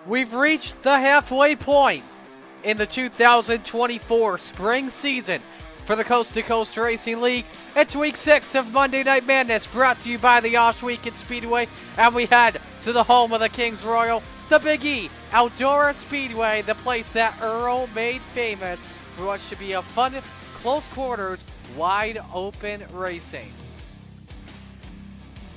We've reached the halfway point in the 2024 spring season for the Coast to Coast Racing League. It's week 6 of Monday Night Madness, brought to you by the Osh Weekend Speedway, and we head to the home of the Kings Royal, the Big E, Eldora Speedway, the place that Earl made famous for what should be a fun, close quarters, wide open racing.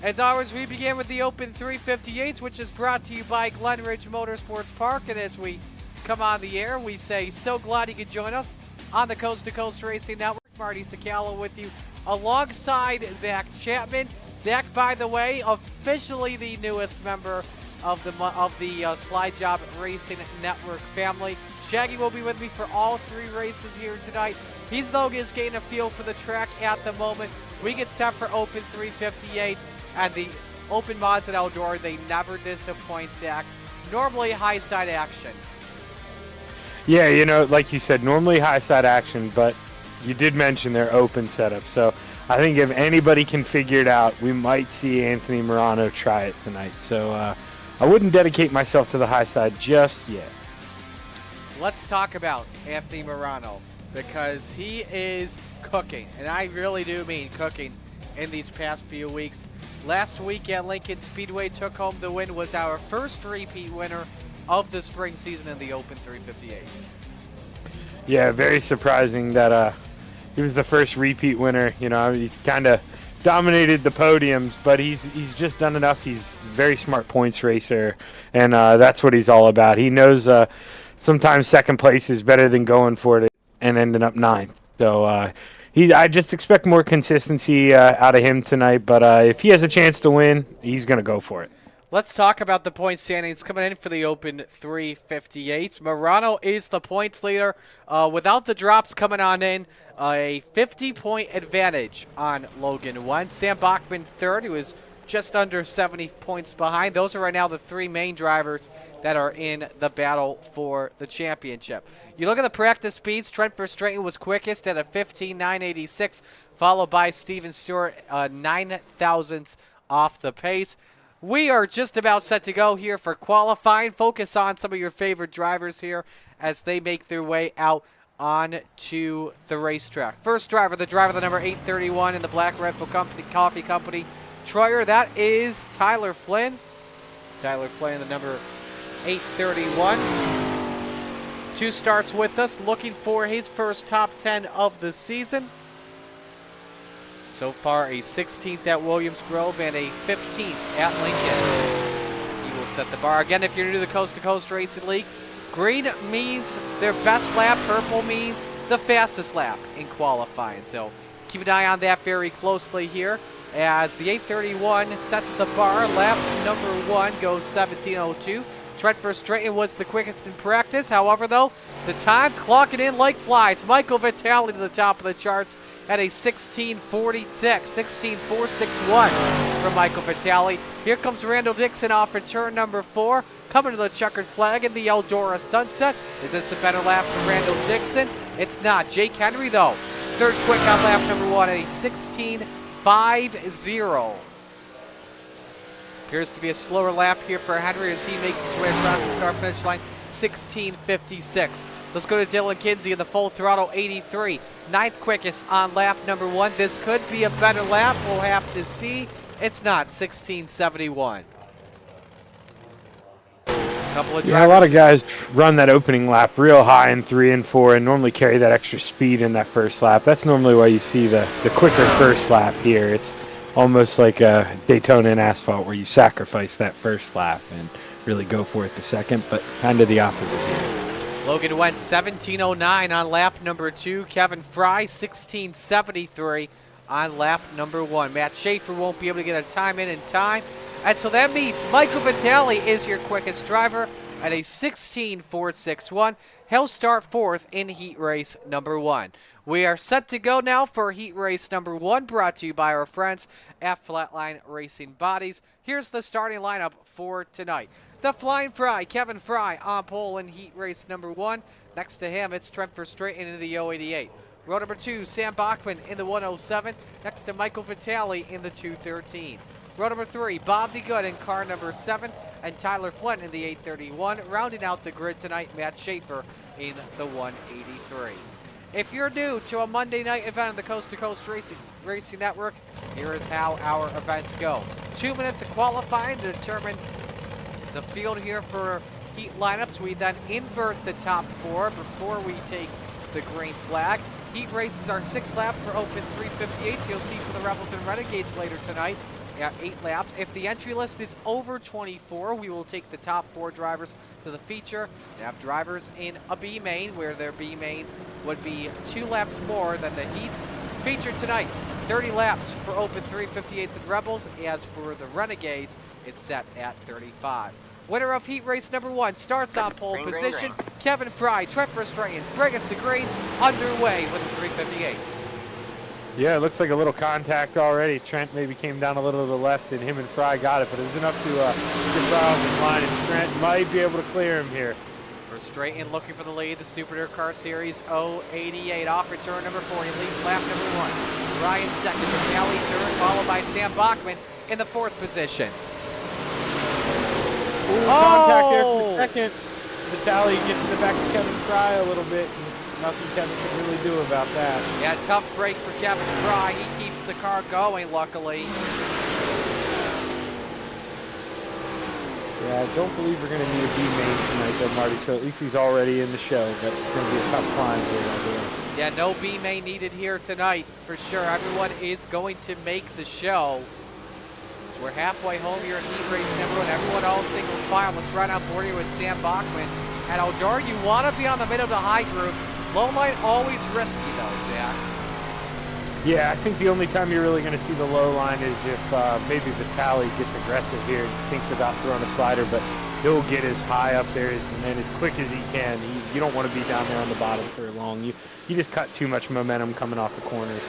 As always, we begin with the Open 358s, which is brought to you by Glenridge Motorsports Park. And as we come on the air, we say, so glad you could join us on the Coast to Coast Racing Network. Marty Sakala with you alongside Zach Chapman. Zach, by the way, officially the newest member of the Slide Job Racing Network family. Shaggy will be with me for all 3 races here tonight. He's, though, is getting a feel for the track at the moment. We get set for Open 358s. And the open mods at Eldora, they never disappoint, Zach. Normally high side action. Yeah, you know, like you said, normally high side action, but you did mention their open setup. So I think if anybody can figure it out, we might see Anthony Morano try it tonight. So I wouldn't dedicate myself to the high side just yet. Let's talk about Anthony Morano, because he is cooking, and I really do mean cooking in these past few weeks. Last week at Lincoln Speedway, took home the win, was our first repeat winner of the spring season in the Open 358s. Yeah, very surprising that he was the first repeat winner. You know, he's kind of dominated the podiums, but he's just done enough. He's a very smart points racer, and that's what he's all about. He knows sometimes second place is better than going for it and ending up 9th. So I just expect more consistency out of him tonight, but if he has a chance to win, he's going to go for it. Let's talk about the point standings coming in for the Open 358s. Morano is the points leader. Without the drops coming on in, a 50-point advantage on Logan 1. Sam Bachman third, who is just under 70 points behind. Those are right now the 3 main drivers that are in the battle for the championship. You look at the practice speeds, Trent Verstraeten was quickest at a 15.986, followed by Steven Stewart, 9 thousandths off the pace. We are just about set to go here for qualifying. Focus on some of your favorite drivers here as they make their way out onto the racetrack. First driver, the number 831 in the Black Rifle Coffee Company Troyer, that is Tyler Flynn. Tyler Flynn, the number 831. 2 starts with us, looking for his first top 10 of the season. So far, a 16th at Williams Grove and a 15th at Lincoln. He will set the bar. Again, if you're new to the Coast to Coast Racing League, green means their best lap, purple means the fastest lap in qualifying. So keep an eye on that very closely here as the 831 sets the bar. Lap number 1 goes 17:02. Trent Verstraeten was the quickest in practice. However, though, the times clocking in like flies. Michael Vitale to the top of the charts at a 16:46, 16:461 from Michael Vitale. Here comes Randall Dixon off of turn number 4, coming to the checkered flag in the Eldora Sunset. Is this a better lap for Randall Dixon? It's not. Jake Henry, though, third quick on lap number 1 at a 16:50. Appears to be a slower lap here for Henry as he makes his way across the start finish line, 16:56. Let's go to Dylan Kinsey in the full throttle 83. 9th quickest on lap number 1. This could be a better lap. We'll have to see. It's not. 16:71. Yeah, a lot of guys run that opening lap real high in 3 and 4 and normally carry that extra speed in that first lap. That's normally why you see the quicker first lap here. It's almost like a Daytona in asphalt where you sacrifice that first lap and really go for it the second, but kind of the opposite here. Logan went 17:09 on lap number 2. Kevin Fry 16:73 on lap number 1. Matt Schaefer won't be able to get a time in time. And so that means Michael Vitale is your quickest driver at a 16:461. He'll start 4th in heat race number 1. We are set to go now for heat race number 1, brought to you by our friends at Flatline Racing Bodies. Here's the starting lineup for tonight. The Flying Fry, Kevin Fry, on pole in heat race number 1. Next to him, it's Trent Verstraeten in the 088. Row number 2, Sam Bachman in the 107. Next to Michael Vitale in the 213. Row number 3, Bob DeGood in car number 7. and Tyler Flint in the 831. Rounding out the grid tonight, Matt Schaefer in the 183. If you're new to a Monday night event on the Coast to Coast Racing Network, here is how our events go. 2 minutes of qualifying to determine the field here for heat lineups. We then invert the top 4 before we take the green flag. Heat races are 6 laps for open 358s. You'll see for the Rebels and Renegades later tonight at 8 laps. If the entry list is over 24, we will take the top 4 drivers to the feature. They have drivers in a B main, where their B main would be 2 laps more than the heats featured tonight. 30 laps for open 358s and Rebels. As for the Renegades, it's set at 35. Winner of heat race number 1 starts on pole position. Kevin Fry, Trent Verstraeten, bring us to green, underway with the 358s. Yeah, it looks like a little contact already. Trent maybe came down a little to the left, and him and Fry got it, but it was enough to get Fry off his line, and Trent might be able to clear him here. Verstraeten looking for the lead. The Super Dirt Car Series 088 off return number 4. He leads lap number 1. Ryan second, Vitali third, followed by Sam Bachman in the 4th position. Ooh, contact there for second. Vitali gets in the back of Kevin Fry a little bit. And nothing Kevin can really do about that. Yeah, tough break for Kevin Fry. He keeps the car going, luckily. Yeah, I don't believe we're going to need a B main tonight, though, Marty. So at least he's already in the show. But it's going to be a tough climb here, by the way. Yeah, no B main needed here tonight for sure. Everyone is going to make the show. We're halfway home here in heat race number 1. Everyone all single file. Let's run on board here with Sam Bachman. And Eldora, you want to be on the middle to high group. Low line always risky though, Zach. Yeah, I think the only time you're really going to see the low line is if maybe Vitali gets aggressive here and thinks about throwing a slider, but he'll get as high up there and then as quick as he can. You don't want to be down there on the bottom for long. You just cut too much momentum coming off the corners.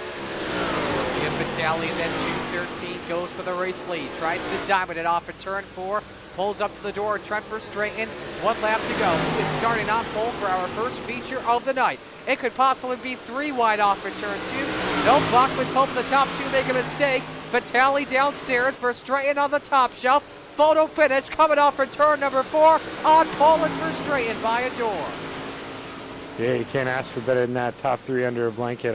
Vitali then 213 goes for the race lead. Tries to diamond it off at turn 4. Pulls up to the door. Trent Verstraeten. 1 lap to go. It's starting on pole for our first feature of the night. It could possibly be 3 wide off at turn 2. No, Bachman's hoping the top 2 make a mistake. Vitali downstairs. Verstraeten on the top shelf. Photo finish coming off for turn number 4. On pole, it's Verstraeten by a door. Yeah, you can't ask for better than that. Top 3 under a blanket.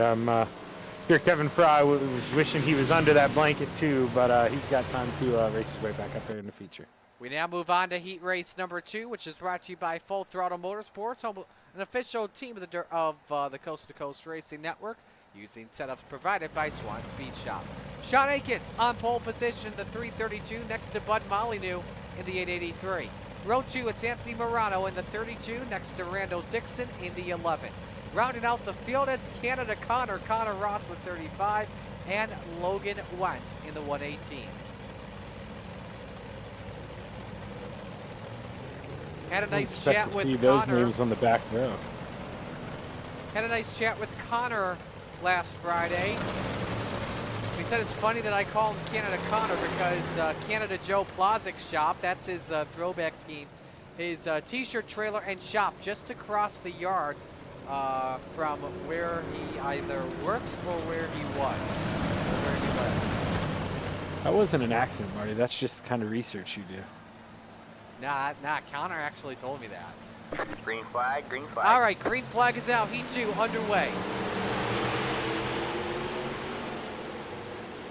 Here, Kevin Fry was wishing he was under that blanket too, but he's got time to race his way back up there in the feature. We now move on to heat race number 2, which is brought to you by Full Throttle Motorsports, an official team of the Coast to Coast Racing Network, using setups provided by Swan Speed Shop. Sean Akins on pole position, the 332, next to Bud Molyneux in the 883. Row 2, it's Anthony Morano in the 32, next to Randall Dixon in the 11. Rounding out the field, it's Canada Connor Ross with 35, and Logan Wentz in the 118. Had a nice chat with see those Connor. names on the back row. Had a nice chat with Connor last Friday. He said it's funny that I call him Canada Connor because Canada Joe Plazik's shop, that's his throwback scheme, his t-shirt trailer and shop just across the yard from where he either works or where he was, or where he lives. That wasn't an accident, Marty. That's just the kind of research you do. Nah, Connor actually told me that. Green flag, green flag. All right, green flag is out. Heat 2 underway.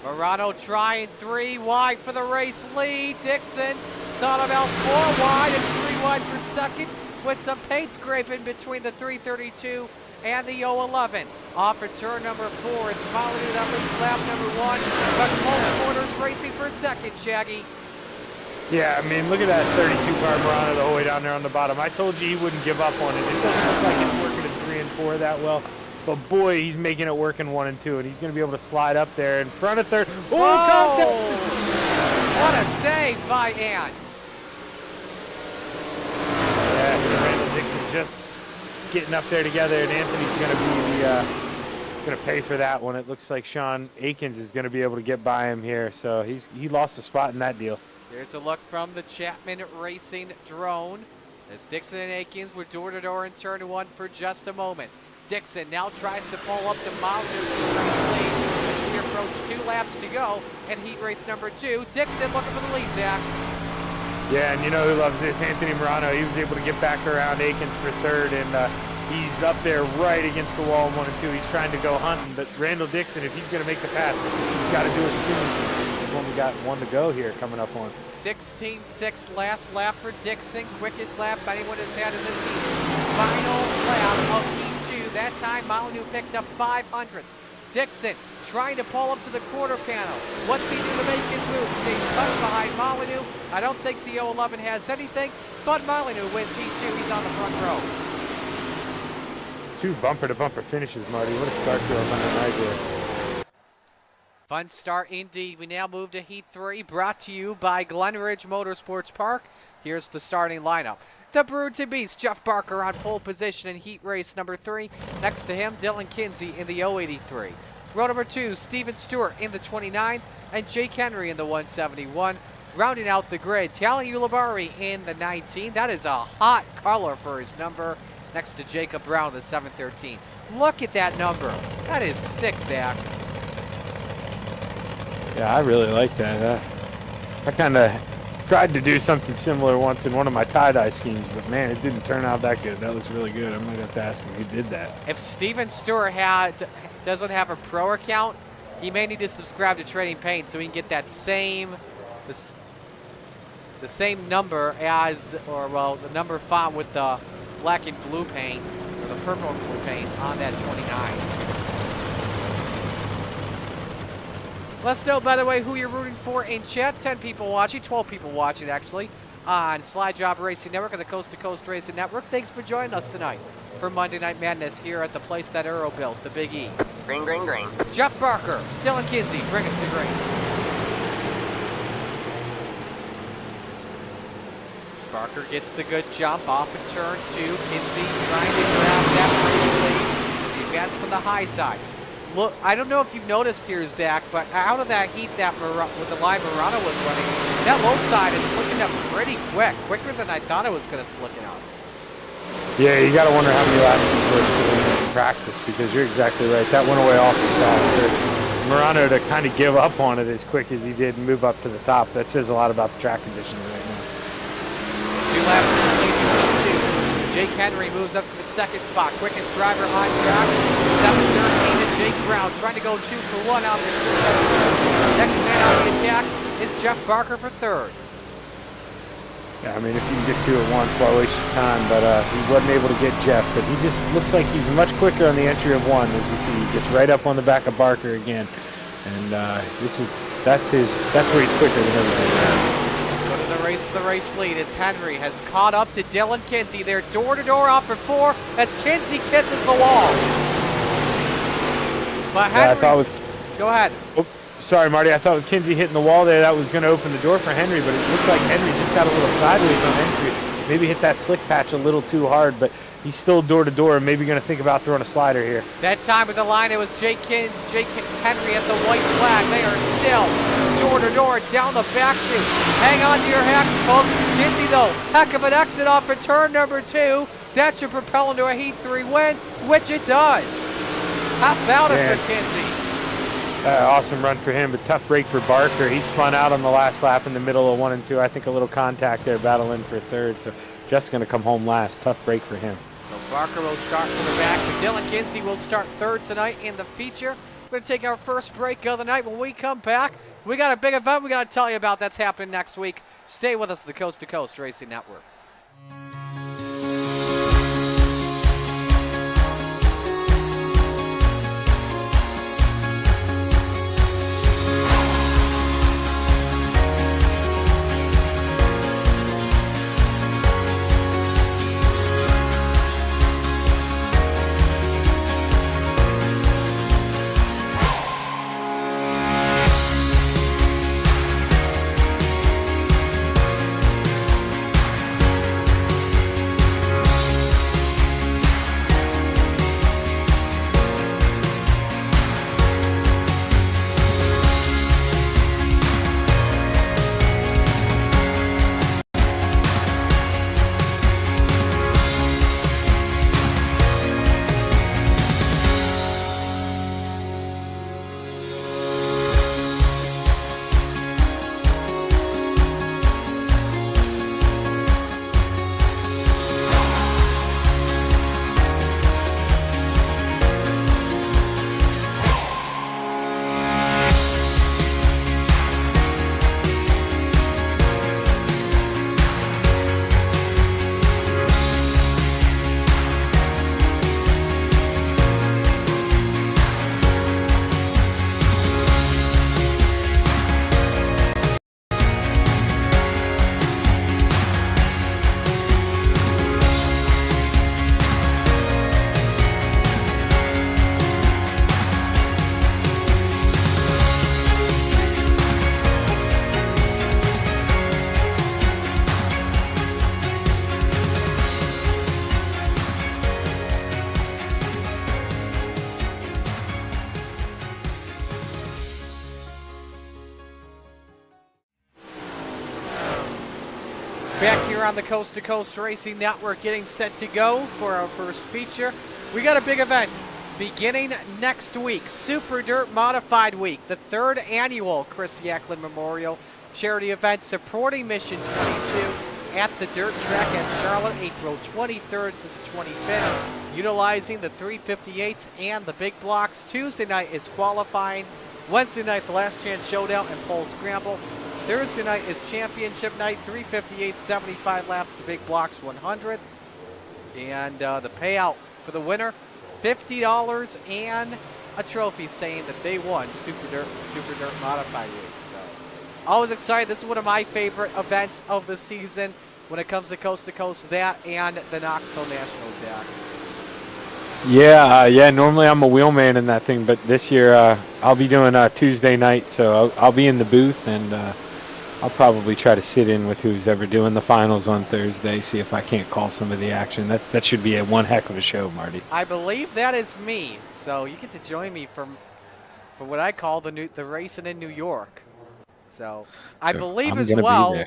Morano trying 3 wide for the race lead. Dixon thought about 4 wide and 3 wide for second, with some paint scraping between the 332 and the 011. Off at turn number 4, it's Molyneux that leads lap number 1, but Cole Porter's racing for second, Shaggy. Yeah, I mean, look at that 32 car Morano the whole way down there on the bottom. I told you he wouldn't give up on it. It doesn't look like it's working in 3 and 4 that well. But boy, he's making it work in 1 and 2, and he's going to be able to slide up there in front of third. Oh, contact! What a save by Ant. Yeah, Randall Dixon just getting up there together, and Anthony's going to be going to pay for that one. It looks like Sean Akins is going to be able to get by him here, so he lost a spot in that deal. Here's a look from the Chapman Racing drone as Dixon and Akins were door-to-door in turn 1 for just a moment. Dixon now tries to pull up to Molyneux for the race lead as we approach 2 laps to go in heat race number 2. Dixon looking for the lead, Zach. Yeah, and you know who loves this? Anthony Morano. He was able to get back around Akins for third, and he's up there right against the wall in 1 and 2. He's trying to go hunting, but Randall Dixon, if he's going to make the pass, he's got to do it soon. We've only got 1 to go here coming up on. 16.6 last lap for Dixon. Quickest lap anyone has had in this heat. Final lap of heat 2. That time, Molyneux picked up 500ths. Dixon trying to pull up to the quarter panel. What's he do to make his move? Stays cut behind Molyneux. I don't think the 011 has anything, but Molyneux wins heat 2. He's on the front row. 2 bumper-to-bumper finishes, Marty. What a start to a Monday night here. Fun start indeed. We now move to Heat 3, brought to you by Glenridge Motorsports Park. Here's the starting lineup. The Brood to Beast, Jeff Barker on pole position in Heat Race number 3. Next to him, Dylan Kinsey in the 083. Row number 2, Steven Stewart in the 29, and Jake Henry in the 171. Rounding out the grid, Tally Ulibarri in the 19. That is a hot color for his number. Next to Jacob Brown, the 713. Look at that number. That is sick, Zach. Yeah, I really like that. I kind of tried to do something similar once in one of my tie-dye schemes, but man, it didn't turn out that good. That looks really good. I'm gonna have to ask him who did that. If Steven Stewart doesn't have a pro account, he may need to subscribe to Trading Paint so he can get that same the same number as, or well, the number font with the black and blue paint, or the purple and blue paint on that 29. Let us know, by the way, who you're rooting for in chat. 10 people watching, 12 people watching, actually, on Slide Job Racing Network and the Coast to Coast Racing Network. Thanks for joining us tonight for Monday Night Madness here at the place that Euro built, the Big E. Green, green, green. Jeff Barker, Dylan Kinsey, bring us to green. Barker gets the good jump off of turn 2. Kinsey trying to grab that race lead. The advance from the high side. Look, I don't know if you've noticed here, Zach, but out of that heat that with the line Morano was running, that low side is slicking up pretty quick, quicker than I thought it was going to slick it out. Yeah, you got to wonder how many laps he pushed in practice, because you're exactly right. That went away awfully fast. For Morano to kind of give up on it as quick as he did and move up to the top, that says a lot about the track conditions right now. 2 laps complete in Heat 2. Jake Henry moves up to the second spot. Quickest driver on track. 7:13 to Jake Brown, trying to go 2 for 1 out there. Next man on the attack is Jeff Barker for third. Yeah, I mean, if you can get 2 at once, why waste your time? But he wasn't able to get Jeff. But he just looks like he's much quicker on the entry of 1. As you see, he gets right up on the back of Barker again, and that's where he's quicker than everything. Let's go to the race for the race lead. It's Henry has caught up to Dylan Kinsey. They're door to door off for 4 as Kinsey kisses the wall. But Henry, yeah, I thought go ahead. Oh, sorry, Marty. I thought with Kinsey hitting the wall there, that was going to open the door for Henry, but it looked like Henry just got a little sideways on entry. Maybe hit that slick patch a little too hard, but he's still door to door and maybe going to think about throwing a slider here. That time with the line, it was Jake Henry at the white flag. They are still door to door down the back chute. Hang on to your hacks, folks. Kinsey, though, heck of an exit off for turn number 2. That should propel into a Heat 3 win, which it does. How about it for Kinsey? Awesome run for him, but tough break for Barker. He spun out on the last lap in the middle of 1 and 2. I think a little contact there, battling for third. So just going to come home last. Tough break for him. So Barker will start from the back. But Dylan Kinsey will start third tonight in the feature. We're going to take our first break of the night. When we come back, we got a big event we got to tell you about that's happening next week. Stay with us, the Coast to Coast Racing Network. Back here on the Coast to Coast Racing Network, getting set to go for our first feature. We got a big event beginning next week, Super Dirt Modified Week, the 3rd annual Chris Yacklin Memorial charity event supporting Mission 22 at the dirt track at Charlotte, April 23rd to the 25th, utilizing the 358s and the big blocks. Tuesday night is qualifying. Wednesday night, the last chance showdown and pole scramble. Thursday night is championship night, 358, 75 laps, the big blocks 100. And the payout for the winner, $50 and a trophy saying that they won Super Dirt Modified Week. So always excited. This is one of my favorite events of the season when it comes to Coast, that and the Knoxville Nationals, Zach. Yeah, normally I'm a wheelman in that thing, but this year I'll be doing Tuesday night, so I'll be in the booth, and I'll probably try to sit in with who's ever doing the finals on Thursday, see if I can't call some of the action. That should be one heck of a show, Marty. I believe that is me, so you get to join me for what I call the racing in New York. So I believe as well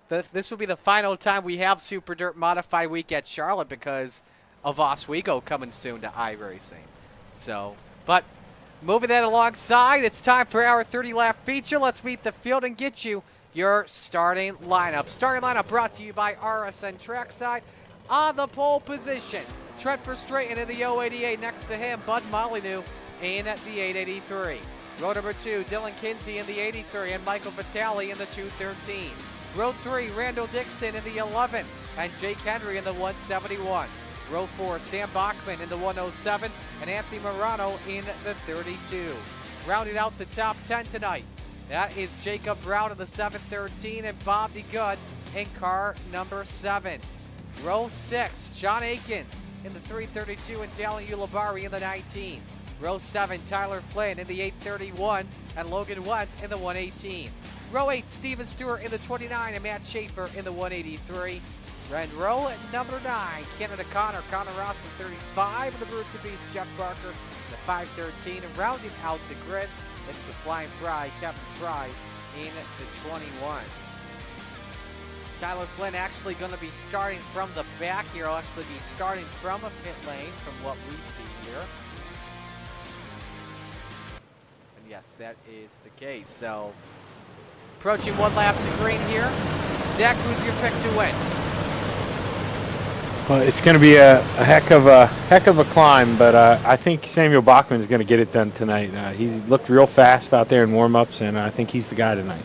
that this will be the final time we have Super Dirt Modified Week at Charlotte because of Oswego coming soon to iRacing. So, but moving that alongside, it's time for our 30-lap feature. Let's meet the field and get you your starting lineup. Starting lineup brought to you by RSN Trackside. On the pole position, Trent Verstraeten in the 088. Next to him, Bud Molyneux in the 883. Row number 2, Dylan Kinsey in the 83 and Michael Vitale in the 213. Row 3, Randall Dixon in the 11 and Jake Henry in the 171. Row 4, Sam Bachman in the 107 and Anthony Morano in the 32. Rounding out the top 10 tonight, that is Jacob Brown in the 713 and Bob DeGood in car number 7. Row 6, John Akins in the 332 and Dallin Ulibarri in the 19. Row 7, Tyler Flynn in the 831 and Logan Wentz in the 118. Row 8, Steven Stewart in the 29 and Matt Schaefer in the 183. And row at number 9, Canada Connor Ross in the 35, and the Brute to Beats, Jeff Barker in the 513. And rounding out the grid, it's the Flying Fry, Kevin Fry in the 21. Tyler Flynn actually going to be starting from the back here. He'll actually be starting from a pit lane from what we see here. And yes, that is the case. So, approaching 1 lap to green here. Zach, who's your pick to win? Well, it's going to be a heck of a climb, but I think Samuel Bachman's going to get it done tonight. He's looked real fast out there in warm-ups, and I think he's the guy tonight.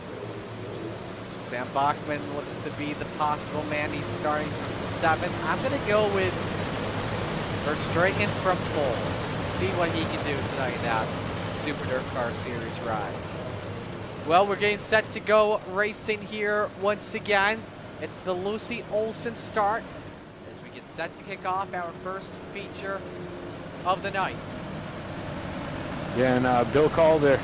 Sam Bachman looks to be the possible man. He's starting from 7th. I'm going to go with Verstraeten from pole. See what he can do tonight in that Super Dirt Car Series ride. Well, we're getting set to go racing here once again. It's the Lucy Olson start. Get set to kick off our first feature of the night. Yeah, and Bill Calder,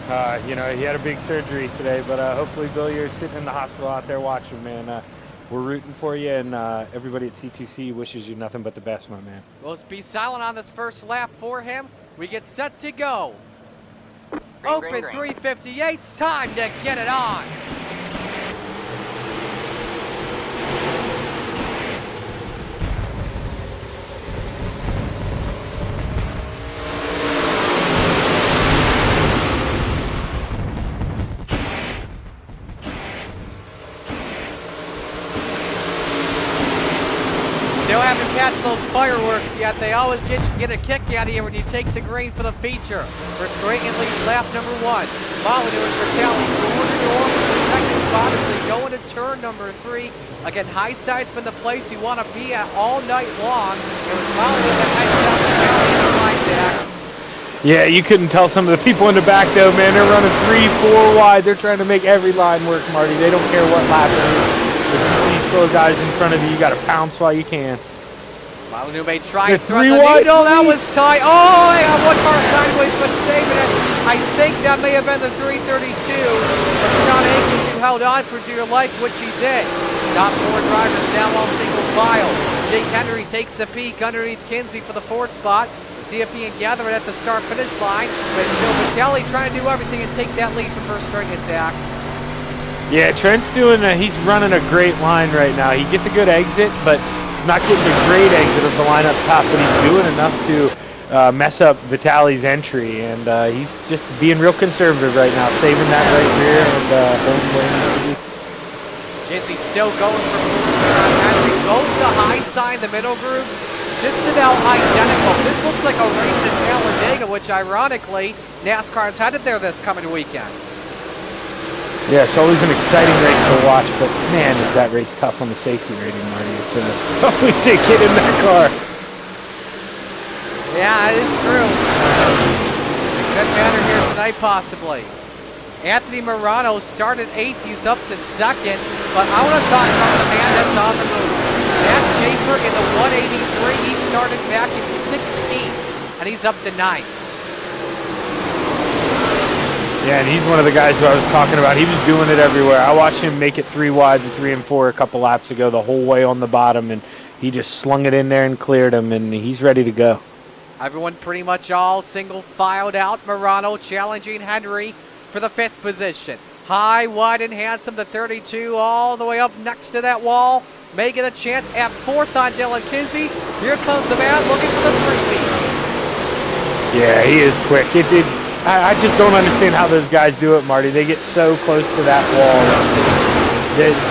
he had a big surgery today, but hopefully, Bill, you're sitting in the hospital out there watching, man. We're rooting for you, and everybody at C2C wishes you nothing but the best, my man. We'll be silent on this first lap for him. We get set to go. Open 358's time to get it on. Still haven't patched those fireworks yet. They always get a kick out of you when you take the green for the feature. Verstraeten leads lap number 1. Molyneux and Vitale door-to-door with the second spot as they go into turn number 3. Again, Highside's been the place you want to be at all night long. It was Molyneux that heads out Vitale in the line, Zach. Yeah, you couldn't tell some of the people in the back, though, man. They're running 3-4 wide. They're trying to make every line work, Marty. They don't care what lap it is. If you see slow guys in front of you, you got to pounce while you can. Molyneux may try and thread 3 the wide. needle. That was tight. Oh, they got one car sideways, but saving it. I think that may have been the 332 from Sean Akins, who held on for dear life, which he did. Top 4 drivers now all single file. Jake Henry takes a peek underneath Kinsey for the 4th spot to see if he can gather it at the start-finish line. But it's still Vitale trying to do everything and take that lead from Verstraeten, Zach. Yeah, Trent's doing. He's running a great line right now. He gets a good exit, but he's not getting a great exit of the line up top. But he's doing enough to mess up Vitali's entry, and he's just being real conservative right now, saving that right rear and holding lane. Kinsey still going for Henry. Both the high side, the middle group, just about identical. This looks like a race at Talladega, which ironically NASCAR's headed there this coming weekend. Yeah, it's always an exciting race to watch, but man, is that race tough on the safety rating, Marty. It's a we take it in that car. Yeah, it is true. Good matter here tonight, possibly. Anthony Morano started 8th. He's up to 2nd. But I want to talk about the man that's on the move. Matt Schaefer in the 183. He started back in 16th, and he's up to 9th. Yeah, and he's one of the guys who I was talking about. He was doing it everywhere. I watched him make it 3 wide and 3 and 4 a couple laps ago, the whole way on the bottom, and he just slung it in there and cleared him, and he's ready to go. Everyone pretty much all single filed out. Morano challenging Henry for the 5th position. High, wide, and handsome, the 32 all the way up next to that wall. Making a chance at 4th on Dylan Kinsey. Here comes the man looking for the 3-lead. Yeah, he is quick. I just don't understand how those guys do it, Marty. They get so close to that wall.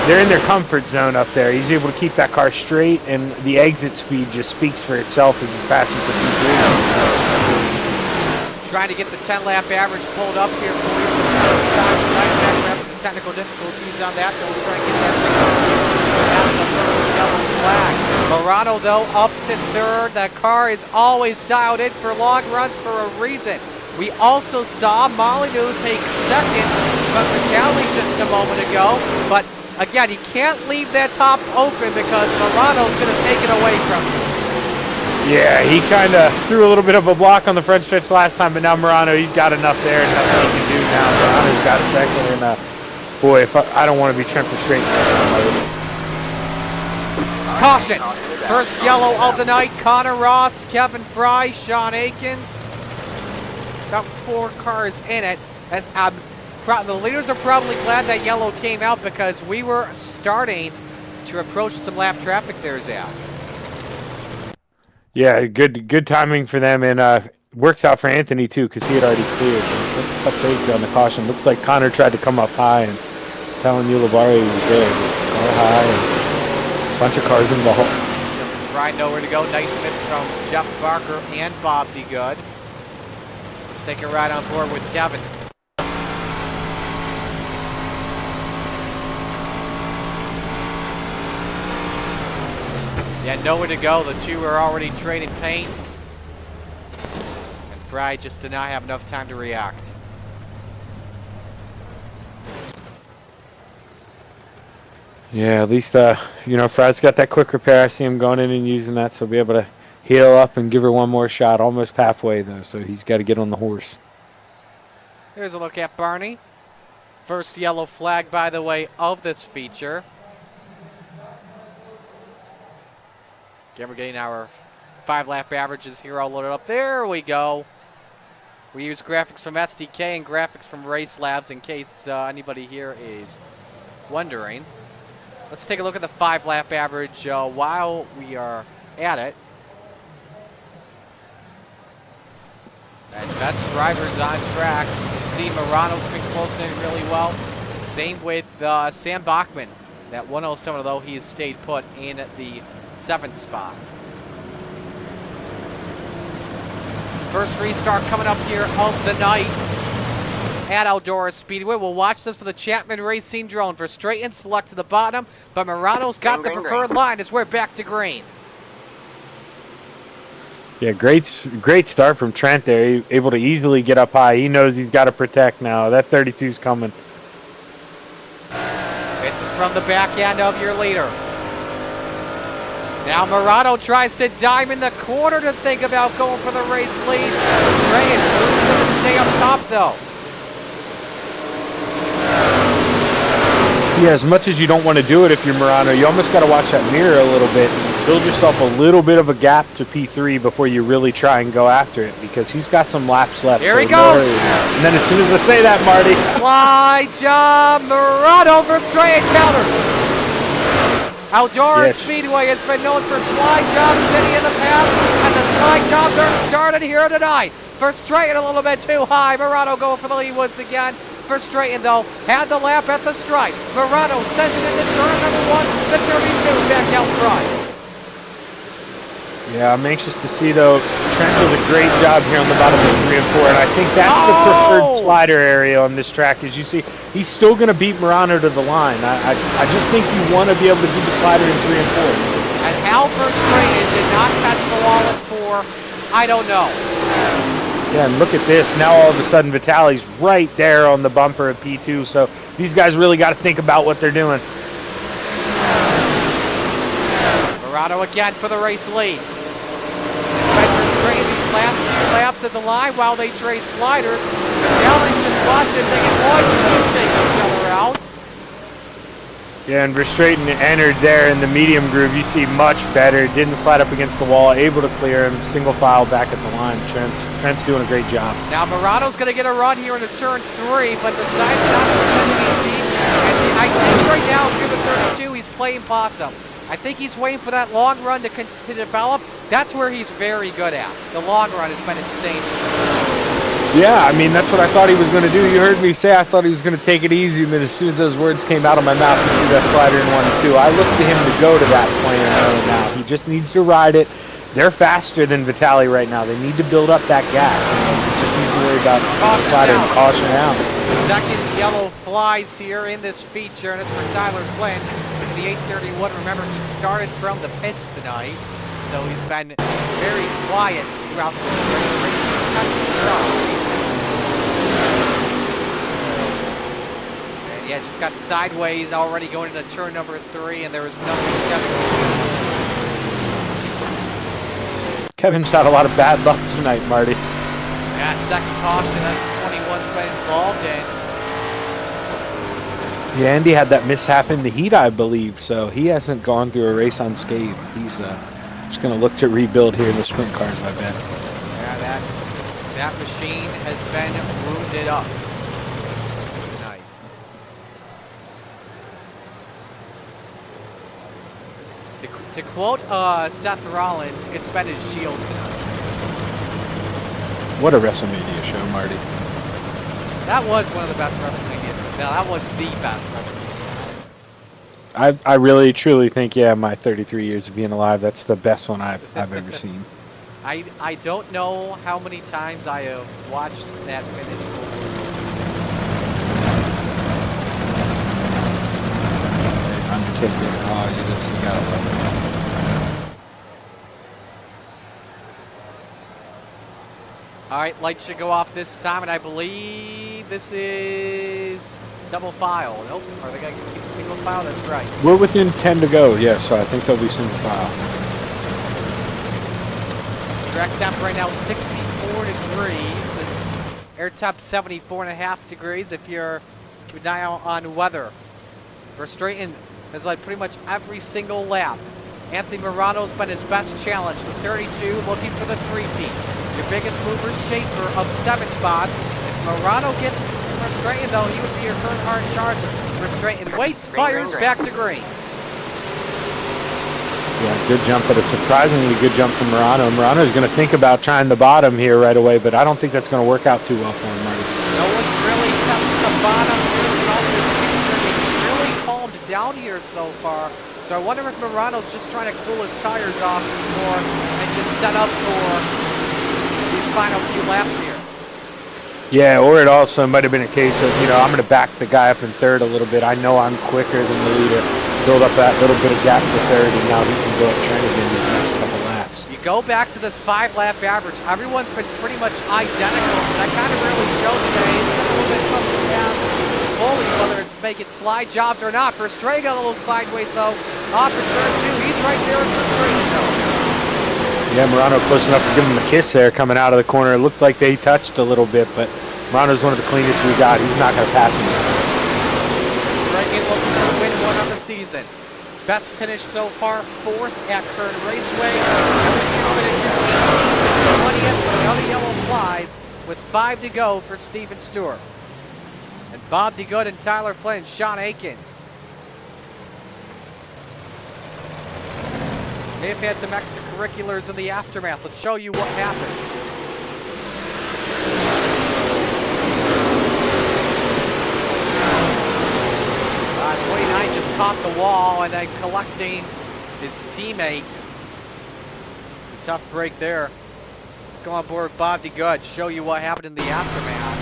They're in their comfort zone up there. He's able to keep that car straight, and the exit speed just speaks for itself as he's passing for 2-3. Trying to get the 10-lap average pulled up here for you. We're having some technical difficulties on that, so we'll try and get that fixed. That's the first yellow flag. Morano, though, up to 3rd. That car is always dialed in for long runs for a reason. We also saw Molyneux take 2nd from Vitali just a moment ago, but again, he can't leave that top open because Morano's going to take it away from him. Yeah, he kind of threw a little bit of a block on the front stretch last time, but now Morano, he's got enough there and nothing he can do now. Morano's got 2nd, and boy, if I don't want to be trying for straight. Caution! First yellow of the night, Connor Ross, Kevin Fry, Sean Akins. About 4 cars in it. As the leaders are probably glad that yellow came out because we were starting to approach some lap traffic there, Zach. Yeah, good timing for them, and works out for Anthony too because he had already cleared. Up fake on the caution. Looks like Connor tried to come up high and telling Ulibarri he was there. Just go high and a bunch of cars involved. Brian nowhere to go. Nice hits from Jeff Barker and Bob DeGood. Let's take a ride on board with Kevin. Yeah, nowhere to go. The two are already trading paint. And Fry just did not have enough time to react. Yeah, at least, Fry's got that quick repair. I see him going in and using that, so he'll be able to heal up and give her one more shot. Almost halfway, though, so he's got to get on the horse. Here's a look at Barney. First yellow flag, by the way, of this feature. Again, we're getting our 5-lap averages here all loaded up. There we go. We use graphics from SDK and graphics from Race Labs in case anybody here is wondering. Let's take a look at the 5-lap average while we are at it. And best drivers on track. You can see Morano's been closing in really well. Same with Sam Bachman. That 107, although he has stayed put in the 7th spot. First restart coming up here of the night at Eldora Speedway. We'll watch this for the Chapman Racing drone for straight and select to the bottom, but Morano's got the preferred line as we're back to green. Yeah, great start from Trent there. Able to easily get up high. He knows he's got to protect now. That 32's coming. This is from the back end of your leader. Now Morano tries to dive in the corner to think about going for the race lead. Reagan moves him to stay up top, though. Yeah, as much as you don't want to do it if you're Morano, you almost got to watch that mirror a little bit. build yourself a little bit of a gap to P3 before you really try and go after it, because he's got some laps left. Here he no goes. hurry. And then as soon as I say that, Marty. Slide job, Murano for straight counters. Eldora Speedway has been known for slide jobs city in the past, and the slide jobs are started here tonight. Verstraeten a little bit too high. Murano going for the lead once again. Verstraeten, though, had the lap at the stripe. Murano sends it into turn number 1, the 32 back out front. Yeah, I'm anxious to see, though. Trent does a great job here on the bottom of 3 and 4, and I think that's the preferred slider area on this track. As you see, he's still going to beat Murano to the line. I just think you want to be able to do the slider in 3 and 4. And how Verstraeten did not catch the wall at 4, I don't know. Yeah, and look at this. Now all of a sudden Vitaly's right there on the bumper of P2, so these guys really got to think about what they're doing. Murano again for the race lead. Verstraeten these last few laps at the line while they trade sliders. Vitaly's just watching if they can just take each other out. Yeah, and Verstraeten entered there in the medium groove. You see much better. Didn't slide up against the wall. Able to clear him. Single file back at the line. Trent's doing a great job. Now Murano's going to get a run here into turn 3, but decides not to send it deep. And I think right now, if you're the 32, he's playing possum. I think he's waiting for that long run to develop. That's where he's very good at. The long run has been insane. Yeah, I mean, that's what I thought he was going to do. You heard me say I thought he was going to take it easy, and then as soon as those words came out of my mouth to do that slider in 1 and 2, I looked to him to go to that plan right now. He just needs to ride it. They're faster than Vitaly right now. They need to build up that gap. They just need to worry about the slider and caution out. Second yellow flies here in this feature, and it's for Tyler Flynn in the 831. Remember, he started from the pits tonight, so he's been very quiet throughout the race. And yeah, just got sideways already going into turn number 3, and there was nothing Kevin's had a lot of bad luck tonight, Marty. Yeah, second caution that 21's been involved in. Yeah, Andy had that mishap in the heat, I believe, so he hasn't gone through a race unscathed. He's just going to look to rebuild here in the sprint cars, I bet. Yeah, that machine has been wounded up tonight. To quote Seth Rollins, it's been his shield tonight. What a WrestleMania show, Marty. That was one of the best WrestleManias. No, that was the best WrestleMania. I really, truly think, yeah, my 33 years of being alive, that's the best one I've ever seen. I don't know how many times I have watched that finish. Undertaker, oh, you gotta love it. All right, lights should go off this time, and I believe this is double file. Nope, are they going to keep single file? That's right. We're within 10 to go, yeah, so I think there'll be single file. Track temp right now 64 degrees. And air temp 74.5 degrees if you're keep an eye out on weather. Verstraeten has led pretty much every single lap. Anthony Murano's been his best challenge with 32, looking for the 3-peat. Your biggest mover, Schaefer, up 7 spots. If Murano gets Verstraeten, though, he would be your current hard charger. Verstraeten waits, fires, back to green. Yeah, good jump, but a surprisingly good jump from Murano. Murano's going to think about trying the bottom here right away, but I don't think that's going to work out too well for him, Marty. No one's really tested the bottom here throughout this feature. He's really calmed down here so far. So I wonder if Murano's just trying to cool his tires off some more and just set up for these final few laps here. Yeah, or it also might have been a case of, you know, I'm going to back the guy up in third a little bit. I know I'm quicker than the leader. Build up that little bit of gap for third, and now he can go up Trent again these next couple laps. You go back to this 5-lap average. Everyone's been pretty much identical. So that kind of really shows today. It's been a little bit tough to pass fully, whether it's making slide jobs or not. Verstraeten got a little sideways, though. Off in turn 2. He's right there with Verstraeten, though. Yeah, Murano close enough to give him a kiss there coming out of the corner. It looked like they touched a little bit, but Murano's one of the cleanest we got. He's not going to pass him. Verstraeten looking to win one on the season. Best finish so far, 4th at Kern Raceway. LSU finishes 18th and 20th with the other yellow flies with 5 to go for Steven Stewart. And Bob DeGood and Tyler Flynn, Sean Aikens. They've had some extracurriculars in the aftermath. Let's show you what happened. 29 just caught the wall and then collecting his teammate. It's a tough break there. Let's go on board with Bob DeGood, show you what happened in the aftermath.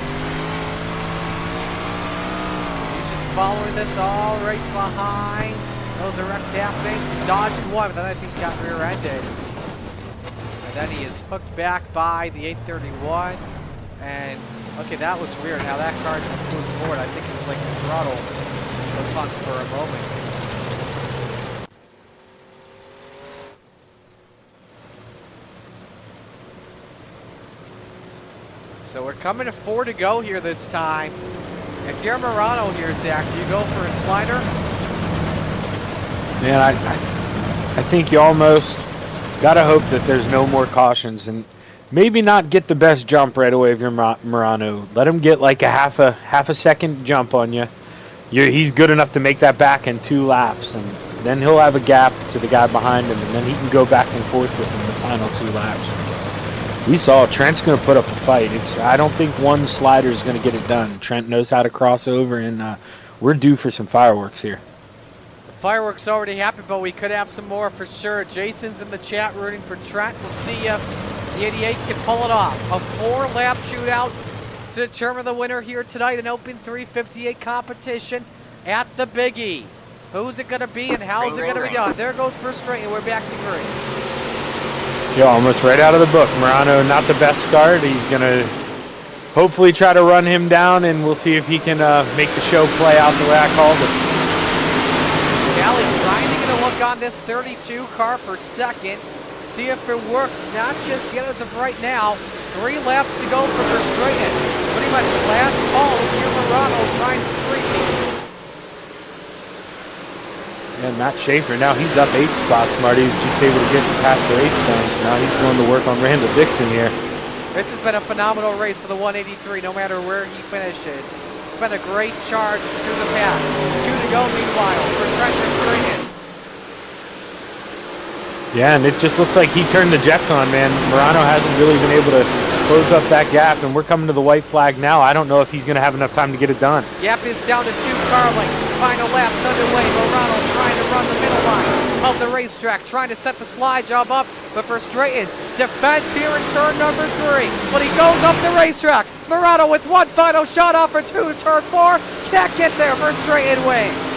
He's just following this all right behind. Those are wrecks happening. He dodged one, but then I think he got rear-ended. And then he is hooked back by the 831. And, okay, that was weird how that car just moved forward. I think it was like the throttle was hung for a moment. So we're coming to 4 to go here this time. If you're Morano here, Zach, do you go for a slider? Man, I think you almost got to hope that there's no more cautions and maybe not get the best jump right away if you're Morano. Let him get like a half a second jump on you. He's good enough to make that back in 2 laps, and then he'll have a gap to the guy behind him, and then he can go back and forth with him the final 2 laps. We saw Trent's going to put up a fight. I don't think one slider is going to get it done. Trent knows how to cross over, and we're due for some fireworks here. The fireworks already happened, but we could have some more for sure. Jason's in the chat rooting for Trent. We'll see if the 88 can pull it off. A 4-lap shootout to determine the winner here tonight, an Open 358 competition at the Big E. Who's it going to be and how's it going to be done? There goes first straight, and we're back to green. Yeah, almost right out of the book. Morano, not the best start. He's going to hopefully try to run him down, and we'll see if he can make the show play out the way I called it. Galley trying to get a look on this 32 car for second. See if it works. Not just yet as of right now. 3 laps to go for Verstraeten. Pretty much last call here Morano trying to repeat. And Matt Schaefer, now he's up 8 spots. Marty was just able to get past for 8 points. Now he's going to work on Randall Dixon here. This has been a phenomenal race for the 183, no matter where he finishes. It's been a great charge through the pack. 2 to go meanwhile for Trent Verstraeten. Yeah, and it just looks like he turned the jets on, man. Morano hasn't really been able to close up that gap, and we're coming to the white flag now. I don't know if he's going to have enough time to get it done. Gap is down to 2 car lengths. Final lap's underway. Morano trying to run the middle line of the racetrack, trying to set the slide job up, but Verstraeten defense here in turn number 3. But he goes up the racetrack. Morano with one final shot off for 2, turn 4. Can't get there. Verstraeten wins.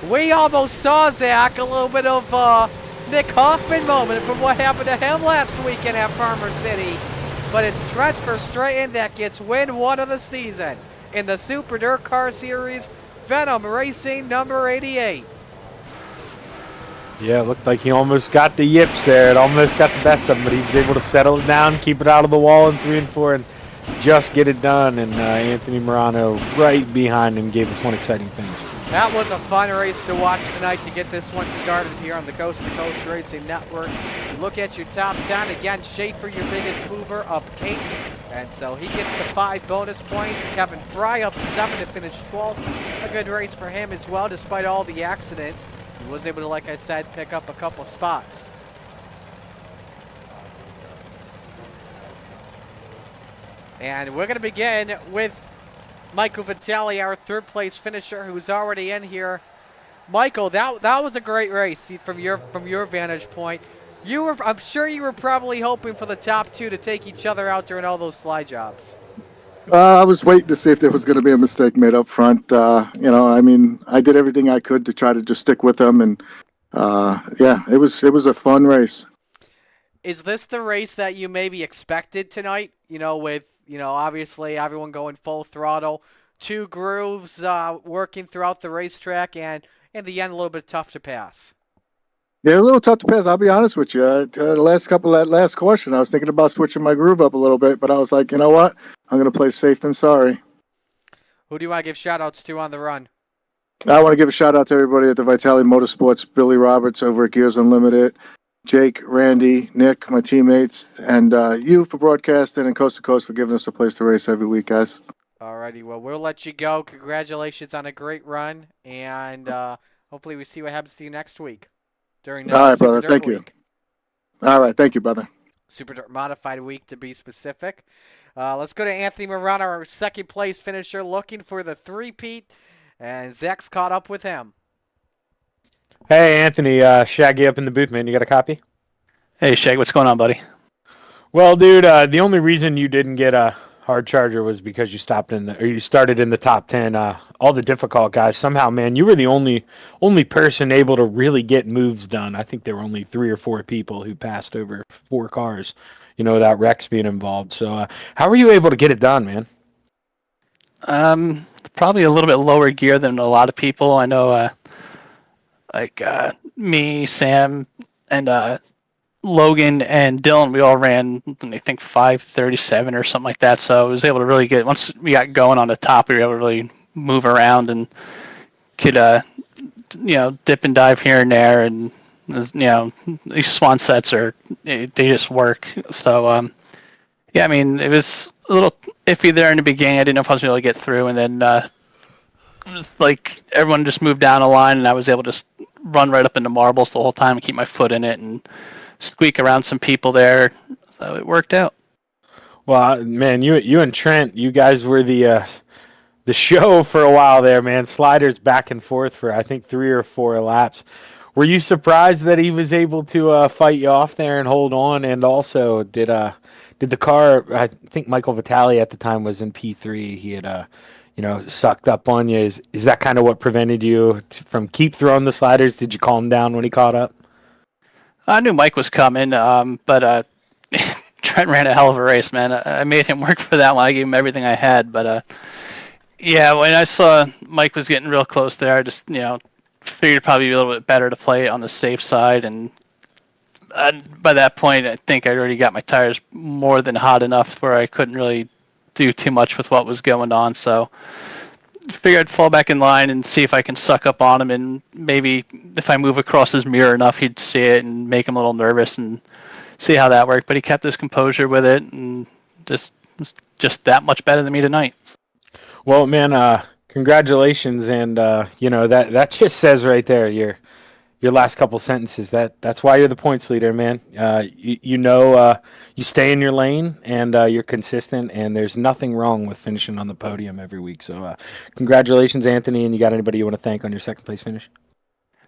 We almost saw, Zach, a little bit of Nick Hoffman moment from what happened to him last weekend at Farmer City. But it's Trent Verstraeten that gets win 1 of the season in the Super Dirt Car Series, Venom Racing number 88. Yeah, it looked like he almost got the yips there. It almost got the best of him, but he was able to settle it down, keep it out of the wall in 3 and 4, and just get it done. And Anthony Morano right behind him gave us one exciting finish. That was a fun race to watch tonight to get this one started here on the Coast to Coast Racing Network. Look at your top 10. Again, Schaefer, your biggest mover, up 8. And so he gets the 5 bonus points. Kevin Fry up 7 to finish 12th. A good race for him as well, despite all the accidents. He was able to, like I said, pick up a couple spots. And we're going to begin with Michael Vitale, our 3rd place finisher, who's already in here. Michael, that was a great race from your vantage point. I'm sure you were probably hoping for the top 2 to take each other out during all those slide jobs. I was waiting to see if there was going to be a mistake made up front. I mean, I did everything I could to try to just stick with them, and yeah, it was a fun race. Is this the race that you maybe expected tonight? With obviously everyone going full throttle, 2 grooves working throughout the racetrack, and in the end, a little bit tough to pass. Yeah, a little tough to pass. I'll be honest with you. The last caution, I was thinking about switching my groove up a little bit, but I was like, you know what? I'm going to play safe than sorry. Who do you want to give shout-outs to on the run? I want to give a shout out to everybody at the Vitali Motorsports, Billy Roberts over at Gears Unlimited, Jake, Randy, Nick, my teammates, and you for broadcasting and Coast to Coast for giving us a place to race every week, guys. Alrighty, well, we'll let you go. Congratulations on a great run, and hopefully we see what happens to you next week during All right, Super brother. Dirt Thank you. Week. All right. Thank you, brother. Super Dirt Modified Week, to be specific. Let's go to Anthony Morano, our second place finisher, looking for the three-peat, and Zach's caught up with him. Hey, Anthony, Shaggy up in the booth, man. You got a copy? Hey, Shag, what's going on, buddy? Well, dude, the only reason you didn't get a hard charger was because you you started in the top 10. All the difficult guys, somehow, man, you were the only person able to really get moves done. I think there were only 3 or 4 people who passed over 4 cars, without Rex being involved. So, how were you able to get it done, man? Probably a little bit lower gear than a lot of people. I know, me, Sam, and Logan and Dylan, we all ran, I think, 5:37 or something like that. So I was able to really once we got going on the top, we were able to really move around and could, dip and dive here and there. And, these swan sets they just work. So, yeah, I mean, it was a little iffy there in the beginning. I didn't know if I was going to be able to get through. And then, like, everyone just moved down the line, and I was able to just run right up into marbles the whole time and keep my foot in it and squeak around some people there. So it worked out. Well, man, you and Trent, you guys were the show for a while there, man. Sliders back and forth for I think 3 or 4 laps. Were you surprised that he was able to fight you off there and hold on? And also, did the car? I think Michael Vitale at the time was in P3. He had sucked up on you. Is that kind of what prevented you from keep throwing the sliders? Did you calm down when he caught up? I knew Mike was coming, but Trent ran a hell of a race, man. I made him work for that one. I gave him everything I had, but yeah, when I saw Mike was getting real close there, I just figured it'd probably be a little bit better to play it on the safe side. And by that point, I think I'd already got my tires more than hot enough where I couldn't really do too much with what was going on. So figured I'd fall back in line and see if I can suck up on him, and maybe if I move across his mirror enough, he'd see it and make him a little nervous and see how that worked. But he kept his composure with it, and just that much better than me tonight. Well, man, congratulations, and that just says right there your last couple sentences. That's why you're the points leader, man. You stay in your lane and you're consistent, and there's nothing wrong with finishing on the podium every week. So, congratulations, Anthony. And you got anybody you want to thank on your second place finish?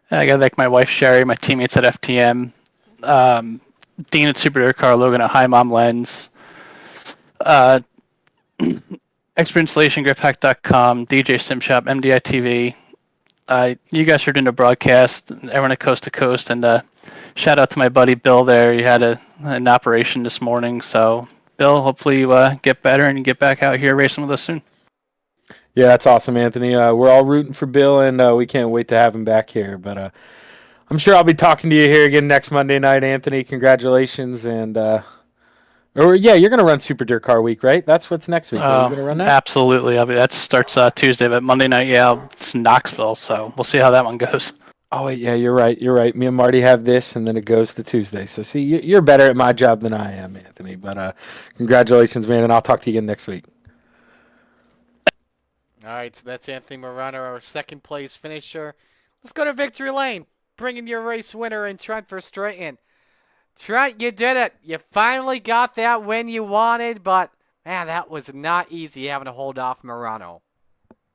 I got to thank my wife Sherry, my teammates at FTM, Dean at Super Dirt Car, Logan at High Mom Lens, Expert Installation, GripHack.com, DJ Sim Shop, MDI TV. You guys are doing the broadcast, everyone at Coast to Coast, and shout out to my buddy Bill there. He had an operation this morning, so Bill, hopefully you get better and you get back out here racing with us soon. Yeah, that's awesome, Anthony. We're all rooting for Bill, and we can't wait to have him back here. But I'm sure I'll be talking to you here again next Monday night, Anthony. Congratulations, and you're going to run Super Dirt Car Week, right? That's what's next week. Are you going to run that? Absolutely. That starts Tuesday, but Monday night, it's Knoxville, so we'll see how that one goes. Oh, wait, yeah, you're right. Me and Marty have this, and then it goes to Tuesday. So, see, you're better at my job than I am, Anthony. But congratulations, man, and I'll talk to you again next week. All right, so that's Anthony Morano, our second place finisher. Let's go to Victory Lane, bringing your race winner in Trent Verstraeten. Trent, you did it. You finally got that win you wanted, but, man, that was not easy having to hold off Morano.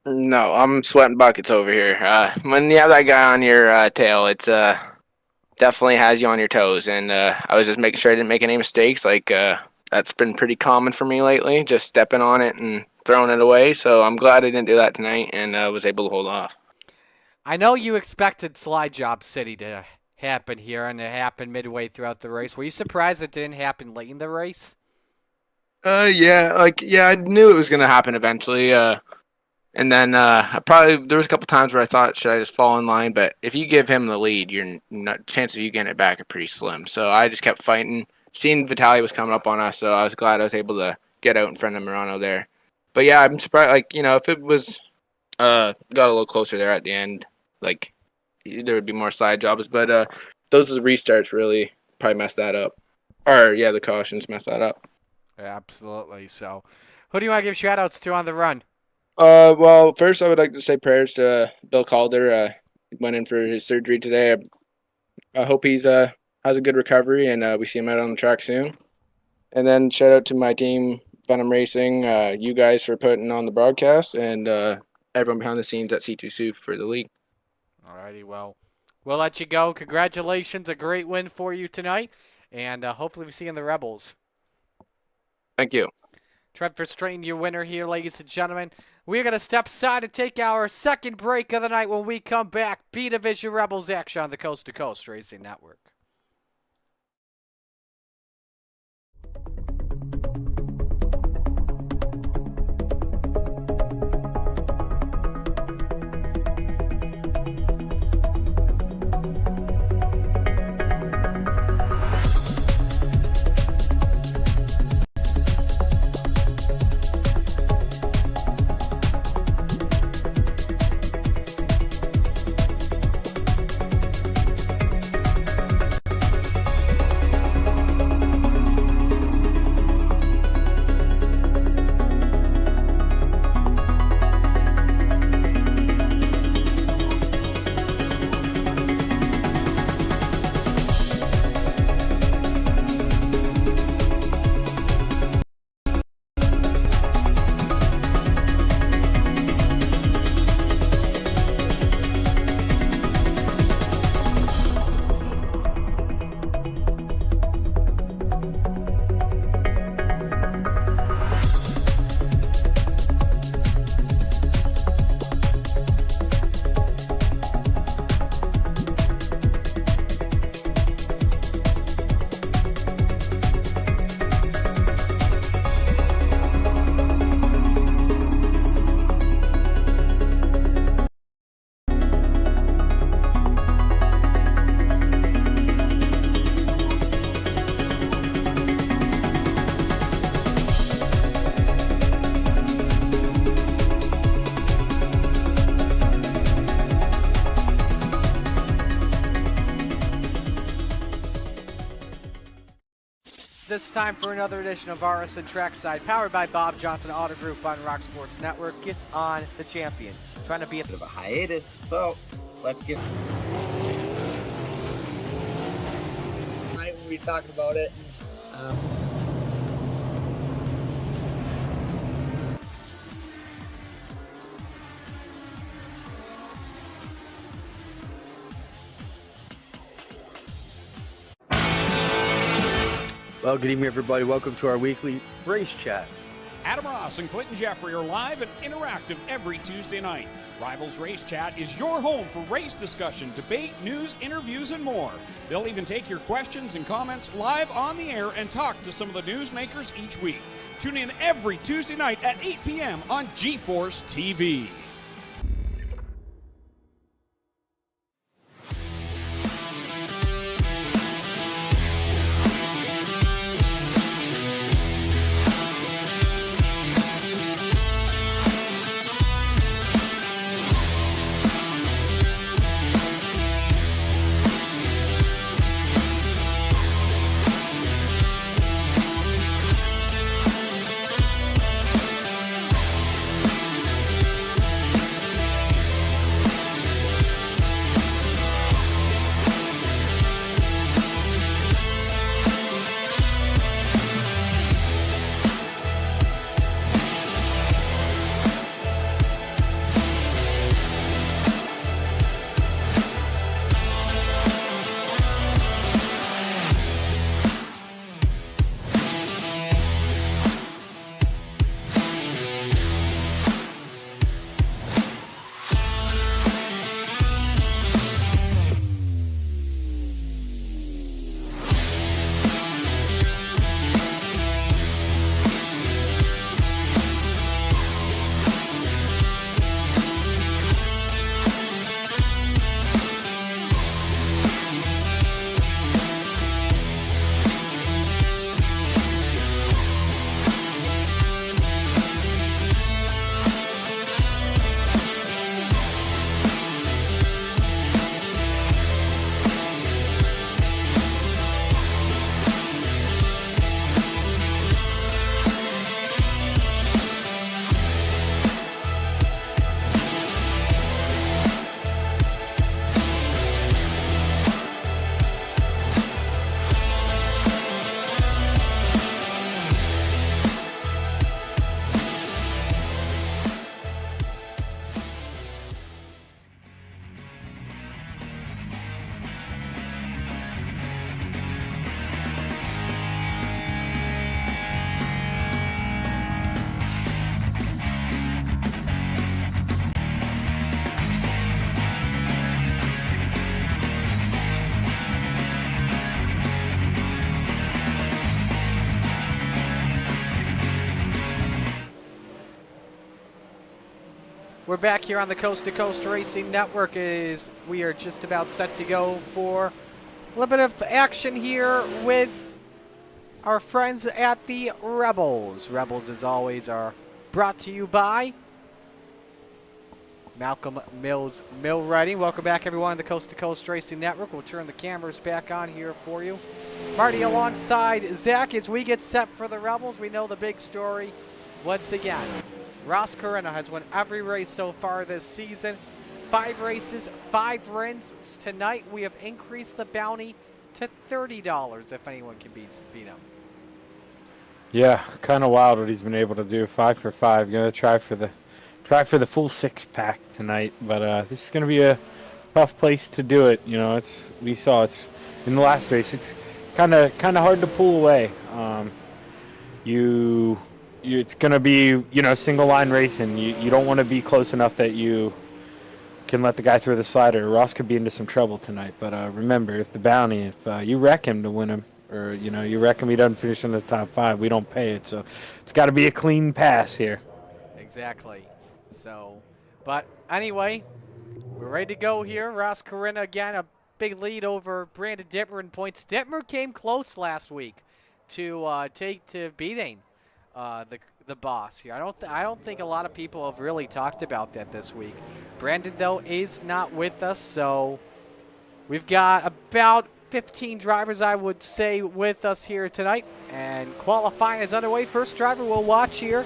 No, I'm sweating buckets over here. When you have that guy on your tail, it's definitely has you on your toes. And I was just making sure I didn't make any mistakes. That's been pretty common for me lately, just stepping on it and throwing it away. So I'm glad I didn't do that tonight and was able to hold off. I know you expected Slide Job City to happen here, and it happened midway throughout the race. Were you surprised it didn't happen late in the race? Yeah, I knew it was gonna happen eventually. And then there was a couple times where I thought, should I just fall in line? But if you give him the lead, chance of you getting it back are pretty slim. So I just kept fighting. Seeing Vitale was coming up on us, so I was glad I was able to get out in front of Morano there. But yeah, I'm surprised. If it was got a little closer there at the end. Like there would be more side jobs, but those restarts really probably messed that up. Or yeah, the cautions messed that up. Absolutely. So, who do you want to give shout outs to on the run? Well, first I would like to say prayers to Bill Calder. Went in for his surgery today. I hope he's has a good recovery and we see him out on the track soon. And then shout out to my team, Venom Racing, you guys for putting on the broadcast, and everyone behind the scenes at C2 Suf for the league. Alrighty, well, we'll let you go. Congratulations, a great win for you tonight, and hopefully we see you in the Rebels. Thank you. Trent Verstraeten, your winner here, ladies and gentlemen. We're going to step aside and take our second break of the night. When we come back, B Division Rebels action on the Coast to Coast Racing Network. It's time for another edition of RSN Trackside, powered by Bob Johnson Auto Group on Rock Sports Network. Kiss on the champion. Trying to be a bit of a hiatus, so let's get tonight when we talked about it. Well, good evening, everybody. Welcome to our weekly race chat. Adam Ross and Clinton Jeffrey are live and interactive every Tuesday night. Rivals Race Chat is your home for race discussion, debate, news, interviews, and more. They'll even take your questions and comments live on the air and talk to some of the newsmakers each week. Tune in every Tuesday night at 8 p.m. on GeForce TV. We're back here on the Coast to Coast Racing Network as we are just about set to go for a little bit of action here with our friends at the Rebels. Rebels, as always, are brought to you by Malcolm Mills Mill Writing. Welcome back, everyone, to the Coast to Coast Racing Network. We'll turn the cameras back on here for you. Marty alongside Zach as we get set for the Rebels. We know the big story once again. Ross Corrina has won every race so far this season. 5 races, 5 wins. Tonight we have increased the bounty to $30 if anyone can beat him. Yeah, kind of wild what he's been able to do. 5 for 5. Gonna try for the full 6-pack tonight, but this is gonna be a tough place to do it. You know, we saw it's in the last race. It's kind of hard to pull away. It's gonna be, you know, single line racing. You don't want to be close enough that you can let the guy through the slider. Ross could be into some trouble tonight. But remember, if the bounty, if you wreck him to win him, or you know you reckon he doesn't finish in the top 5, we don't pay it. So it's got to be a clean pass here. Exactly. So, but anyway, we're ready to go here. Ross Corrina again, a big lead over Brandon Dittmer in points. Dittmer came close last week to beating the boss here. I don't think a lot of people have really talked about that this week. Brandon though is not with us, so we've got about 15 drivers, I would say, with us here tonight, and qualifying is underway. First driver we'll watch here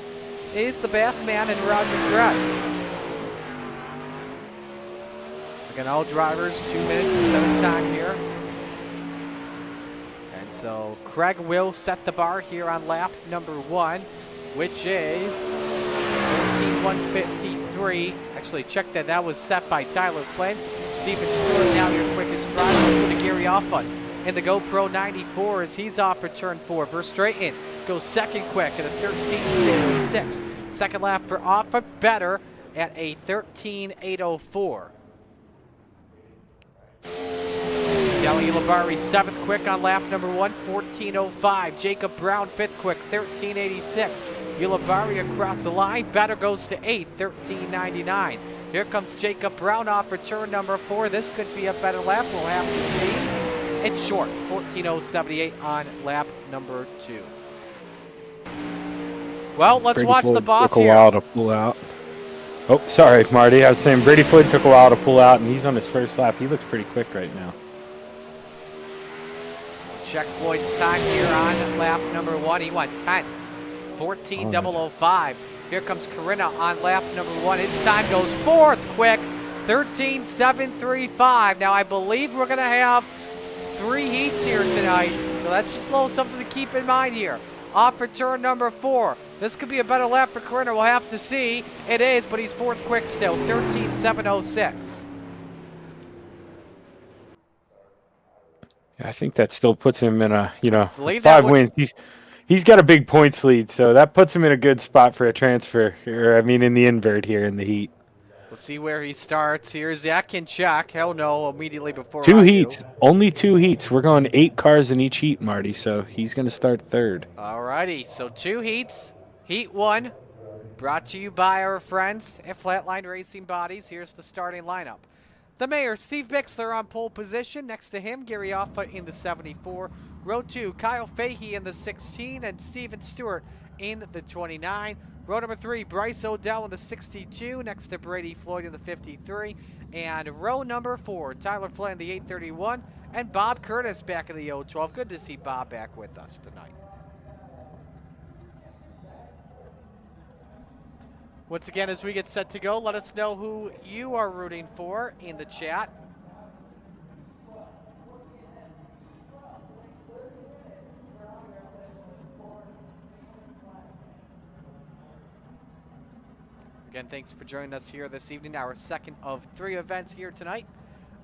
is the Bass Man and Roger Brett. Again, all drivers 2 minutes and 7 time here. And so Craig will set the bar here on lap number 1, which is 13:153. Actually, check that. That was set by Tyler Flynn. Stephen Stewart, now your quickest driver. Let's go to Gary Offa in the GoPro 94 as he's off for turn 4. Verstraeten goes second quick at a 13:66. Second lap for Offa, better at a 13:804. Kelly Labari 7th quick on lap number 1, 14:05. Jacob Brown 5th quick, 13:86. Ulibarri across the line. Better goes to 8th, 13:99. Here comes Jacob Brown off for turn number 4. This could be a better lap. We'll have to see. It's short, 14:078 on lap number 2. Well, let's Brady watch Floyd the boss took a here. while to pull out. Oh, sorry, Marty. I was saying Brady Floyd took a while to pull out, and he's on his first lap. He looks pretty quick right now. Check Floyd's time here on lap number 1. He went 10th, 14:005. Here comes Corrina on lap number 1. His time goes 4th quick, 13:735. Now, I believe we're going to have 3 heats here tonight, so that's just a little something to keep in mind here. Off for turn number 4. This could be a better lap for Corrina. We'll have to see. It is, but he's 4th quick still, 13:706. I think that still puts him in a, you know, Believe that 5 would- wins. He's got a big points lead, so that puts him in a good spot for a transfer. Or, I mean, in the invert here in the heat. We'll see where he starts here. Zach can check. He'll know immediately before 2 I heats. do. Only 2 heats. We're going 8 cars in each heat, Marty, so he's going to start 3rd. Alrighty, so 2 heats. Heat 1, brought to you by our friends at Flatline Racing Bodies. Here's the starting lineup. The mayor, Steve Bixler, on pole position. Next to him, Gary Offa in the 74. Row 2, Kyle Fahey in the 16, and Steven Stewart in the 29. Row number 3, Bryce O'Dell in the 62, next to Brady Floyd in the 53. And row number 4, Tyler Flynn in the 831, and Bob Curtis back in the 012. Good to see Bob back with us tonight. Once again, as we get set to go, let us know who you are rooting for in the chat. Again, thanks for joining us here this evening. Our second of 3 events here tonight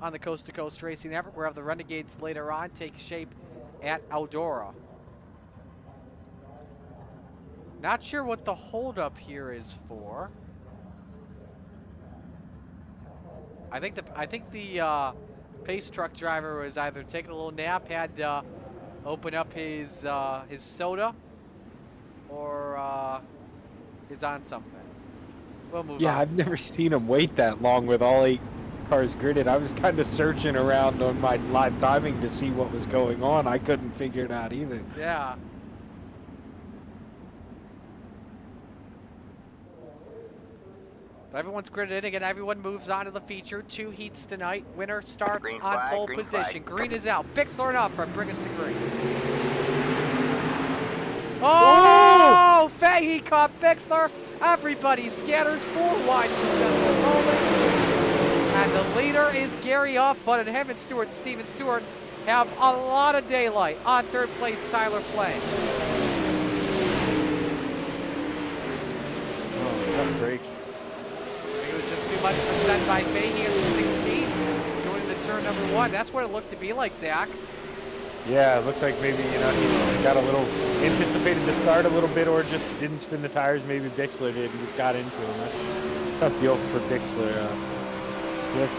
on the Coast to Coast Racing Network. We'll have the Renegades later on take shape at Eldora. Not sure what the holdup here is for. I think the pace truck driver was either taking a little nap, had to open up his soda, or is on something. We'll move Yeah, on. I've never seen him wait that long with all 8 cars gridded. I was kind of searching around on my live timing to see what was going on. I couldn't figure it out either. Yeah. But everyone's gridded in again. Everyone moves on to the feature. 2 heats tonight. Winner starts Green on flag, pole green position. flag. Green is out. Bixler and up from bring us to green. Oh! Fahey caught Bixler. Everybody scatters 4 wide for just a moment. And the leader is Gary Offbutt, and him and Steven Stewart, have a lot of daylight. On 3rd place, Tyler Flame. Oh, tough break. It was just too much of a set by Fahey in the 16, going into turn number 1. That's what it looked to be like, Zach. Yeah, it looked like maybe, he just got a little, anticipated the start a little bit, or just didn't spin the tires. Maybe Bixler did and just got into him. That's a tough deal for Bixler.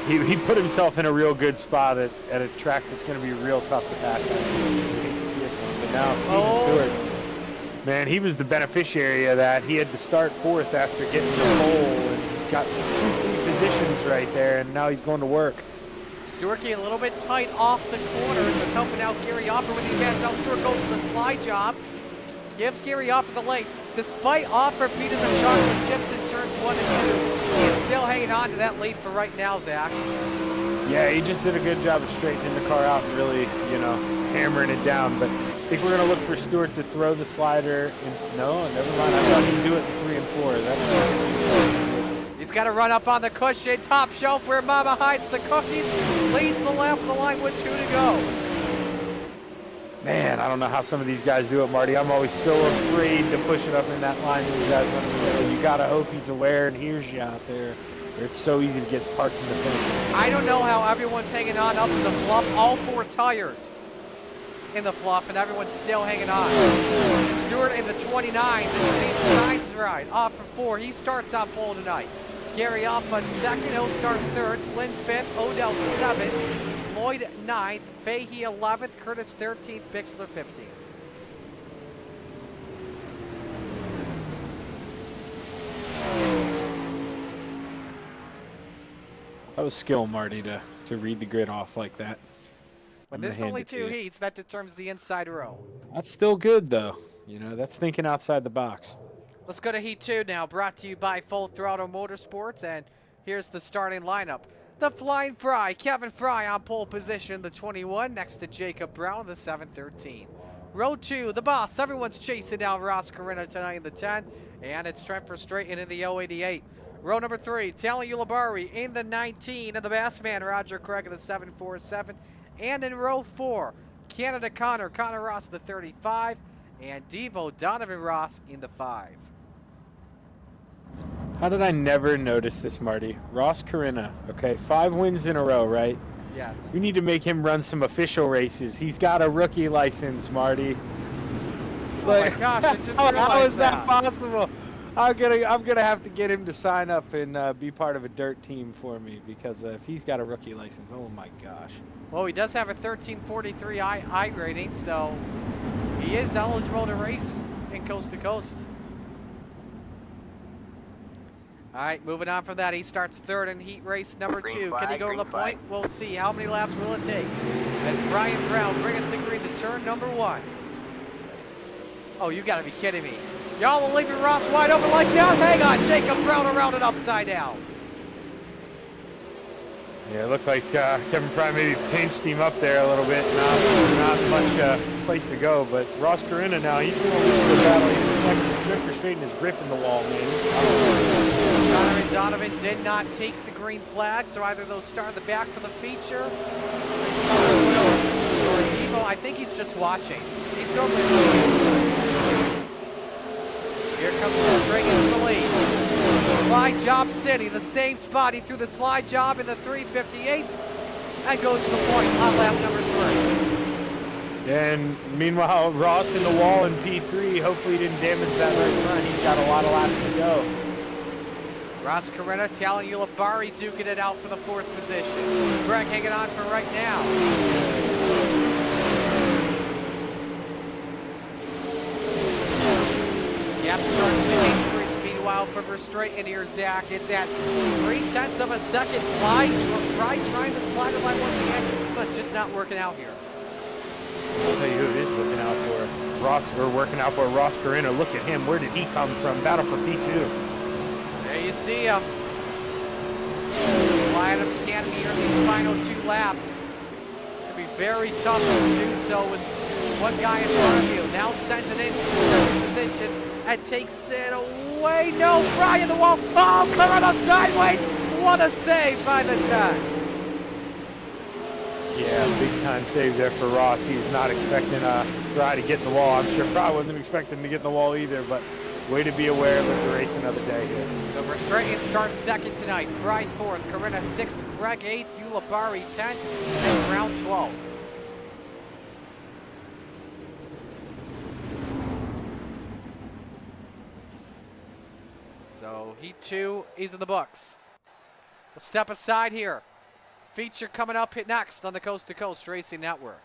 He put himself in a real good spot at a track that's going to be real tough to pass. But now Steven Stewart, man, he was the beneficiary of that. He had to start 4th after getting the pole and got 2 free positions right there, and now he's going to work. Stewart getting a little bit tight off the corner. That's helping out Gary Offer with the advantage. Now Stewart goes for the slide job. Gives Gary Offer the lane. Despite Offer beating the chocolate chips in turns 1 and 2, he is still hanging on to that lead for right now, Zach. Yeah, he just did a good job of straightening the car out and really, hammering it down. But I think we're going to look for Stewart to throw the slider. No, never mind. I thought he'd do it in 3 and 4. He's got to run up on the cushion, top shelf where Mama hides the cookies. Leads the lap of the line with 2 to go. Man, I don't know how some of these guys do it, Marty. I'm always so afraid to push it up in that line when you guys run in the middle. You got to hope he's aware and hears you out there. It's so easy to get parked in the fence. I don't know how everyone's hanging on up in the fluff. All 4 tires in the fluff, and everyone's still hanging on. Stewart in the 29, the Saints ride, off for 4. He starts on pole tonight. Gary Offbutt 2nd, he'll start 3rd. Flynn 5th, Odell 7th, Floyd 9th, Fahey 11th, Curtis 13th, Bixler 15th. That was skill, Marty, to read the grid off like that. When there's only 2 heats, that determines the inside row. That's still good, though. That's thinking outside the box. Let's go to Heat 2 now, brought to you by Full Throttle Motorsports, and here's the starting lineup. The Flying Fry, Kevin Fry on pole position, the 21, next to Jacob Brown, the 713. Row 2, the boss, everyone's chasing down Ross Carina tonight in the 10, and it's Trent Verstraeten in the 088. Row number 3, Tally Ulibarri in the 19, and the bass man, Roger Craig in the 747. And in row 4, Canada Connor Ross the 35, and Devo Donovan Ross in the 5. How did I never notice this, Marty? Ross Carina, okay, 5 wins in a row, right? Yes. We need to make him run some official races. He's got a rookie license, Marty. Oh my gosh, I just realized how is that possible? I'm gonna have to get him to sign up and be part of a dirt team for me, because if he's got a rookie license, oh my gosh. Well, he does have a 1343 I rating, so he is eligible to race in Coast to Coast. All right, moving on from that, he starts 3rd in heat race number 2. Can he go to the point? We'll see. How many laps will it take? As Brian Brown brings us to green to turn number 1. Oh, you gotta be kidding me. Y'all are leaving Ross wide open like that? Hang on, Jacob Brown around it upside down. Yeah, it looked like Kevin Fry maybe pinched him up there a little bit. Not much place to go, but Ross Carina now, he's going to lose the battle. He's second. Trent Verstraeten is ripping the wall, man. Donovan did not take the green flag, so either they'll start the back for the feature, or Devo, I think he's just watching. He's going to Here comes the straight into the lead. Slide job city, the same spot. He threw the slide job in the 358 and goes to the point on lap number 3. And meanwhile, Ross in the wall in P3. Hopefully he didn't damage that right front. He's got a lot of laps to go. Ross Carina, Tally Ulibarri duking it out for the 4th position. Greg hanging on for right now. Gap starts to increase. while for Verstraeten here, Zach. It's at 0.3 of a second. Fry trying to slide the line once again, but it's just not working out here. I'll tell you who it is looking out for. Working out for Ross Carino. Look at him. Where did he come from? Battle for P2. There you see him. Flying up the cannon here in these final 2 laps. It's going to be very tough to do so with one guy in front of you. Now sends it into the second position and takes it away. No, Fry in the wall. Oh, coming up sideways. What a save by the 10. Yeah, big time save there for Ross. He was not expecting Fry to get in the wall. I'm sure Fry wasn't expecting to get in the wall either, but way to be aware of the race another day here. So Verstraeten starts second tonight. Fry 4th, Carina 6th, Greg 8th, Ulibarri 10th, and Brown 12th. So Heat 2 is in the books. We'll step aside here. Feature coming up next on the Coast to Coast Racing Network.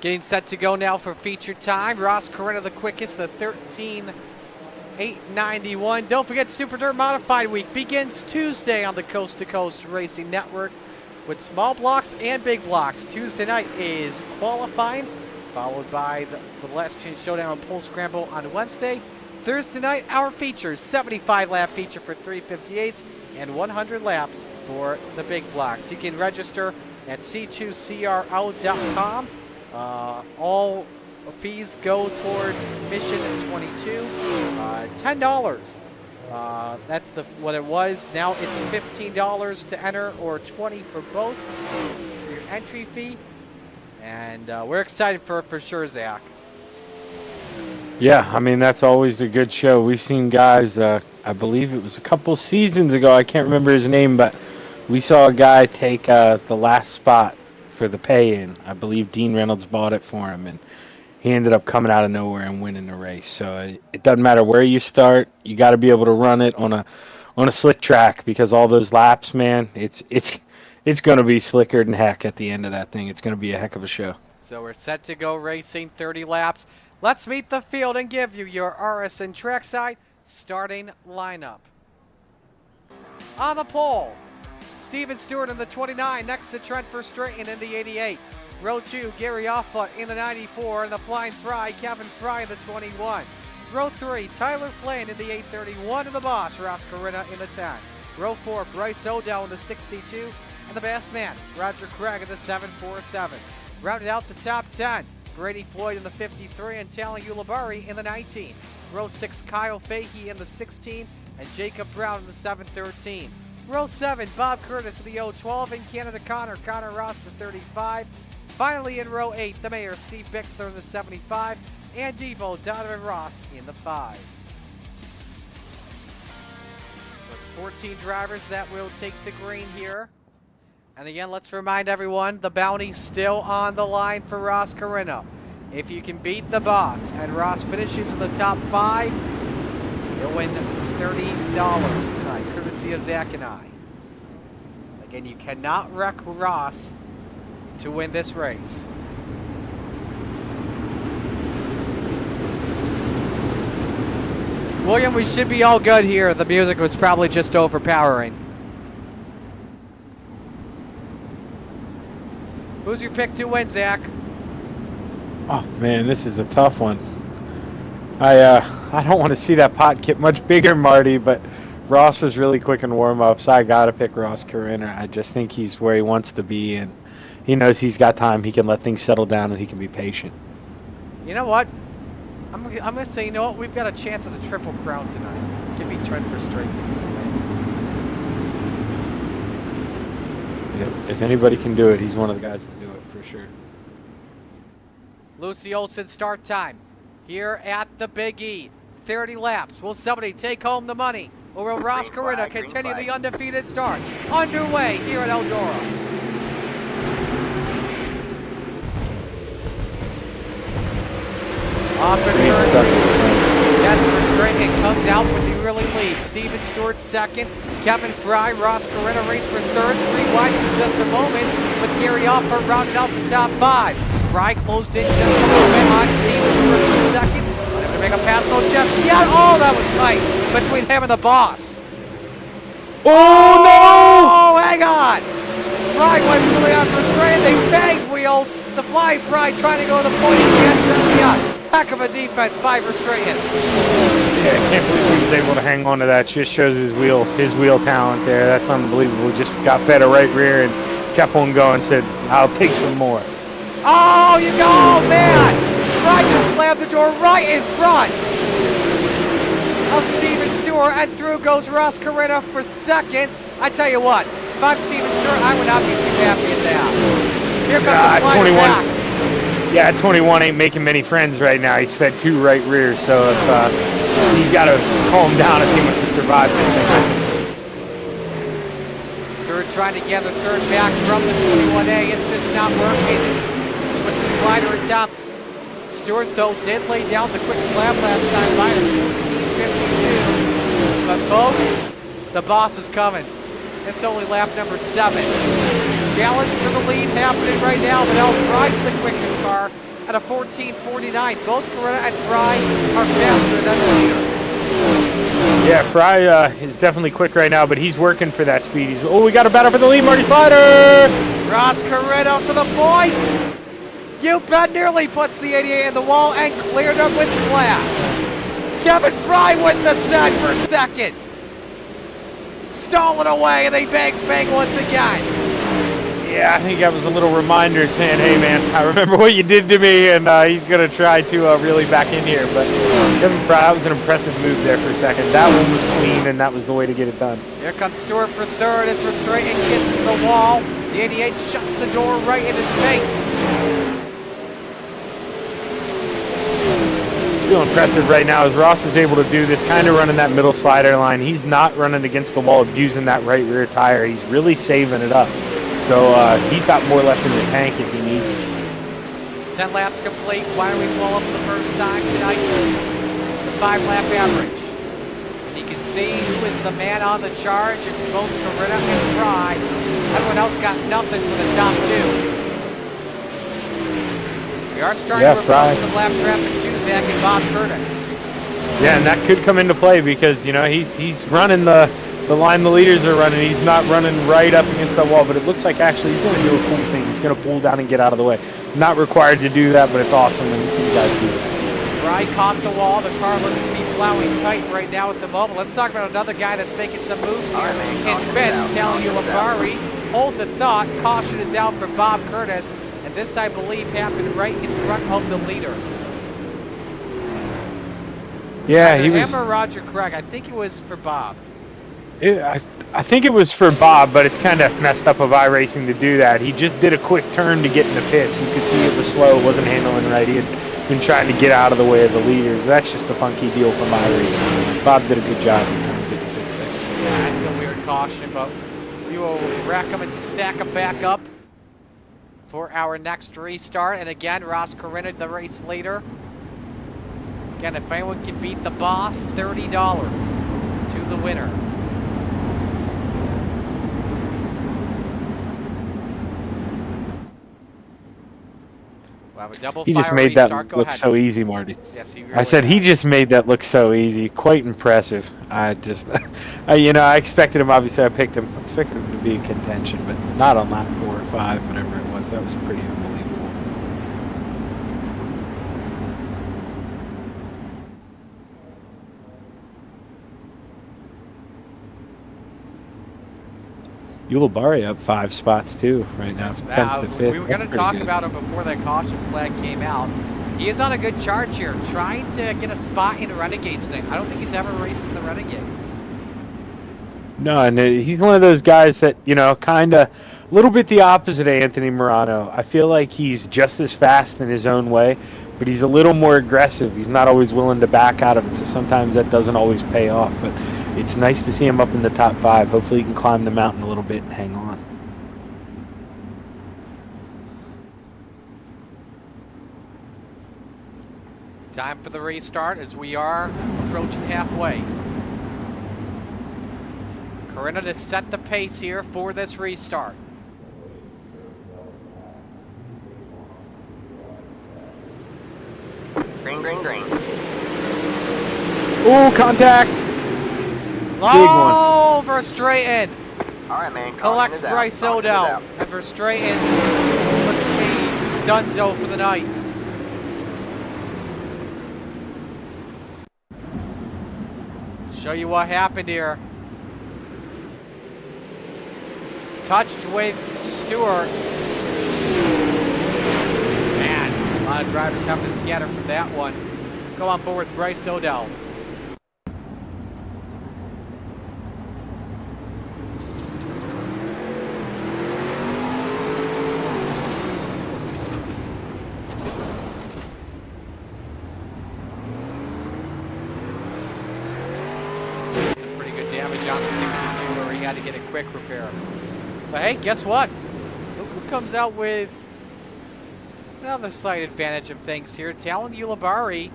Getting set to go now for feature time. Ross Carina the quickest, the 13.891. Don't forget Super Dirt Modified Week begins Tuesday on the Coast to Coast Racing Network with small blocks and big blocks. Tuesday night is qualifying, followed by the Last Chance Showdown and Pole Scramble on Wednesday. Thursday night, our features, 75 lap feature for 358s and 100 laps for the big blocks. You can register at c2cro.com. All fees go towards Mission 22. $10. That's what it was. Now it's $15 to enter, or $20 for both for your entry fee. And we're excited for sure, Zach. Yeah, I mean, that's always a good show. We've seen guys, I believe it was a couple seasons ago, I can't remember his name, but we saw a guy take the last spot for the pay-in. I believe Dean Reynolds bought it for him, and he ended up coming out of nowhere and winning the race. So it doesn't matter where you start, you got to be able to run it on a slick track, because all those laps, man, it's going to be slicker than heck at the end of that thing. It's going to be a heck of a show. So we're set to go racing 30 laps. Let's meet the field and give you your RSN Trackside starting lineup. On the pole, Steven Stewart in the 29, next to Trent Verstraeten in the 88. Row 2, Gary Offa in the 94, and the Flying Fry, Kevin Fry in the 21. Row 3, Tyler Flynn in the 831, and the Boss, Ross Carina in the 10. Row 4, Bryce Odell in the 62, and the Bass Man, Roger Craig in the 747. Rounded out the top 10, Brady Floyd in the 53, and Talan Ulibarri in the 19. Row 6, Kyle Fahey in the 16, and Jacob Brown in the 713. Row 7, Bob Curtis in the 012, and Canada Connor Ross in the 35. Finally in row 8, the Mayor, Steve Bixler in the 75, and Devo Donovan Ross in the 5. So it's 14 drivers that will take the green here. And again, let's remind everyone, the bounty's still on the line for Ross Carino. If you can beat the boss and Ross finishes in the top 5, you'll win $30 tonight, courtesy of Zach and I. Again, you cannot wreck Ross to win this race. William, we should be all good here. The music was probably just overpowering. Who's your pick to win, Zach? Oh man, this is a tough one. I don't want to see that pot get much bigger, Marty, but Ross was really quick in warm-ups. I gotta pick Ross Carino. I just think he's where he wants to be, and he knows he's got time. He can let things settle down, and he can be patient. You know what? I'm gonna say, you know what? We've got a chance at the Triple Crown tonight. Give me Trent for straight for the win. Yep. If anybody can do it, he's one of the guys to do it for sure. Lucy Olson start time here at the Big E. 30 laps. Will somebody take home the money? Or will Ross Carino continue the undefeated start? Underway here at Eldora. Off and that's for straight and comes out with the early lead. Steven Stewart second. Kevin Fry, Ross Carino race for third. 3 wide for just a moment with Gary Offer rounding out the top 5. Fry closed in just a little bit on Steven Stewart for second. Wanted to make a pass, no just yet. Oh, that was tight between him and the boss. Oh no! Oh, hang on. Fry went really out for straight. They banged wheels. The flying Fry trying to go to the point. He can't just yet. Heck of a defense by Verstraeten. Yeah, I can't believe he was able to hang on to that. Just shows his wheel talent there. That's unbelievable. Just got fed a right rear and kept on going. Said, "I'll take some more." Oh, you go, oh, man! Fry just slammed the door right in front of Steven Stewart, and through goes Ross Carino for second. I tell you what, if I'm Steven Stewart, I would not be too happy at that. Here comes the slider 21. back. Yeah, 21 ain't making many friends right now. He's fed 2 right rears, so if he's got to calm down if he wants to survive this thing. Stewart trying to gather third back from the 21A. It's just not working with the slider attempts. Stewart, though, did lay down the quick slab last time by a 14.52. But, folks, the boss is coming. It's only lap number 7. Challenge for the lead happening right now. Manel Fry's the quickest car at a 14.49. Both Carino and Fry are faster than the leader. Yeah, Fry is definitely quick right now, but he's working for that speed. We got a battle for the lead, Marty Slider! Ross Carino for the point. You bet nearly puts the 88 in the wall and cleared him with class. Kevin Fry with the set for second. Stalling away, and they bang once again. Yeah, I think that was a little reminder saying, hey man, I remember what you did to me, and he's going to try to really back in here. But Kevin Fry, that was an impressive move there for a second. That one was clean, and that was the way to get it done. Here comes Stewart for third as Verstraeten kisses the wall. The 88 shuts the door right in his face. Feel impressive right now as Ross is able to do this, kind of running that middle slider line. He's not running against the wall, abusing that right rear tire. He's really saving it up. So he's got more left in the tank if he needs it. 10 laps complete. Why don't we blow up for the first time tonight? The 5-lap average. And you can see who is the man on the charge. It's both Carino and Fry. Everyone else got nothing for the top 2. We are starting to approach some lap traffic too, Zach and Bob Curtis. Yeah, and that could come into play because, you know, he's running the line the leaders are running. He's not running right up against that wall, but it looks like actually he's going to do a cool thing. He's going to pull down and get out of the way. Not required to do that, but it's awesome when you see guys do that. Fry caught the wall. The car looks to be plowing tight right now at the moment. Let's talk about another guy that's making some moves here. In fifth, Talan Ulibarri. Hold the thought. Caution is out for Bob Curtis. And this, I believe, happened right in front of the leader. Yeah, Either he was. him or Roger Craig. I think it was for Bob. I think it was for Bob, but it's kind of messed up of iRacing to do that. He just did a quick turn to get in the pits. You could see it was slow, wasn't handling right. He had been trying to get out of the way of the leaders. That's just a funky deal from iRacing. Bob did a good job in trying to get the pits there. Yeah, that's a weird caution, but we will rack them and stack them back up for our next restart. And again, Ross Corinna, the race leader. Again, if anyone can beat the boss, $30 to the winner. We'll have a double He just fire made restart. that Go look ahead. so easy, Marty. Yes, he really I said he has. just made that look so easy. Quite impressive. I just, I expected him. Obviously, I picked him. Expected him to be in contention, but not on lap 4 or 5, whatever it was. That was pretty unbelievable. Ulibarri up 5 spots too right now. From 10th to 5th. We were going to talk about him before that caution flag came out. He is on a good charge here, trying to get a spot in Renegades thing. I don't think he's ever raced in the Renegades. No, and he's one of those guys that, kind of a little bit the opposite of Anthony Morano. I feel like he's just as fast in his own way, but he's a little more aggressive. He's not always willing to back out of it, so sometimes that doesn't always pay off. But it's nice to see him up in the top 5. Hopefully he can climb the mountain a little bit and hang on. Time for the restart as we are approaching halfway. Corinna to set the pace here for this restart. Green, green, green. Ooh, contact! Oh, Verstraeten All right, man. collects Bryce Odell. And Verstraeten looks to be donezo for the night. Show you what happened here. Touched with Stewart. Man, a lot of drivers having to scatter from that one. Go on board with Bryce Odell. Some pretty good damage on the 62 where he had to get a quick repair. But hey, guess what? Look who comes out with another slight advantage of things here. Talon Ulibarri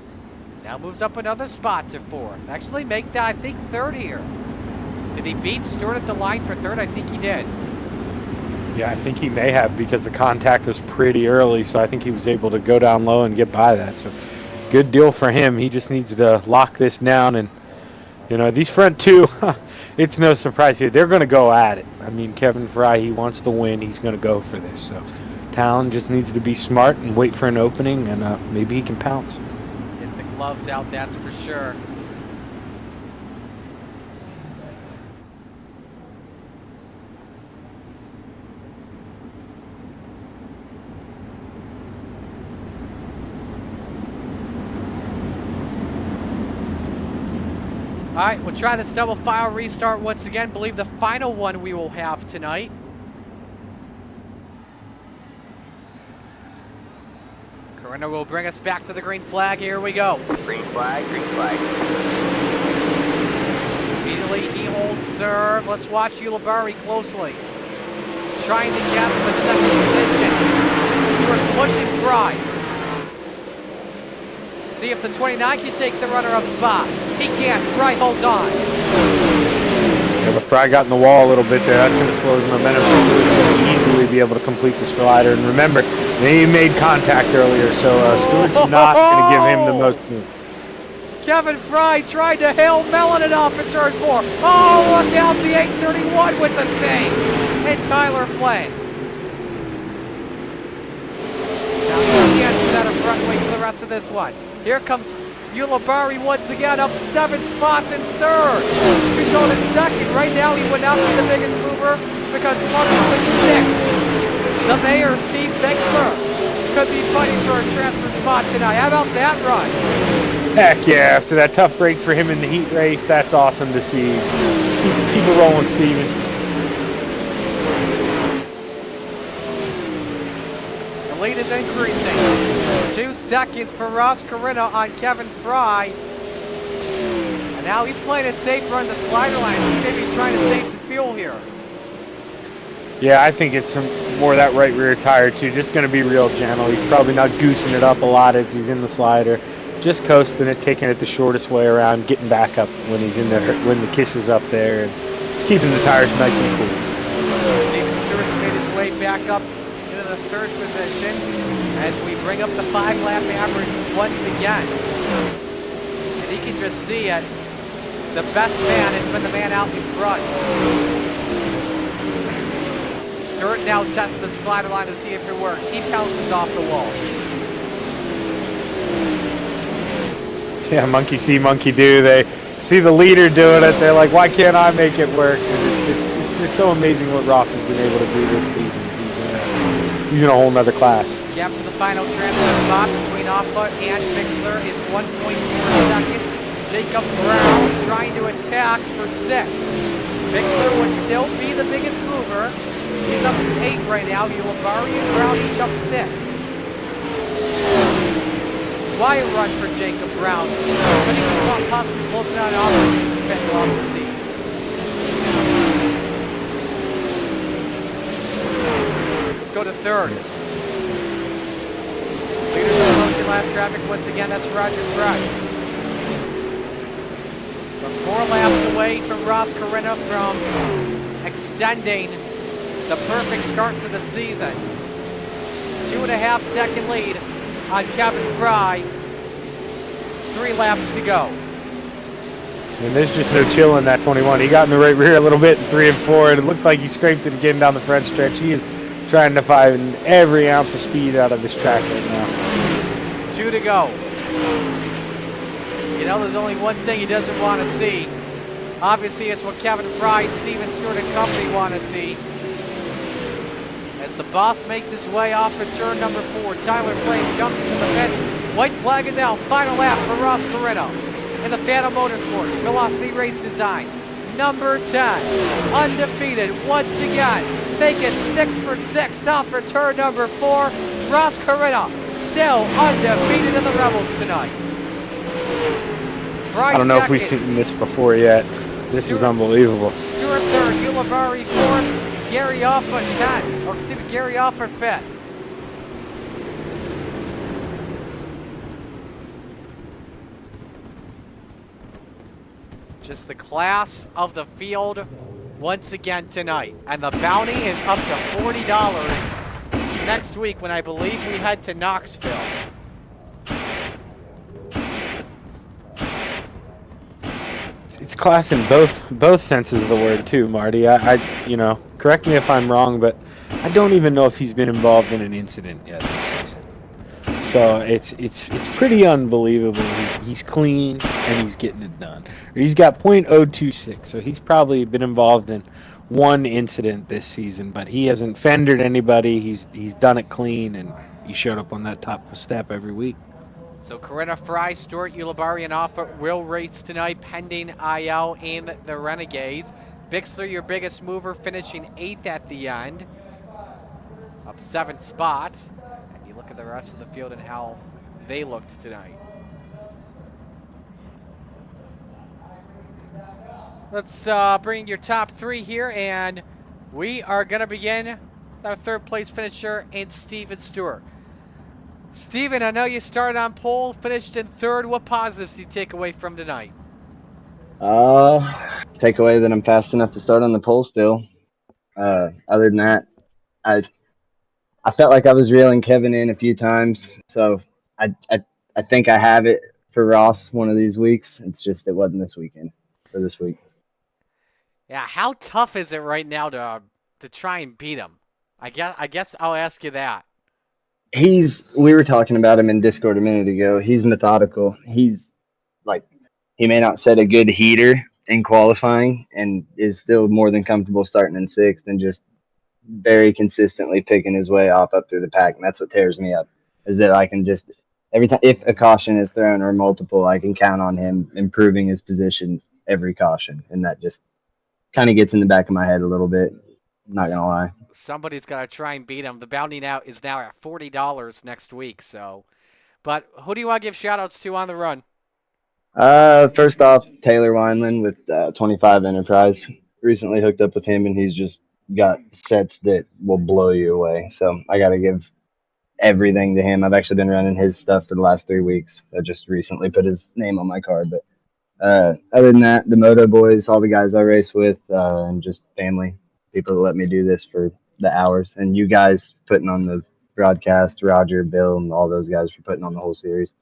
now moves up another spot to 4th. Actually make that, I think, 3rd here. Did he beat Stewart at the line for 3rd? I think he did. Yeah, I think he may have because the contact was pretty early, so I think he was able to go down low and get by that. So good deal for him. He just needs to lock this down. And, these front two, it's no surprise here. They're going to go at it. I mean, Kevin Fry, he wants to win. He's going to go for this. So Talon just needs to be smart and wait for an opening, and maybe he can pounce. Get the gloves out, that's for sure. All right, we'll try this double file restart once again. Believe the final one we will have tonight. Corinna will bring us back to the green flag. Here we go. Green flag, green flag. Immediately he holds serve. Let's watch Ulibarri closely. Trying to gather the second position. Stewart pushing Fry. See if the 29 can take the runner-up spot. He can't. Fry holds on. Yeah, but Fry got in the wall a little bit there. That's going to slow his momentum. Stewart's going to easily be able to complete this slider. And remember, they made contact earlier, so Stewart's not going to give him the most. Kevin Fry tried to Hail Melon it off at turn 4. Oh, look out, the 831 with the save. And Tyler Flynn. Now he stands out of front wait for the rest of this one. Here comes Ulibarri once again, up 7 spots in 3rd. He's going in 2nd. Right now he would not be the biggest mover because London was 6th. The mayor, Steve Bixler, could be fighting for a transfer spot tonight. How about that run? Heck yeah, after that tough break for him in the heat race, that's awesome to see. Keep it rolling, Steven. The lead is increasing. 2 seconds for Ross Corinna on Kevin Fry. And now he's playing it safer on the slider lines. He may be trying to save some fuel here. Yeah, I think it's more that right rear tire too. Just going to be real gentle. He's probably not goosing it up a lot as he's in the slider. Just coasting it, taking it the shortest way around, getting back up when he's in there, when the kiss is up there, and just keeping the tires nice and cool. Steven Stewart's made his way back up into the 3rd position as we bring up the 5-lap average once again. And you can just see it. The best man has been the man out in front. Stewart now tests the slider line to see if it works. He bounces off the wall. Yeah, monkey see, monkey do. They see the leader doing it. They're like, why can't I make it work? And it's just so amazing what Ross has been able to do this season. He's in a whole nother class. Gap for the final transfer spot between Offa and Bixler is 1.4 seconds. Jacob Brown trying to attack for 6th. Bixler would still be the biggest mover. He's up 8 right now. Ulibarri and Brown each up 6. Wide run for Jacob Brown. But he can possibly close it out and defend off the seat. Let's go to 3rd. Leaders of approaching lap traffic once again. That's Roger Craig. We're 4 laps away from Ross Corinna from extending the perfect start to the season. 2.5 second lead on Kevin Fry. 3 laps to go. And there's just no chill in that 21. He got in the right rear a little bit in 3 and 4, and it looked like he scraped it again down the front stretch. He is trying to find every ounce of speed out of this track right now. 2 to go. You know, there's only one thing he doesn't want to see. Obviously, it's what Kevin Fry, Steven Stewart, and company want to see. As the boss makes his way off of turn number 4, Tyler Frame jumps into the fence. White flag is out. Final lap for Ross Corinna in the Phantom Motorsports Velocity Race Design. Number 10, undefeated once again. Make it 6 for 6 off for turn number 4. Ross Corinna still undefeated in the Rebels tonight. Fry I don't know second. if we've seen this before yet. This is unbelievable. Stewart 3rd, Ulibarri 4th, Gary Offa 10, or excuse me, Gary Offa 5th. Just the class of the field once again tonight. And the bounty is up to $40 next week when I believe we head to Knoxville. It's class in both senses of the word too, Marty. I correct me if I'm wrong, but I don't even know if he's been involved in an incident yet this season. So it's pretty unbelievable. He's clean and he's getting it done. Or he's got .026, so he's probably been involved in one incident this season, but he hasn't fendered anybody. He's done it clean, and he showed up on that top step every week. So Corinna, Fry, Stewart, Ulibarri, and Offa will race tonight, pending IL in the Renegades. Bixler, your biggest mover, finishing 8th at the end, up 7 spots. And you look at the rest of the field and how they looked tonight. Let's bring your top 3 here, and we are going to begin with our 3rd place finisher in Steven Stewart. Steven, I know you started on pole, finished in 3rd. What positives do you take away from tonight? Take away that I'm fast enough to start on the pole still. Other than that, I felt like I was reeling Kevin in a few times, so I think I have it for Ross one of these weeks. It's just it wasn't this weekend or this week. Yeah, how tough is it right now to try and beat him? I guess I'll ask you that. We were talking about him in Discord a minute ago. He's methodical. He's like, he may not set a good heater in qualifying and is still more than comfortable starting in 6th and just very consistently picking his way up through the pack. And that's what tears me up. is that I can just every time if a caution is thrown or multiple, I can count on him improving his position every caution, and that just kind of gets in the back of my head a little bit. Not gonna lie. Somebody's got to try and beat him. The bounty now is at $40 next week. So, but who do you want to give shout outs to on the run? First off, Taylor Wineland with 25 Enterprise. Recently hooked up with him, and he's just got sets that will blow you away. So I got to give everything to him. I've actually been running his stuff for the last 3 weeks. I just recently put his name on my card. But other than that, the Moto boys, all the guys I race with, and just family, people that let me do this for the hours, and you guys putting on the broadcast, Roger, Bill, and all those guys for putting on the whole series.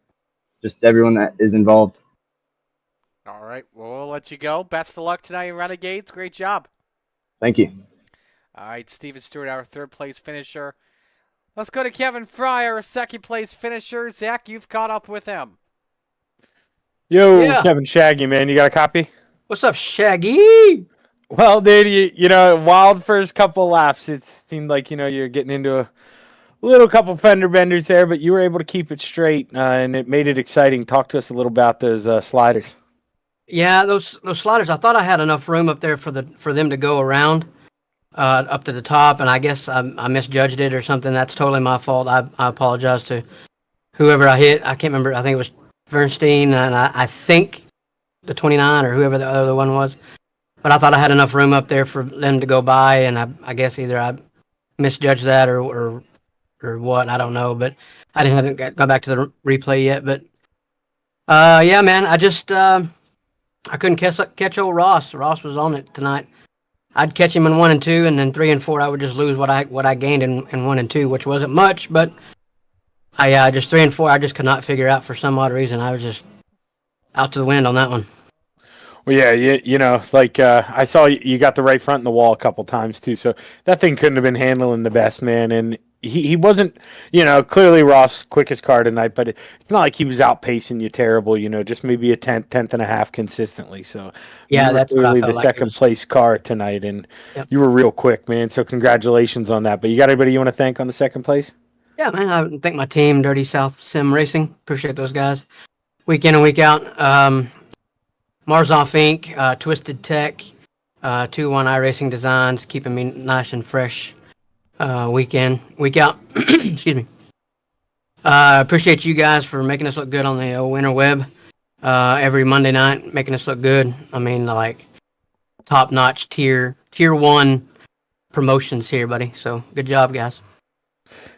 Just everyone that is involved. All right, well, we'll let you go. Best of luck tonight in Renegades. Great job. Thank you. All right, Steven Stewart, our third place finisher. Let's go to Kevin Fry, our second place finisher. Zach, you've caught up with him. Yo, Yeah. Kevin Shaggy, man, you got a copy? What's up, Shaggy? Well, dude, wild first couple laps. It seemed like, you're getting into a little couple fender benders there, but you were able to keep it straight, and it made it exciting. Talk to us a little about those sliders. Yeah, those sliders. I thought I had enough room up there for them to go around up to the top, and I guess I misjudged it or something. That's totally my fault. I apologize to whoever I hit. I can't remember. I think it was Bernstein, and I think the 29 or whoever the other one was. But I thought I had enough room up there for them to go by, and I guess either I misjudged that or what. I don't know, but I haven't gone back to the replay yet. But yeah, man, I just I couldn't catch old Ross. Ross was on it tonight. I'd catch him in 1 and 2, and then 3 and 4 I would just lose what I gained in 1 and 2, which wasn't much, but I just 3 and 4 I just could not figure out for some odd reason. I was just out to the wind on that one. Well, yeah, I saw you got the right front in the wall a couple times too, so that thing couldn't have been handling the best, man. And he wasn't, clearly Ross quickest car tonight, but it's not like he was outpacing you terrible, just maybe a tenth and a half consistently. So Yeah, you were that's what I clearly felt the like. second place car tonight, and Yep. you were real quick, man. So congratulations on that. But you got anybody you want to thank on the second place? Yeah, man, I thank my team, Dirty South Sim Racing. Appreciate those guys. Week in and week out. Marzoff Inc., Twisted Tech, 2-1 iRacing Designs, keeping me nice and fresh week in, week out. Excuse me. Appreciate you guys for making us look good on the winter web every Monday night, making us look good. I mean, like top-notch tier 1 promotions here, buddy. So good job, guys.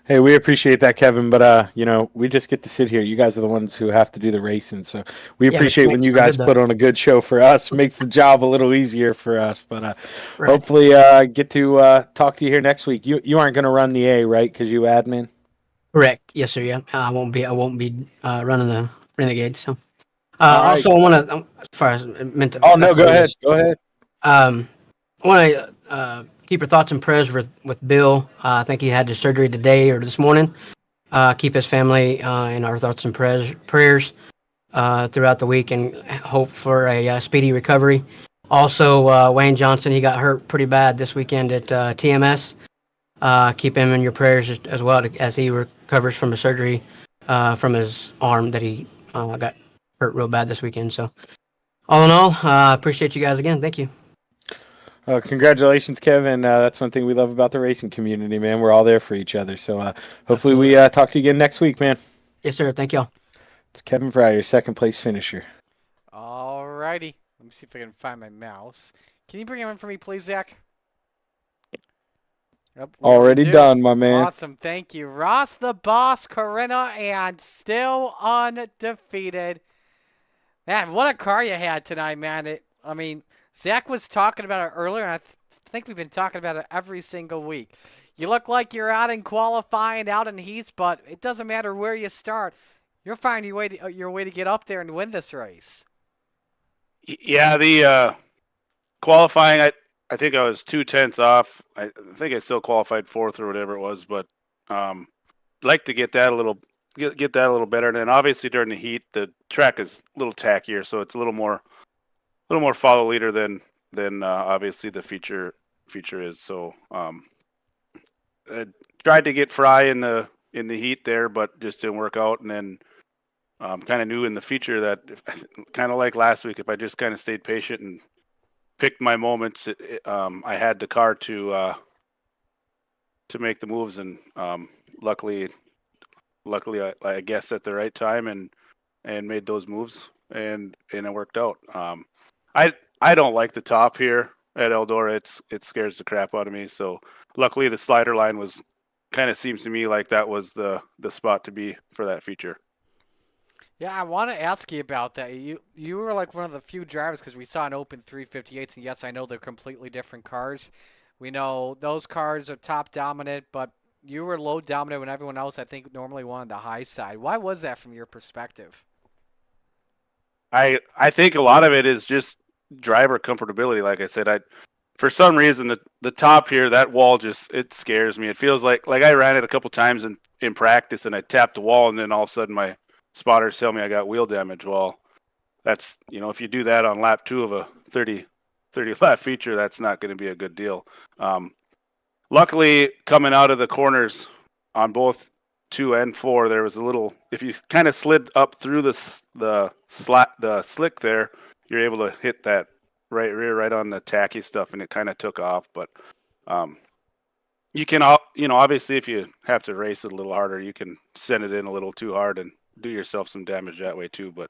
Hey, we appreciate that, Kevin, but we just get to sit here. You guys are the ones who have to do the racing, so we but appreciate you when make you sure guys good, put though. on a good show for us. Makes the job a little easier for us, but Right. hopefully get to talk to you here next week. You aren't going to run the A, right? Because you admin. Correct. Yes, sir. Yeah, I won't be running the Renegade. So, All right. also, I want to, as far as I meant to. Oh no, go ahead. Go ahead. I want to keep your thoughts and prayers with Bill. I think he had his surgery today or this morning. Keep his family in our thoughts and prayers throughout the week, and hope for a speedy recovery. Also, Wayne Johnson, he got hurt pretty bad this weekend at TMS. Keep him in your prayers as well as he recovers from a surgery from his arm that he got hurt real bad this weekend. So, all in all, appreciate you guys again. Thank you. Congratulations, Kevin. That's one thing we love about the racing community, man. We're all there for each other. So hopefully we talk to you again next week, man. Yes, sir. Thank y'all. It's Kevin Fry, your second place finisher. All righty. Let me see if I can find my mouse. Can you bring him in for me, please, Zach? Yep, Already done, my man. Awesome. Thank you. Ross the Boss, Corinna, and still undefeated. Man, what a car you had tonight, man. Zach was talking about it earlier, and I think we've been talking about it every single week. You look like you're out in qualifying, out in heats, but it doesn't matter where you start. You're finding your way to get up there and win this race. Yeah, the qualifying, I think I was 2/10 off. I think I still qualified fourth or whatever it was, but like to get that a little better. And then obviously during the heat, the track is a little tackier, so it's a little more follow leader than obviously the feature is. So I tried to get Fry in the in the heat there, but just didn't work out. And then kind of knew in the future that kind of like last week, if I just kind of stayed patient and picked my moments, I had the car to make the moves. And luckily I guessed at the right time and made those moves, and it worked out. I don't like the top here at Eldora. It scares the crap out of me. So luckily the slider line was kind of seems to me like that was the spot to be for that feature. Yeah, I want to ask you about that. You were like one of the few drivers, because we saw an open 358s, and yes, I know they're completely different cars. We know those cars are top dominant, but you were low dominant when everyone else, I think, normally wanted the high side. Why was that from your perspective? I think a lot of it is just driver comfortability. Like I said, for some reason the top here, that wall it scares me. It feels like I ran it a couple times in practice, and I tapped the wall, and then all of a sudden my spotters tell me I got wheel damage. Well, that's, if you do that on lap 2 of a 30 lap feature, that's not going to be a good deal. Luckily, coming out of the corners on both 2 and 4, there was a little, if you kind of slid up through the slick there, you're able to hit that right rear right on the tacky stuff, and it kind of took off. But you can, obviously if you have to race it a little harder, you can send it in a little too hard and do yourself some damage that way too. But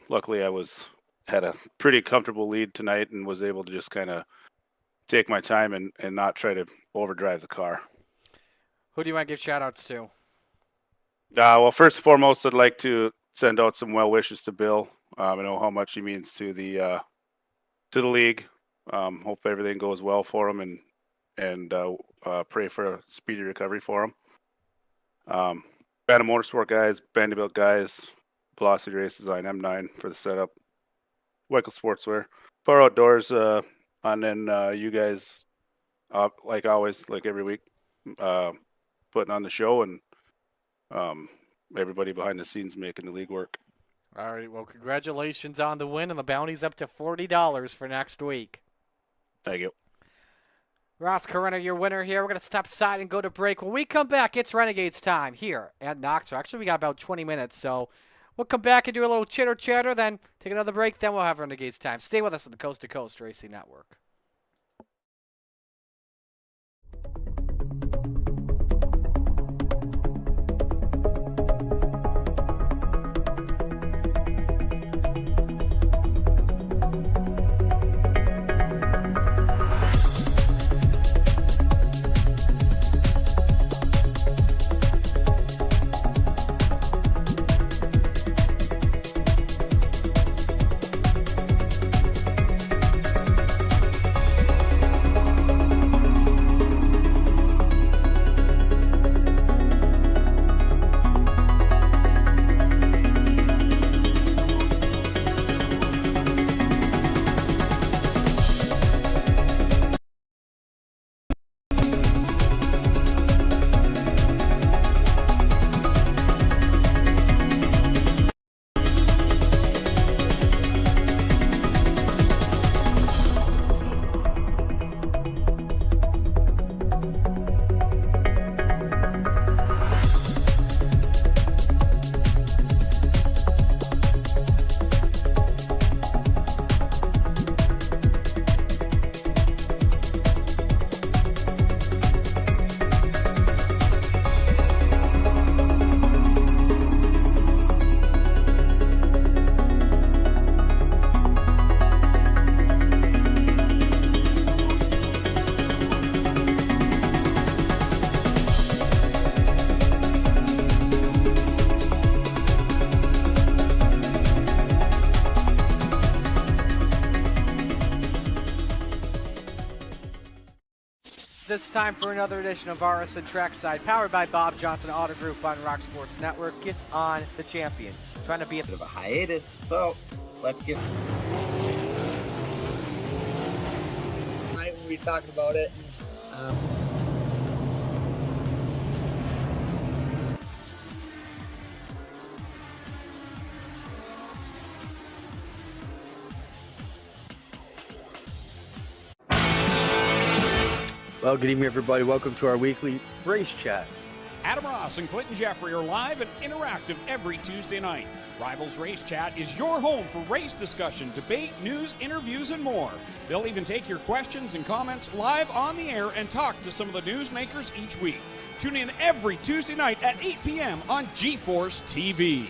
luckily I had a pretty comfortable lead tonight and was able to just kind of take my time and not try to overdrive the car. Who do you want to give shout outs to? Well, first and foremost, I'd like to send out some well wishes to Bill. I know how much he means to the league. Hope everything goes well for him, and pray for a speedy recovery for him. Bantam Motorsport guys, Vanderbilt guys, Velocity Race Design, M9 for the setup, Weichel Sportswear, Far Outdoors, and then you guys, like always, like every week, putting on the show, and everybody behind the scenes making the league work. All right, well, congratulations on the win, and the bounty's up to $40 for next week. Thank you. Ross Corona, your winner here. We're going to step aside and go to break. When we come back, it's Renegades time here at Knoxville. Actually, we got about 20 minutes, so we'll come back and do a little chitter-chatter, then take another break, then we'll have Renegades time. Stay with us on the Coast to Coast Racing Network. It's time for another edition of RSN Trackside, powered by Bob Johnson Auto Group on Rock Sports Network. Gets on the champion, trying to be a Bit of a hiatus, so let's get. Tonight we talked about it. Well, good evening, everybody. Welcome to our weekly race chat. Adam Ross and Clinton Jeffrey are live and interactive every Tuesday night. Rivals Race Chat is your home for race discussion, debate, news, interviews, and more. They'll even take your questions and comments live on the air and talk to some of the newsmakers each week. Tune in every Tuesday night at 8 p.m. on GeForce TV.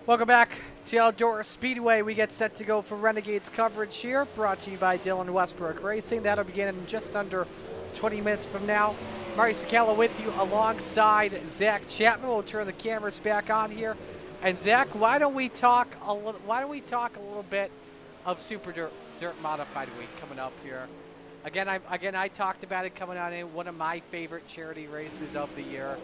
Welcome back to Eldora Speedway. We get set to go for Renegades coverage here, brought to you by Dylan Westbrook Racing. That'll begin in just under 20 minutes from now. Marty Sakala with you alongside Zach Chapman. We'll turn the cameras back on here. And Zach, why don't we talk a little bit of Super Dirt Modified Week coming up here? Again, I talked about it coming on in one of my favorite charity races of the year,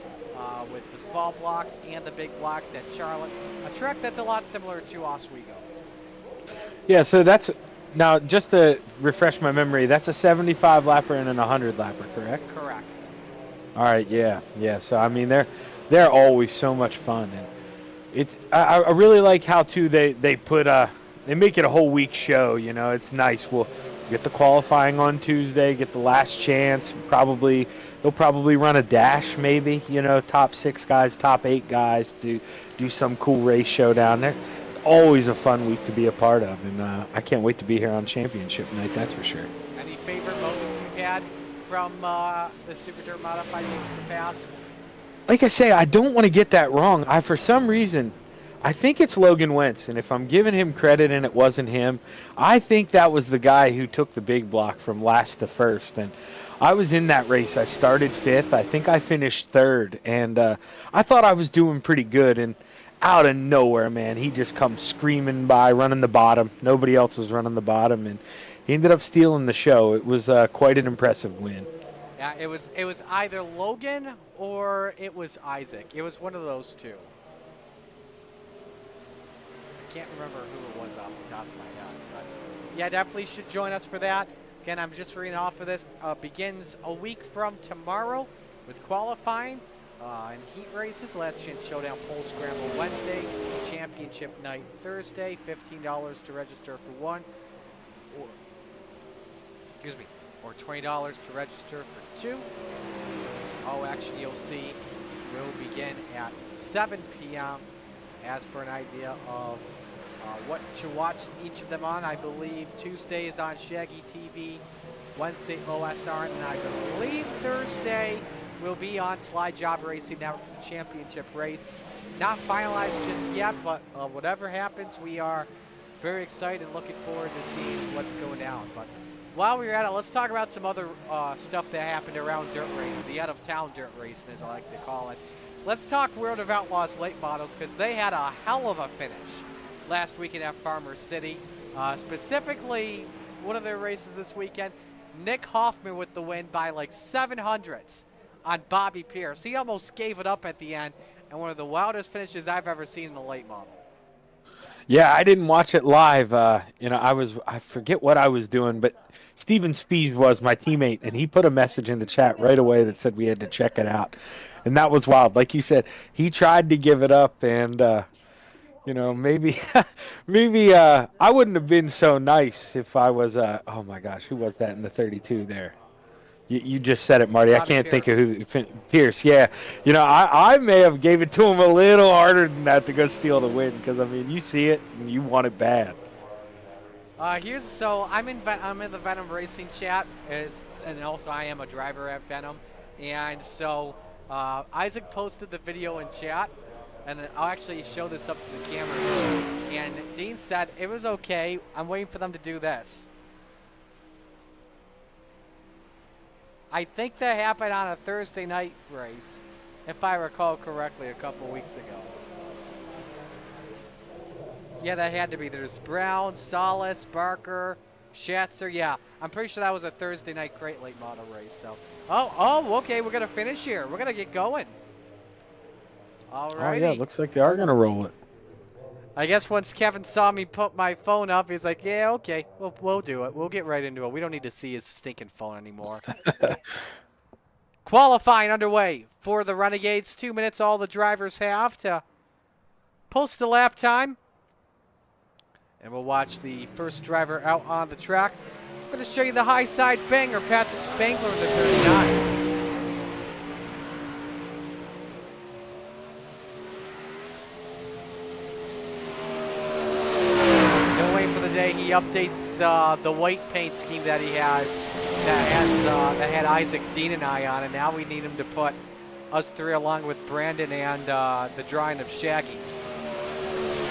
with the small blocks and the big blocks at Charlotte, a track that's a lot similar to Oswego. Yeah, so that's now just to refresh my memory. That's a 75 lapper and an 100 lapper, correct? Correct. All right, yeah. So I mean, they're always so much fun, and it's I really like how too they put they make it a whole week show. You know, it's nice. We'll get the qualifying on Tuesday, get the last chance. They'll probably run a dash, maybe. You know, top 6 guys, top 8 guys do some cool race showdown. They're always a fun week to be a part of, and I can't wait to be here on championship night. That's for sure. Any favorite moments you've had from the Super Dirt Modified weeks in the past? Like I say, I don't want to get that wrong. For some reason, I think it's Logan Wentz, and if I'm giving him credit and it wasn't him, I think that was the guy who took the big block from last to first. And I was in that race. I started 5th. I think I finished 3rd, and I thought I was doing pretty good. And out of nowhere, man, he just comes screaming by, running the bottom. Nobody else was running the bottom, and he ended up stealing the show. It was quite an impressive win. Yeah, it was either Logan or it was Isaac. It was one of those two. I can't remember who it was off the top of my head, but yeah, definitely should join us for that. Again, I'm just reading off of this. Begins a week from tomorrow with qualifying and heat races. Last Chance Showdown Pole Scramble Wednesday, Championship Night Thursday. $15 to register for one. excuse me, or $20 to register for 2. All action you'll see will begin at 7 p.m. As for an idea of what to watch each of them on, I believe Tuesday is on Shaggy TV, Wednesday OSR, and I believe Thursday will be on Slide Job Racing Network for the championship race. Not finalized just yet, but whatever happens, we are very excited and looking forward to seeing what's going down. But while we're at it, let's talk about some other stuff that happened around dirt racing, the out-of-town dirt racing, as I like to call it. Let's talk World of Outlaws late models, because they had a hell of a finish last weekend at Farmer City. Specifically, one of their races this weekend, Nick Hoffman with the win by like 700ths on Bobby Pierce. He almost gave it up at the end, and one of the wildest finishes I've ever seen in the late model. Yeah, I didn't watch it live. I forget what I was doing, but Steven Spees was my teammate, and he put a message in the chat right away that said we had to check it out. And that was wild. Like you said, he tried to give it up, and maybe I wouldn't have been so nice if I was oh my gosh, who was that in the 32 there? You just said it, Marty. Bobby I can't Pierce. think of who. Pierce, yeah. I may have gave it to him a little harder than that to go steal the win, because you see it and you want it bad. So I'm in the Venom Racing chat, and also I am a driver at Venom, and so Isaac posted the video in chat, and I'll actually show this up to the camera. And Dean said it was okay. I'm waiting for them to do this. I think that happened on a Thursday night race, if I recall correctly, a couple weeks ago. Yeah, that had to be. There's Brown, Solis, Barker, Schatzer. Yeah, I'm pretty sure that was a Thursday night crate late model race. So, okay, we're gonna finish here. We're gonna get going. All right. Oh yeah, looks like they are gonna roll it. I guess once Kevin saw me put my phone up, he's like, yeah, okay, we'll do it. We'll get right into it. We don't need to see his stinking phone anymore. Qualifying underway for the Renegades. 2 minutes all the drivers have to post the lap time. And we'll watch the first driver out on the track. I'm going to show you the high side banger, Patrick Spangler in the 39. He updates the white paint scheme that he has that had Isaac, Dean, and I on, and now we need him to put us three along with Brandon and the drawing of Shaggy.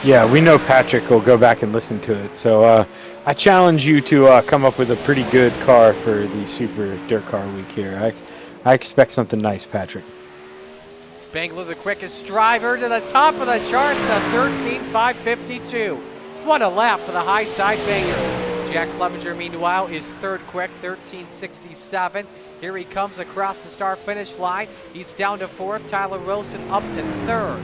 Yeah, we know Patrick will go back and listen to it, so I challenge you to come up with a pretty good car for the Super Dirt Car Week here. I expect something nice, Patrick. Spangler, the quickest driver to the top of the charts, the 13.552. What a lap for the high side banger. Jack Clevenger, meanwhile, is third quick, 13.67. Here he comes across the start finish line. He's down to fourth. Tyler Wilson up to third.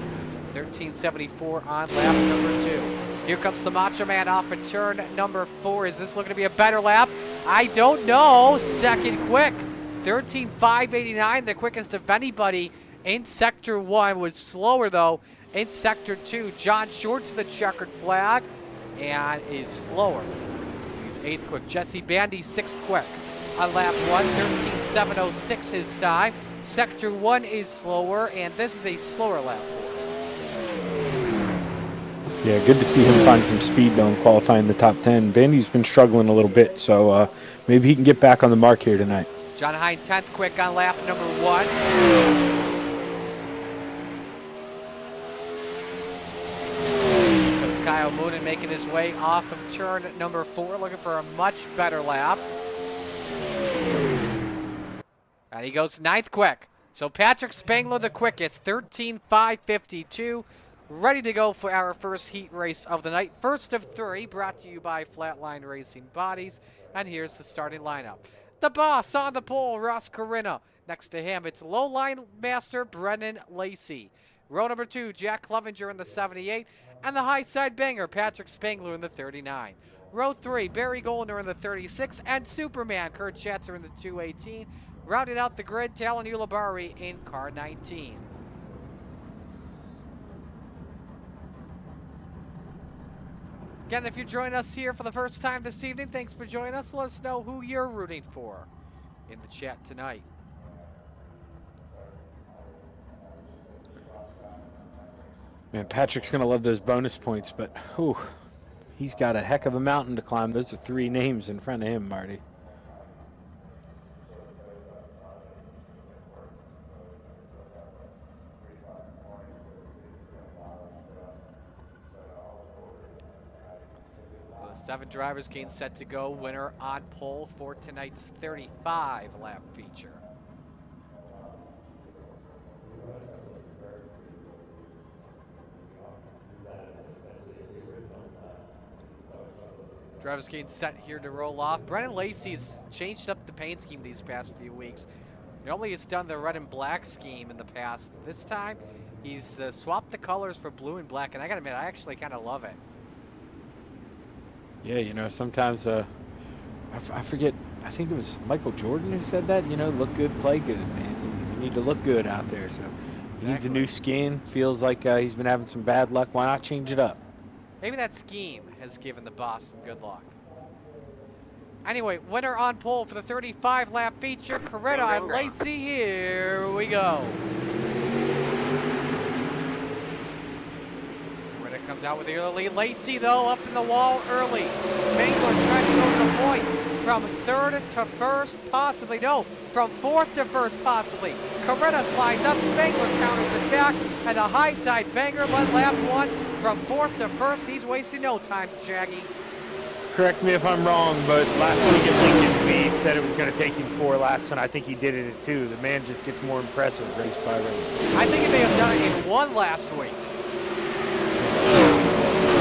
13.74 on lap number 2. Here comes the Macho Man off of turn number 4. Is this looking to be a better lap? I don't know. Second quick, 13.589, the quickest of anybody in Sector 1. Was slower, though, in Sector 2. John Short to the checkered flag and is slower. He's 8th quick. Jesse Bandy, 6th quick. On lap 1, 13.706 his time. Sector 1 is slower, and this is a slower lap for him. Yeah, good to see him find some speed, though, and qualify in the top 10. Bandy's been struggling a little bit, so maybe he can get back on the mark here tonight. John Hine, 10th quick on lap number 1. Kyle Moonen making his way off of turn number 4, looking for a much better lap. And he goes 9th quick. So Patrick Spangler the quickest, 13.552. Ready to go for our first heat race of the night. First of 3, brought to you by Flatline Racing Bodies. And here's the starting lineup. The boss on the pole, Ross Corinna. Next to him, it's low line master Brennan Lacey. Row number 2, Jack Clevenger in the 78. And the high side banger, Patrick Spangler in the 39. Row 3, Barry Goldner in the 36, and Superman, Kurt Schatzer in the 218. Rounding out the grid, Talon Ulibarri in car 19. Again, if you're joining us here for the first time this evening, thanks for joining us. Let us know who you're rooting for in the chat tonight. Man, Patrick's going to love those bonus points, but whew, he's got a heck of a mountain to climb. Those are 3 names in front of him, Marty. The 7 drivers getting set to go. Winner on pole for tonight's 35-lap feature. Drivers getting set here to roll off. Brennan Lacey's changed up the paint scheme these past few weeks. Normally he's done the red and black scheme in the past. This time he's swapped the colors for blue and black, and I gotta admit, I actually kind of love it. Yeah, you know, sometimes I forget, I think it was Michael Jordan who said that, you know, look good, play good, man. You need to look good out there. So he needs a new skin. Feels like he's been having some bad luck. Why not change it up? Maybe that scheme has given the boss some good luck. Anyway, winner on pole for the 35-lap feature, Coretta and Lacey. Here we go. Coretta comes out with the early lead. Lacey, though, up in the wall early. Spangler trying to go to the point. From 3rd to 1st, possibly. No, from 4th to 1st, possibly. Coretta slides up. Spangler counters attack. And the high side banger led lap 1 from 4th to 1st. He's wasting no time, Shaggy. Correct me if I'm wrong, but last week at Lincoln, we said it was going to take him 4 laps, and I think he did it at 2. The man just gets more impressive race by race. I think he may have done it in 1 last week.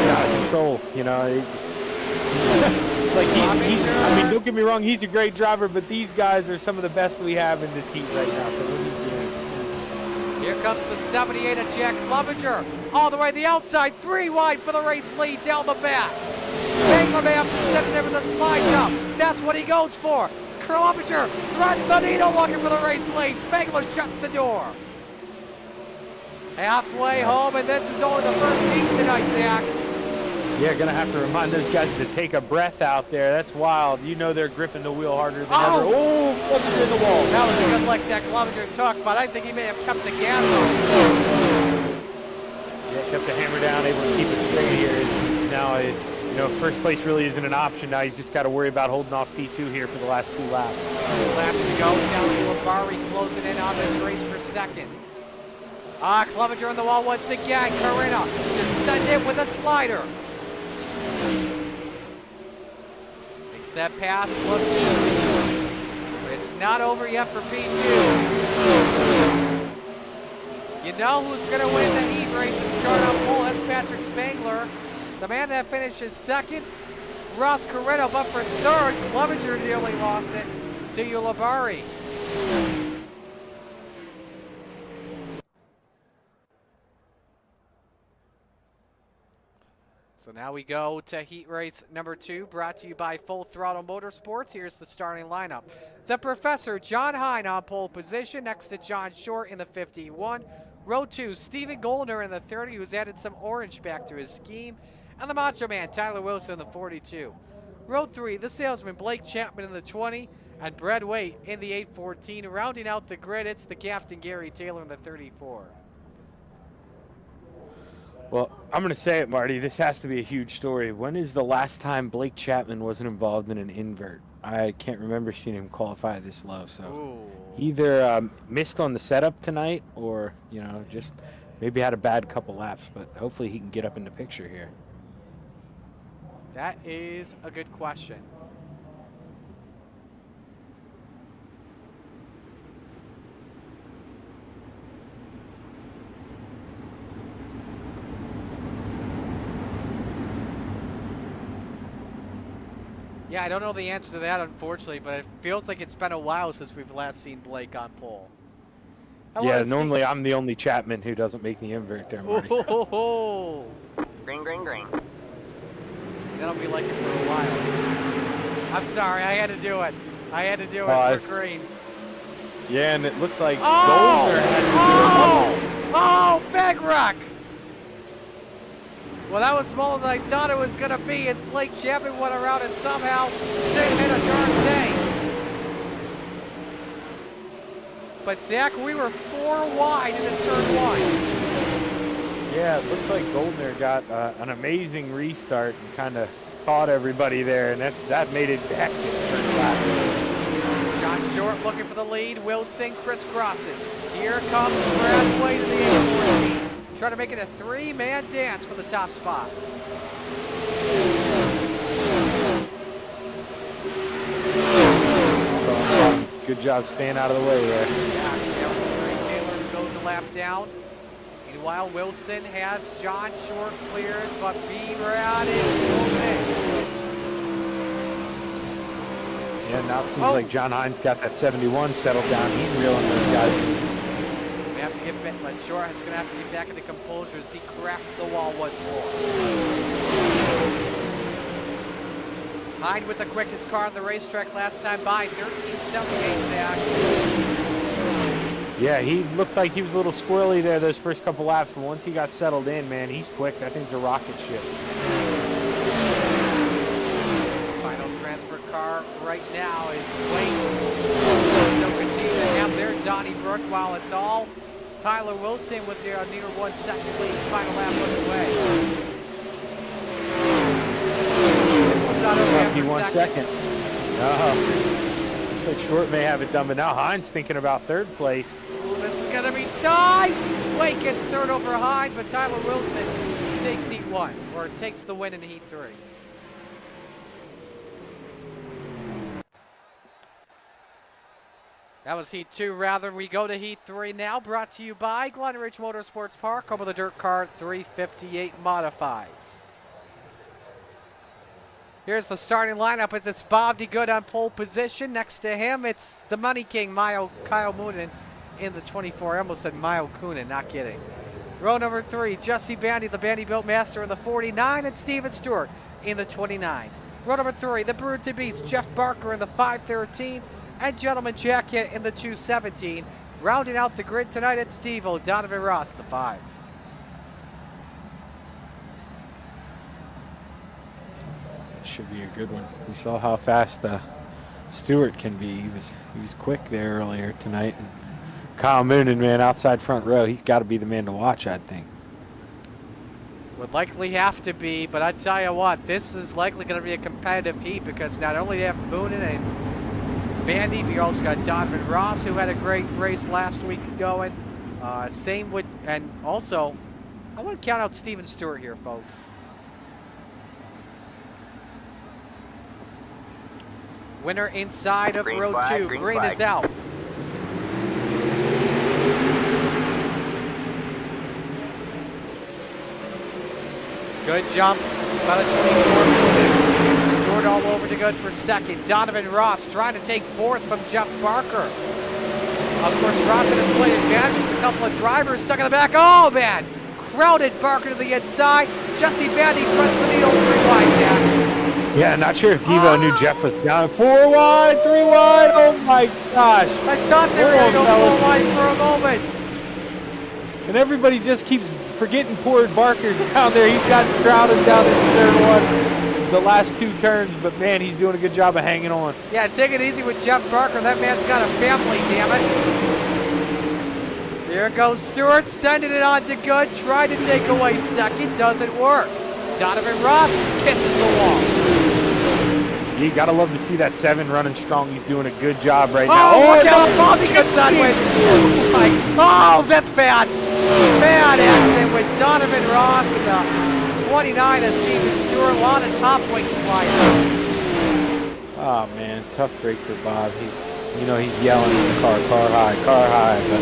Yeah, control, you know. It's like I mean, don't get me wrong, he's a great driver, but these guys are some of the best we have in this heat right now. So what he's doing. Here comes the 78 of Jack Clevenger. All the way to the outside, 3 wide for the race lead down the back. Spangler may have to set it in with a slide jump. That's what he goes for. Clevenger threads the needle looking for the race lead. Spangler shuts the door. Halfway home, and this is only the first heat tonight, Zach. Yeah, gonna have to remind those guys to take a breath out there. That's wild. You know they're gripping the wheel harder than ever. Oh, Clevenger in the wall. That was a good lick that Clevenger took, but I think he may have kept the gas on. Yeah, kept the hammer down, able to keep it straight here. He's now, you know, first place really isn't an option. Now he's just got to worry about holding off P2 here for the last 2 laps. 2 laps to go. Tally Labari closing in on this race for 2nd. Clevenger on the wall once again. Coretta descended with a slider. Makes that pass look easy. But it's not over yet for P2. You know who's going to win the heat race and start on pole? That's Patrick Spangler. The man that finishes 2nd, Ross Coretta, but for 3rd, Clevenger nearly lost it to Ulibarri. So now we go to heat race number 2, brought to you by Full Throttle Motorsports. Here's the starting lineup. The Professor, John Hine on pole position, next to John Short in the 51. Row 2, Stephen Goldner in the 30, who's added some orange back to his scheme. And the Macho Man, Tyler Wilson in the 42. Row 3, the Salesman, Blake Chapman in the 20. And Brad Waite in the 814. Rounding out the grid, it's the Captain Gary Taylor in the 34. Well, I'm going to say it, Marty. This has to be a huge story. When is the last time Blake Chapman wasn't involved in an invert? I can't remember seeing him qualify this low. So either missed on the setup tonight or, you know, just maybe had a bad couple laps. But hopefully he can get up in the picture here. That is a good question. Yeah, I don't know the answer to that, unfortunately, but it feels like it's been a while since we've last seen Blake on pole. Yeah, normally I'm the only Chapman who doesn't make the invert there, Marty. Green, green, green. That'll be like it for a while. I'm sorry, I had to do it. I had to do it for green. Yeah, and it looked like Goldner had to do it. Oh, bag wreck! Well, that was smaller than I thought it was going to be as Blake Chapman went around and somehow didn't hit a darn thing. But, Zach, we were 4 wide into turn 1. Yeah, it looked like Goldner got an amazing restart and kind of caught everybody there, and that made it back to turn lap. John Short looking for the lead. Wilson crisscrosses. Here comes Brad Wade to the 814. Trying to make it a 3-man dance for the top spot. Good job staying out of the way there. Yeah, that was Gary Taylor who goes a lap down. Meanwhile, Wilson has John Short cleared, but B-Rad is moving. Yeah, now it seems like John Hines got that 71 settled down. He's reeling those guys in. We have to get back, but Short is going to have to get back into composure as he cracks the wall once more. Hines with the quickest car on the racetrack last time by, 13.78, Zach. Yeah, he looked like he was a little squirrely there those first couple laps, but once he got settled in, man, he's quick. That thing's a rocket ship. Final transfer car right now is waiting. Still continue to have their Donnie Brook while it's all Tyler Wilson with near 1 second lead. Final lap underway. This was not over after 1 second. Looks like Short may have it done, but now Hines thinking about third place. Ooh, this is going to be tight. Wade gets third over Hines, but Tyler Wilson takes heat 1, or takes the win in heat 3. That was heat 2, rather. We go to heat 3 now, brought to you by Glen Ridge Motorsports Park, home of the Dirt Car 358 Modifieds. Here's the starting lineup with this Bob DeGood on pole position. Next to him, it's the Money King, Kyle Moonen, in the 24. I almost said Mile Coonan, not kidding. Row number 3, Jesse Bandy, the Bandy Built Master in the 49, and Steven Stewart in the 29. Row number 3, the Brood to Beast, Jeff Barker in the 513, and Gentleman Jacket in the 217. Rounding out the grid tonight, it's Steve-O, Donovan Ross, the 5. Should be a good one. We saw how fast Stewart can be. He was quick there earlier tonight. And Kyle Moonen, man, outside front row, he's got to be the man to watch, I think. Would likely have to be, but I tell you what, this is likely going to be a competitive heat because not only do you have Moonen and Bandy, but you also got Donovan Ross, who had a great race last week going. Same with, and also, I want to count out Steven Stewart here, folks. Winner inside of row 2. Green is out. Good jump by the 24. Stewart all over to good for second. Donovan Ross trying to take fourth from Jeff Barker. Of course, Ross had a slight advantage with a couple of drivers stuck in the back. Oh, man. Crowded Barker to the inside. Jesse Bandy threads the needle 3 wide, Zach. Yeah, not sure if Devo knew Jeff was down. 4 wide, 3 wide. Oh my gosh. I thought they were going to go 4 wide for a moment. And everybody just keeps forgetting poor Barker down there. He's gotten crowded down in turn 1 the last 2 turns, but man, he's doing a good job of hanging on. Yeah, take it easy with Jeff Barker. That man's got a family, damn it. There goes Stewart, sending it on to good. Tried to take away second, doesn't work. Donovan Ross kisses the wall. You gotta love to see that 7 running strong. He's doing a good job right now. now. Look out, Bobby gets sideways. Oh, that's bad. Bad accident with Donovan Ross and the 29 of Steven Stewart. A lot of top wings flying out. Oh man, tough break for Bob. He's yelling in the car high, but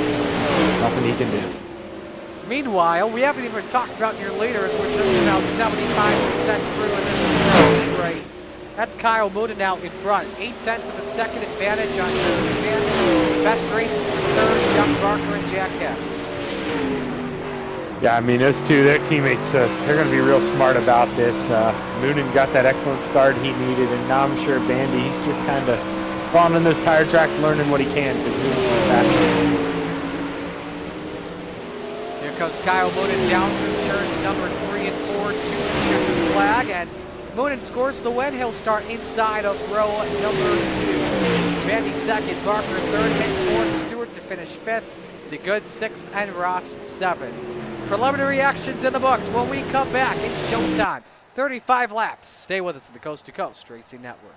nothing he can do. Meanwhile, we haven't even talked about your leaders. We're just about 75% through in this race. That's Kyle Moonen out in front. 0.8 of a second advantage on Jesse Bandy. Best races for third, Jeff Barker and Jack Heck. Yeah, I mean, those two, their teammates, they're going to be real smart about this. Moonen got that excellent start he needed, and now I'm sure Bandy, he's just kind of falling on those tire tracks, learning what he can, because Moonen's faster. Here comes Kyle Moonen down through turns number 3 and 4. 2 flag, and Moonen scores the win. He'll start inside of row number 2. Vandy second, Barker third, and fourth, Stewart to finish fifth, DeGood sixth, and Ross seventh. Preliminary actions in the books when we come back. It's showtime. 35 laps. Stay with us at the Coast to Coast Racing Network.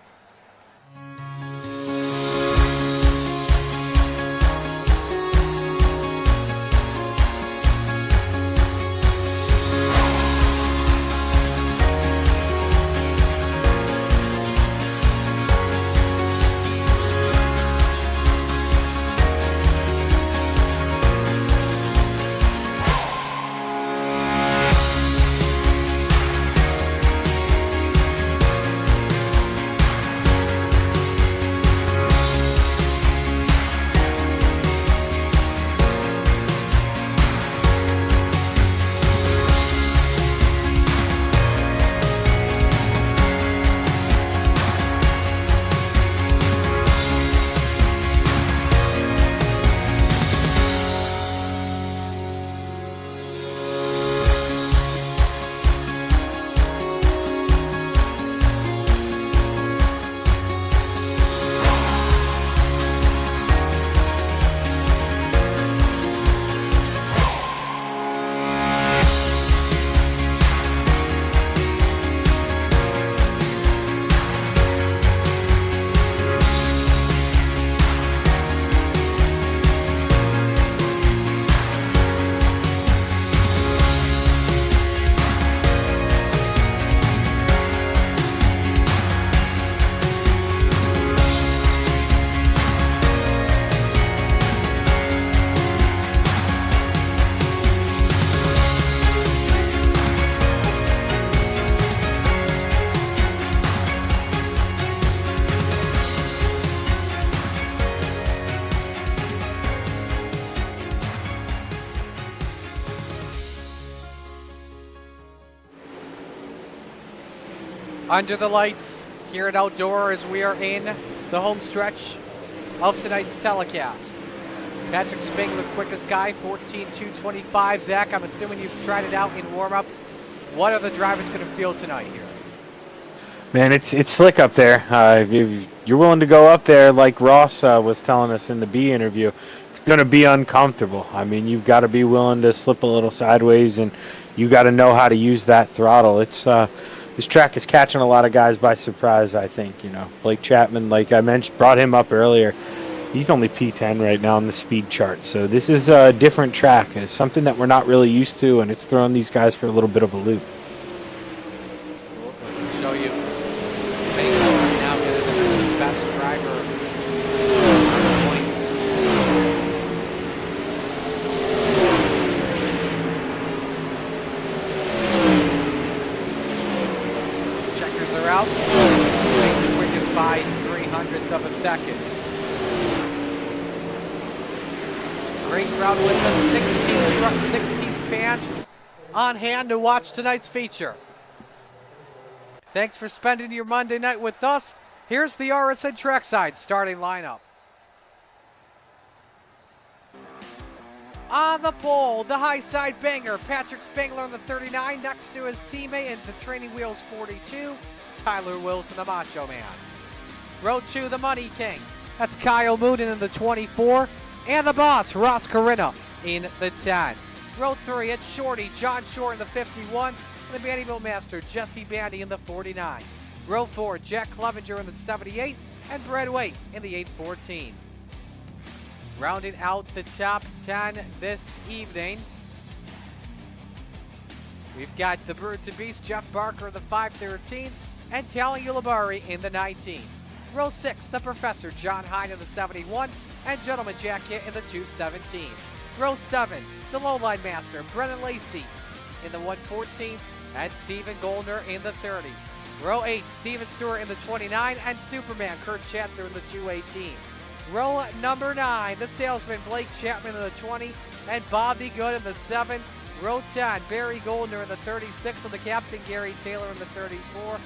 Under the lights here at Eldora as we are in the home stretch of tonight's telecast. Patrick Spengler, quickest guy, 14.225. Zach, I'm assuming you've tried it out in warm-ups. What are the drivers going to feel tonight here? Man, it's slick up there. If you're willing to go up there, like Ross was telling us in the B interview, it's going to be uncomfortable. I mean, you've got to be willing to slip a little sideways, and you got to know how to use that throttle. It's this track is catching a lot of guys by surprise, I think. You know, Blake Chapman, like I mentioned, brought him up earlier. He's only P10 right now on the speed chart. So this is a different track. It's something that we're not really used to, and it's throwing these guys for a little bit of a loop. Absolutely. We'll show you Spengler right now as the best driver on the point. Checkers are out. The quickest by 0.03 of a second. Great crowd with the 16 fans on hand to watch tonight's feature. Thanks for spending your Monday night with us. Here's the RSN Trackside starting lineup. On the pole, the high side banger, Patrick Spengler on the 39, next to his teammate in the training wheels 42, Tyler Wilson, the Macho Man. Row 2, the Money King, that's Kyle Mooden in the 24, and the boss, Ross Corinna, in the 10. Row 3, it's Shorty, John Short in the 51, and the Bandyville Master, Jesse Bandy in the 49. Row 4, Jack Clevenger in the 78, and Brad Waite in the 814. Rounding out the top 10 this evening, we've got the Bird to Beast, Jeff Barker in the 513, and Tally Ulabari in the 19. Row 6, the Professor, John Hine in the 71, and Gentleman Jacket in the 217. Row 7, the Lowline Master, Brennan Lacey in the 114, and Stephen Goldner in the 30. Row 8, Steven Stewart in the 29, and Superman, Kurt Schatzer in the 218. Row number 9, the Salesman, Blake Chapman in the 20, and Bob DeGood in the 7. Row 10, Barry Goldner in the 36, and the Captain, Gary Taylor in the 34.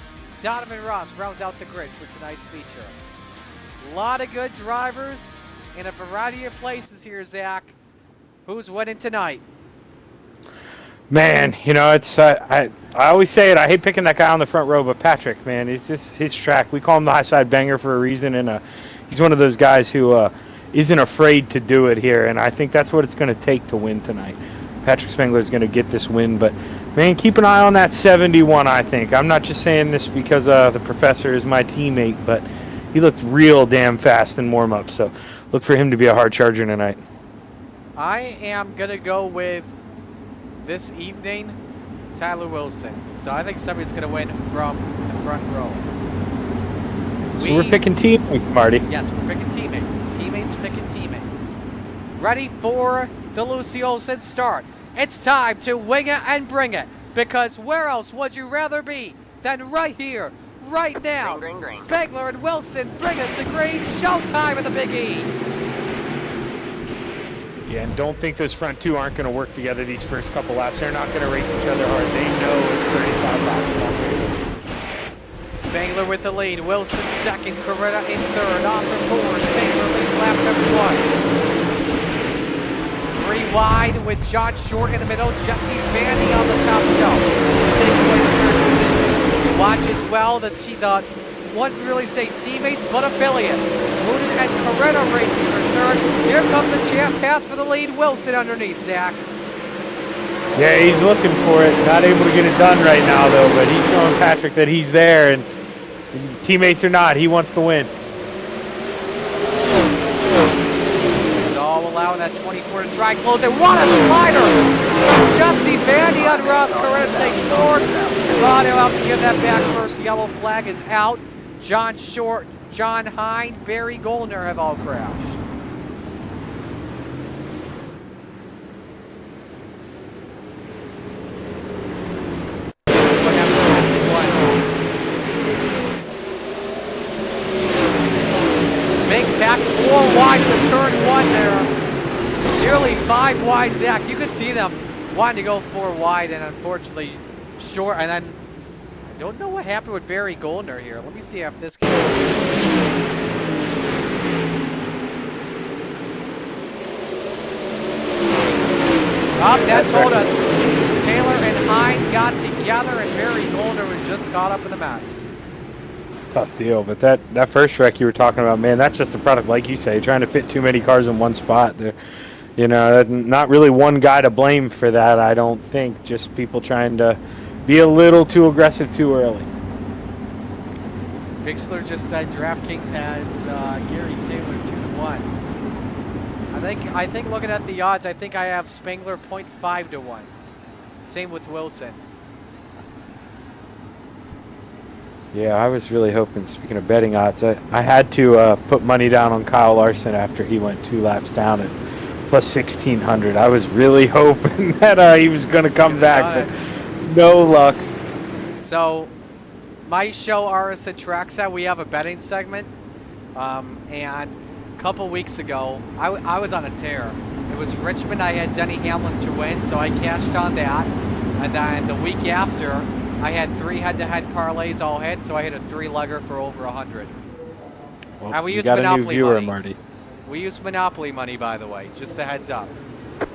Donovan Ross rounds out the grid for tonight's feature. A lot of good drivers in a variety of places here, Zach. Who's winning tonight? Man, you know, it's I always say it. I hate picking that guy on the front row, but Patrick, man, it's just his track. We call him the high side banger for a reason, and he's one of those guys who isn't afraid to do it here, and I think that's what it's going to take to win tonight. Patrick Spengler is going to get this win, but man, keep an eye on that 71. I think I'm not just saying this because the professor is my teammate, but he looked real damn fast in warm up. So look for him to be a hard charger tonight. I am gonna go with this evening, Tyler Wilson. So I think somebody's gonna win from the front row. So we're picking teammates, Marty. Yes, we're picking teammates. Teammates picking teammates. Ready for the Lucy Olsen start. It's time to wing it and bring it. Because where else would you rather be than right here, right now? Green. Spengler and Wilson bring us the green. Showtime at the Big E. Yeah, and don't think those front two aren't going to work together these first couple laps. They're not going to race each other hard. They know it's 35 laps long. Spengler with the lead. Wilson second. Coretta in third. Off the four. Spengler leads lap number 1. 3 wide with John Short in the middle. Jesse Vandy on the top shelf. Take away the third position. Watch as well. The wouldn't really say teammates, but affiliates. Wooten and Coretta racing for third. Here comes the champ pass for the lead. Wilson underneath, Zach. Yeah, he's looking for it. Not able to get it done right now, though, but he's showing Patrick that he's there, and teammates or not, he wants to win. This is all allowing that 24 to try and close it. What a slider! Jesse Vandy on Ross Coretta to take fourth. Rod will have to give that back first. Yellow flag is out. John Short, John Hine, Barry Goldner have all crashed. Big back 4 wide with turn 1 there. Nearly 5 wide, Zach. You could see them wanting to go 4 wide, and unfortunately short. And then I don't know what happened with Barry Goldner here. Let me see if this can. That told us Taylor and Hine got together, and Barry Goldner was just caught up in the mess. Tough deal, but that first wreck you were talking about, man, that's just a product, like you say, trying to fit too many cars in one spot. There, you know, not really one guy to blame for that, I don't think. Just people trying to be a little too aggressive too early. Bixler just said DraftKings has Gary Taylor 2-1. I think looking at the odds, I think I have Spengler 0.5 to 1. Same with Wilson. Yeah, I was really hoping, speaking of betting odds, I had to put money down on Kyle Larson after he went 2 laps down at plus 1,600. I was really hoping that he was going to come back, but no luck. So, my show, RSN Trackside, we have a betting segment, and a couple weeks ago, I was on a tear. It was Richmond. I had Denny Hamlin to win, so I cashed on that, and then the week after, I had 3 head-to-head parlays all hit, so I hit a 3-legger for over 100. Well, and we you used got Monopoly a new viewer, money. Marty. We used Monopoly money, by the way, just a heads up.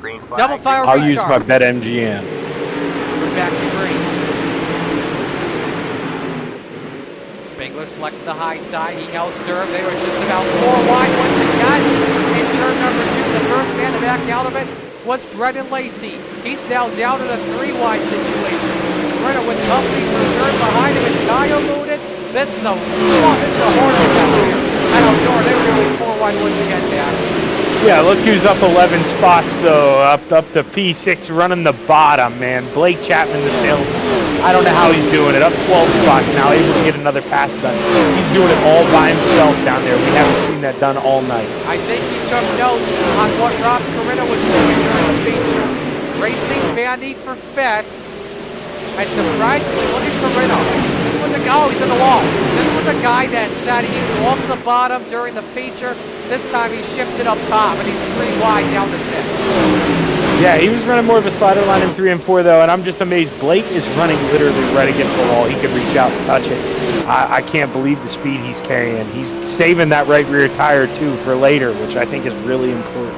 Green flag. Double fire I'll restart. use my BetMGM. We're back to green. Spengler selected the high side. He held serve. They were just about 4 wide once again. In turn number 2, the first man to back out of it was Brendan Lacey. He's now down in a 3-wide situation. Brennan with company for third behind him. It's Kyle Moonen. This is a hornet's nest here at Eldora. They were doing 4 wide once again, Dan. Yeah, look who's up 11 spots, though. Up to P6, running the bottom, man. Blake Chapman, the sales. I don't know how he's doing it. Up 12 spots now, able to get another pass done. He's doing it all by himself down there. We haven't seen that done all night. I think he took notes on what Ross Coretta was doing during the feature. Racing Vandy for 5th. And surprisingly, look at Coretta. This was he's in the wall. This was a guy that said he would go off the bottom during the feature. This time he shifted up top, and he's 3 wide down to 6. Yeah, he was running more of a slider line in 3 and 4, though, and I'm just amazed. Blake is running literally right against the wall. He could reach out and touch it. I can't believe the speed he's carrying. He's saving that right rear tire, too, for later, which I think is really important.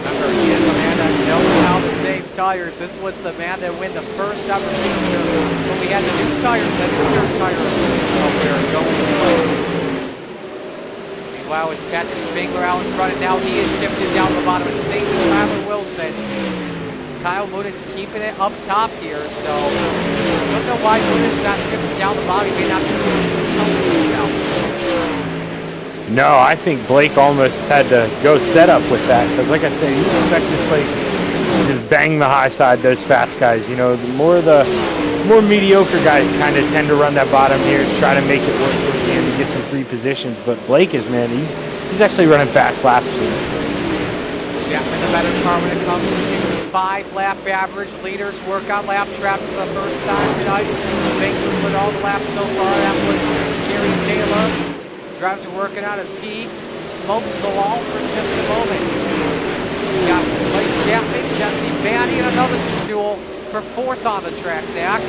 Remember, he is a man that knows how to save tires. This was the man that win the first ever feature when we had the new tires, the new tire wear going in place. Meanwhile, it's Patrick Spangler out in front, and now he is shifted down the bottom, and same with Tyler Wilson. Kyle Moonen's keeping it up top here, so I don't know why Moonen's not shifting down the bottom. He may not be doing something out. No, I think Blake almost had to go set up with that because, like I say, you expect this place to just bang the high side, those fast guys. You know, the more mediocre guys kind of tend to run that bottom here and try to make it work for the end to get some free positions. But Blake is, man, he's actually running fast laps here. Chapman the better car when it comes to 5-lap average. Leaders work on lap traffic for the first time tonight. Spangler's with all the laps so far. That was Gary Taylor. Drives are working out as he smokes the wall for just a moment. We got Blake Chapman, Jesse Bandy, and another duel for 4th on the track, Zach.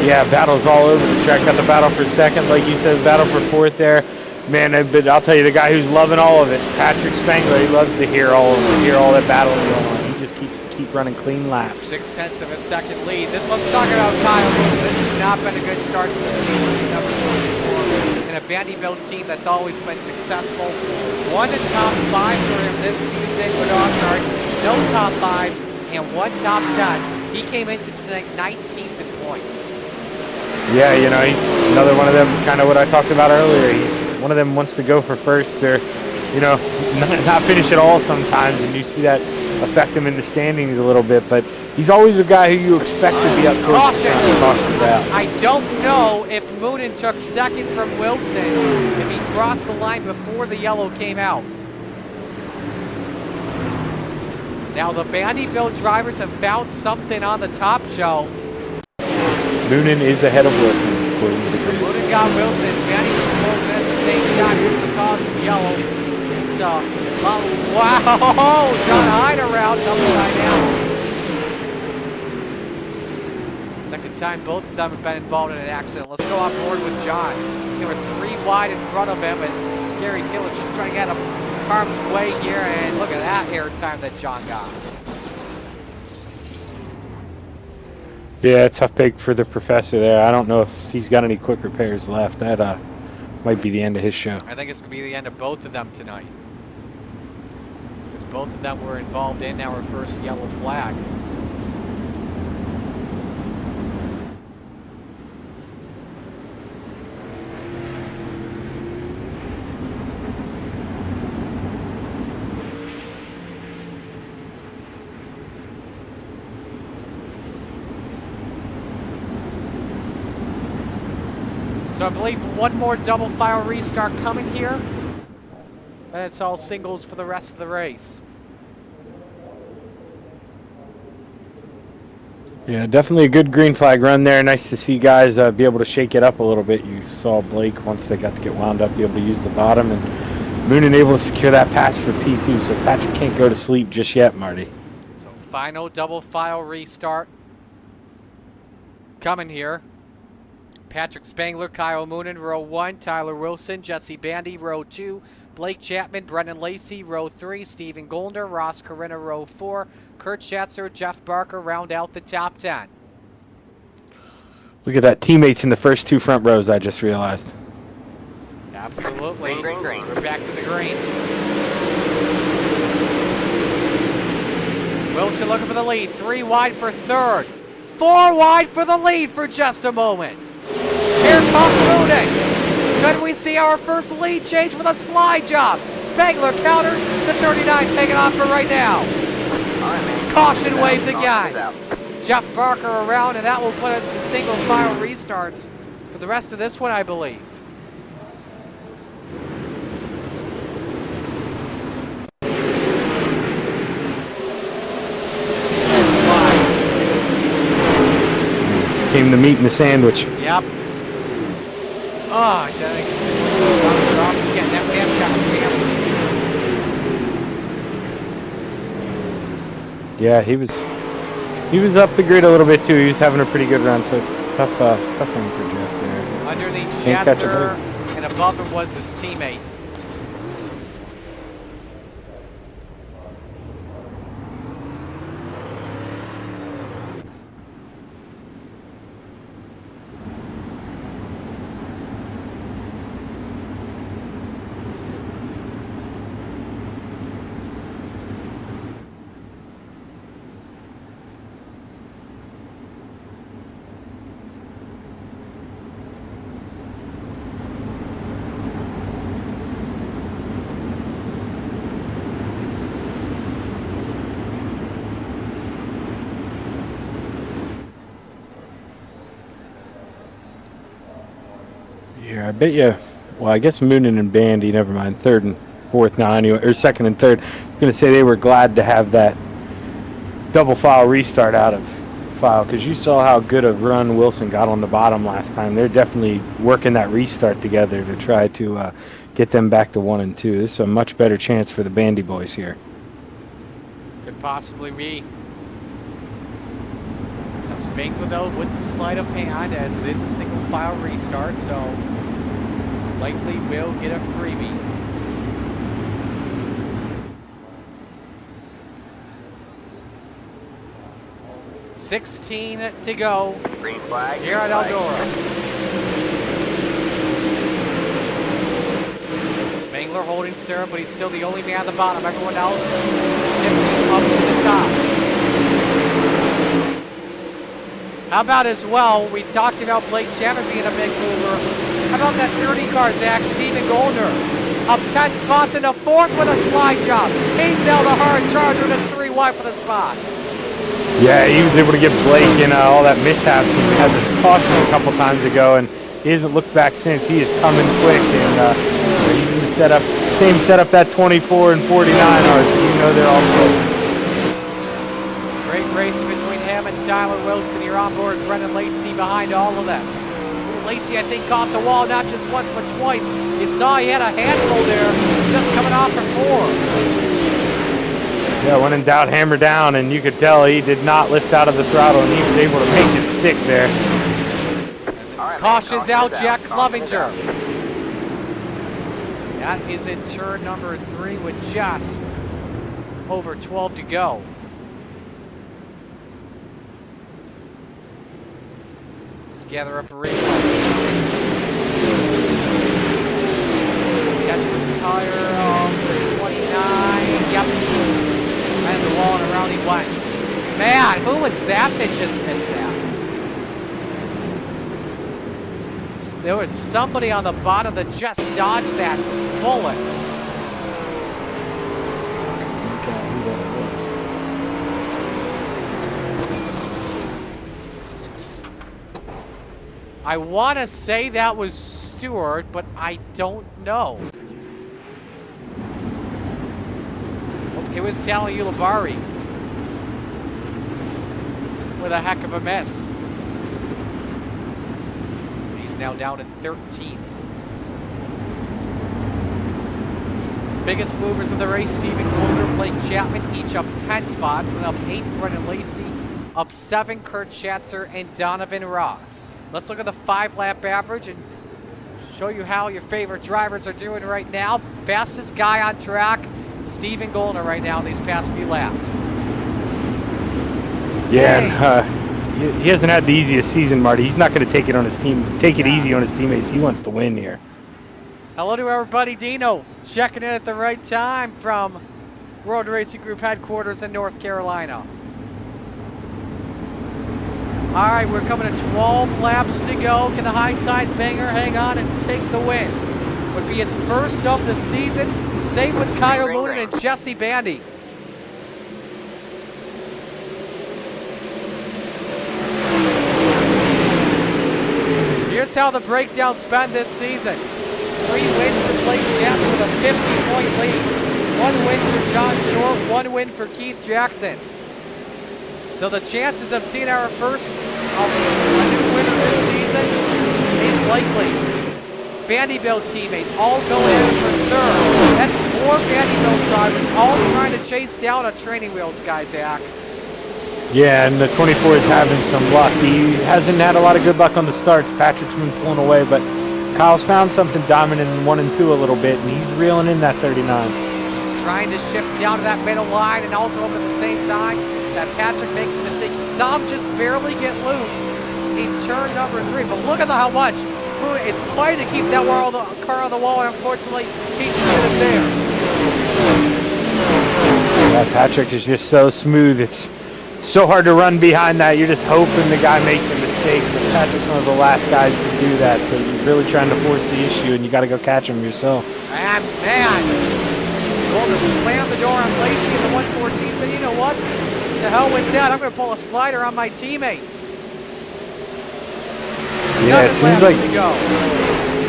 Yeah, battles all over the track. Got the battle for 2nd, like you said, battle for 4th there. Man, but I'll tell you, the guy who's loving all of it, Patrick Spangler, he loves to hear all that battle going on. He just keep running clean laps. 0.6 of a second lead. Let's talk about Kyle. This has not been a good start to the season. Number 24. In a Vanderbilt team that's always been successful. One in top 5 for him this season. No top 5s and 1 top 10. He came into tonight 19th in points. Yeah, you know, he's another one of them, kind of what I talked about earlier. He's one of them wants to go for first or, you know, not finish at all sometimes, and you see that affect him in the standings a little bit, but he's always a guy who you expect to be up towards the front. I don't know if Moonen took 2nd from Wilson if he crossed the line before the yellow came out. Now the Vanderbilt drivers have found something on the top shelf. Moonen is ahead of Wilson, according to the grid. Moonen got Wilson. Vandy was closing at the same time. Here's the cause of yellow. Wow! John Hyde around upside down. Second time both of them have been involved in an accident. Let's go on board with John. They were 3 wide in front of him as Gary Taylor just trying to get out of harm's way here. And look at that air time that John got. Yeah, tough pick for the professor there. I don't know if he's got any quick repairs left. That might be the end of his show. I think it's going to be the end of both of them tonight. Because both of them were involved in our first yellow flag. So I believe one more double file restart coming here. And it's all singles for the rest of the race. Yeah, definitely a good green flag run there. Nice to see guys be able to shake it up a little bit. You saw Blake, once they got to get wound up, be able to use the bottom. And Moonen able to secure that pass for P2. So Patrick can't go to sleep just yet, Marty. So final double file restart coming here. Patrick Spangler, Kyle Moonen, row 1. Tyler Wilson, Jesse Bandy, row 2. Blake Chapman, Brennan Lacey, row 3. Stephen Goldner, Ross Corinna, row 4. Kurt Schatzer, Jeff Barker round out the top 10. Look at that. Teammates in the first 2 front rows, I just realized. Absolutely. Green. We're back to the green. Wilson looking for the lead. 3 wide for 3rd. 4 wide for the lead for just a moment. Here comes Moonen. Could we see our first lead change with a slide job? Spangler counters. The 39's hanging on for right now. Caution waves again. Jeff Barker around, and that will put us to single file restarts for the rest of this one, I believe. Came the meat in the sandwich. Yep. Oh, I think again, that man's got a Yeah, he was up the grid a little bit too. He was having a pretty good run, so tough one for Jeff there. Underneath Can't catch Schatzer, a and above him was his teammate. here. I bet you. Well, I guess Moonin and Bandy. Never mind. Third and fourth now, anyway, or second and third. I was gonna say they were glad to have that double file restart out of file because you saw how good a run Wilson got on the bottom last time. They're definitely working that restart together to try to get them back to 1 and 2. This is a much better chance for the Bandy boys here. Could possibly be. Spangler, though, with the sleight of hand, as it is a single file restart, so likely will get a freebie. $16 to go. Green flag. Here at Eldora. Spangler holding serve, but he's still the only man at the bottom. Everyone else shifting up to the top. How about as well, we talked about Blake Chapman being a big mover. How about that 30 car, Zach? Steven Goldner up 10 spots in the fourth with a slide job. He's now the hard charger that's 3 wide for the spot. Yeah, he was able to get Blake in all that mishaps. He had this caution a couple times ago, and he hasn't looked back since. He is coming quick, and he's in the setup, same setup that 24 and 49 are, so you know they're all close. Great racing between him and Tyler Wilson. You're on board Brendan Lacey behind all of them. Lacey, I think, caught the wall not just once but twice. You saw he had a handful there, just coming off for 4. Yeah, when in doubt, hammer down, and you could tell he did not lift out of the throttle, and he was able to make it stick there. Cautions out, Jack Clevenger. That is in turn number 3 with just over 12 to go. Let's gather up a ring. Catch the tire of 29. Yep. And the wall and around he went. Man, who was that just missed that? There was somebody on the bottom that just dodged that bullet. I want to say that was Stewart, but I don't know. It was Sally Ulibarri with a heck of a miss. He's now down at 13th. Biggest movers of the race, Steven Golder, Blake Chapman, each up 10 spots, and up 8, Brendan Lacey, up 7, Kurt Schatzer, and Donovan Ross. Let's look at the 5-lap average and show you how your favorite drivers are doing right now. Fastest guy on track, Steven Goldner right now in these past few laps. Yeah, he hasn't had the easiest season, Marty. He's not going to take it on his team, easy on his teammates. He wants to win here. Hello to everybody. Dino checking in at the right time from World Racing Group headquarters in North Carolina. All right, we're coming to 12 laps to go. Can the high side banger hang on and take the win? Would be his first of the season. Same with Kyle Moonen and Jesse Bandy. Here's how the breakdown's been this season. 3 wins for Blake Chapman with a 50-point lead. 1 win for John Short, 1 win for Keith Jackson. So the chances of seeing our first a new winner this season is likely. Vanderbilt teammates all going in for 3rd. That's 4 Vanderbilt drivers all trying to chase down a training wheels guy, Zach. Yeah, and the 24 is having some luck. He hasn't had a lot of good luck on the starts. Patrick's been pulling away, but Kyle's found something dominant in 1 and 2 a little bit, and he's reeling in that 39. He's trying to shift down to that middle line, and also up at the same time that Patrick makes a mistake. You saw him just barely get loose in turn number 3, but look at how much. It's fighting to keep that car on the wall, and unfortunately, he just hit it there. Yeah, Patrick is just so smooth. It's so hard to run behind that. You're just hoping the guy makes a mistake, but Patrick's one of the last guys to do that, so you're really trying to force the issue, and you got to go catch him yourself. And man, Golder slammed the door on Lacey in the 114, said, you know what? To hell with that, I'm going to pull a slider on my teammate. Yeah, it seems like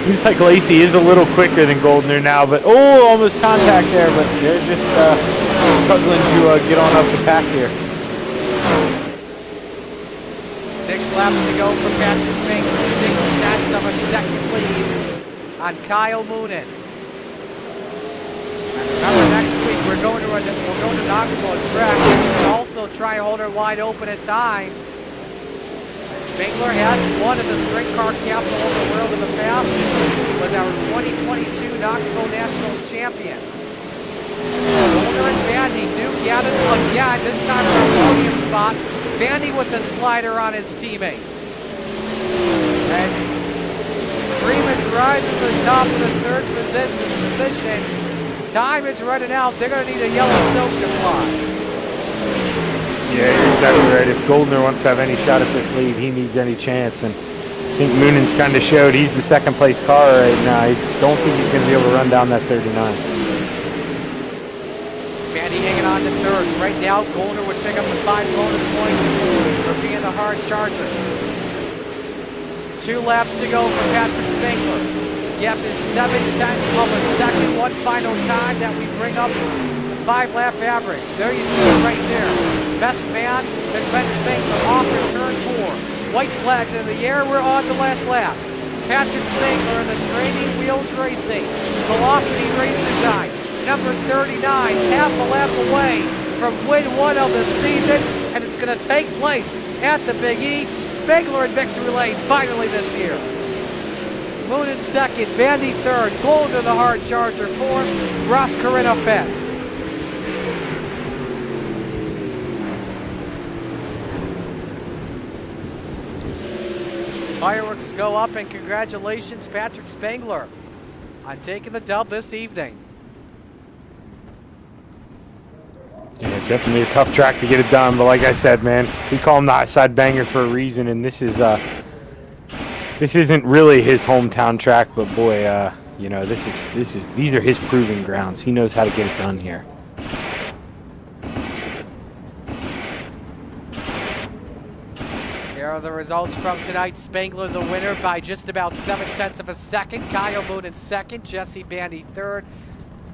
Looks like Lacey is a little quicker than Goldner now, but almost contact there, but they're just struggling to get on up the pack here. 6 laps to go for Patrick Spangler. 6/10 of a second lead on Kyle Moonen. And remember, next week we're going to Knoxville track, which is also trying to hold her wide open at times. Spangler has won in the sprint car capital of the world in the past. Was our 2022 Knoxville Nationals champion. Goldner and Vandy do get it again, this time for a podium spot. Vandy with the slider on his teammate. As Cream is rising to the top of the third position. Time is running out. They're going to need a yellow soap to fly. Yeah, you're exactly right. If Goldner wants to have any shot at this lead, he needs any chance. And I think Moonen's kind of showed he's the second place car right now. I don't think he's going to be able to run down that 39. Vandy hanging on to third. Right now, Goldner would pick up the 5 bonus points for being the hard charger. 2 laps to go for Patrick Spangler. The gap is 7/10 of a second. One final time that we bring up 5-lap average. There you see it right there. Best man has been Spangler off to turn 4. White flags in the air. We're on the last lap. Patrick Spangler in the Training Wheels Racing Velocity Race Design. Number 39, half a lap away from win 1 of the season. And it's going to take place at the Big E. Spangler in victory lane finally this year. Moonen second, Vandy third, Goldner the hard charger fourth, Ross Corinna fifth. Fireworks go up, and congratulations, Patrick Spangler, on taking the dub this evening. Yeah, definitely a tough track to get it done, but like I said, man, we call him the outside banger for a reason, and this isn't really his hometown track, but boy, you know, these are his proving grounds. He knows how to get it done here. Here are the results from tonight. Spangler the winner by just about 7/10 of a second. Kyle Moonen second. Jesse Bandy third.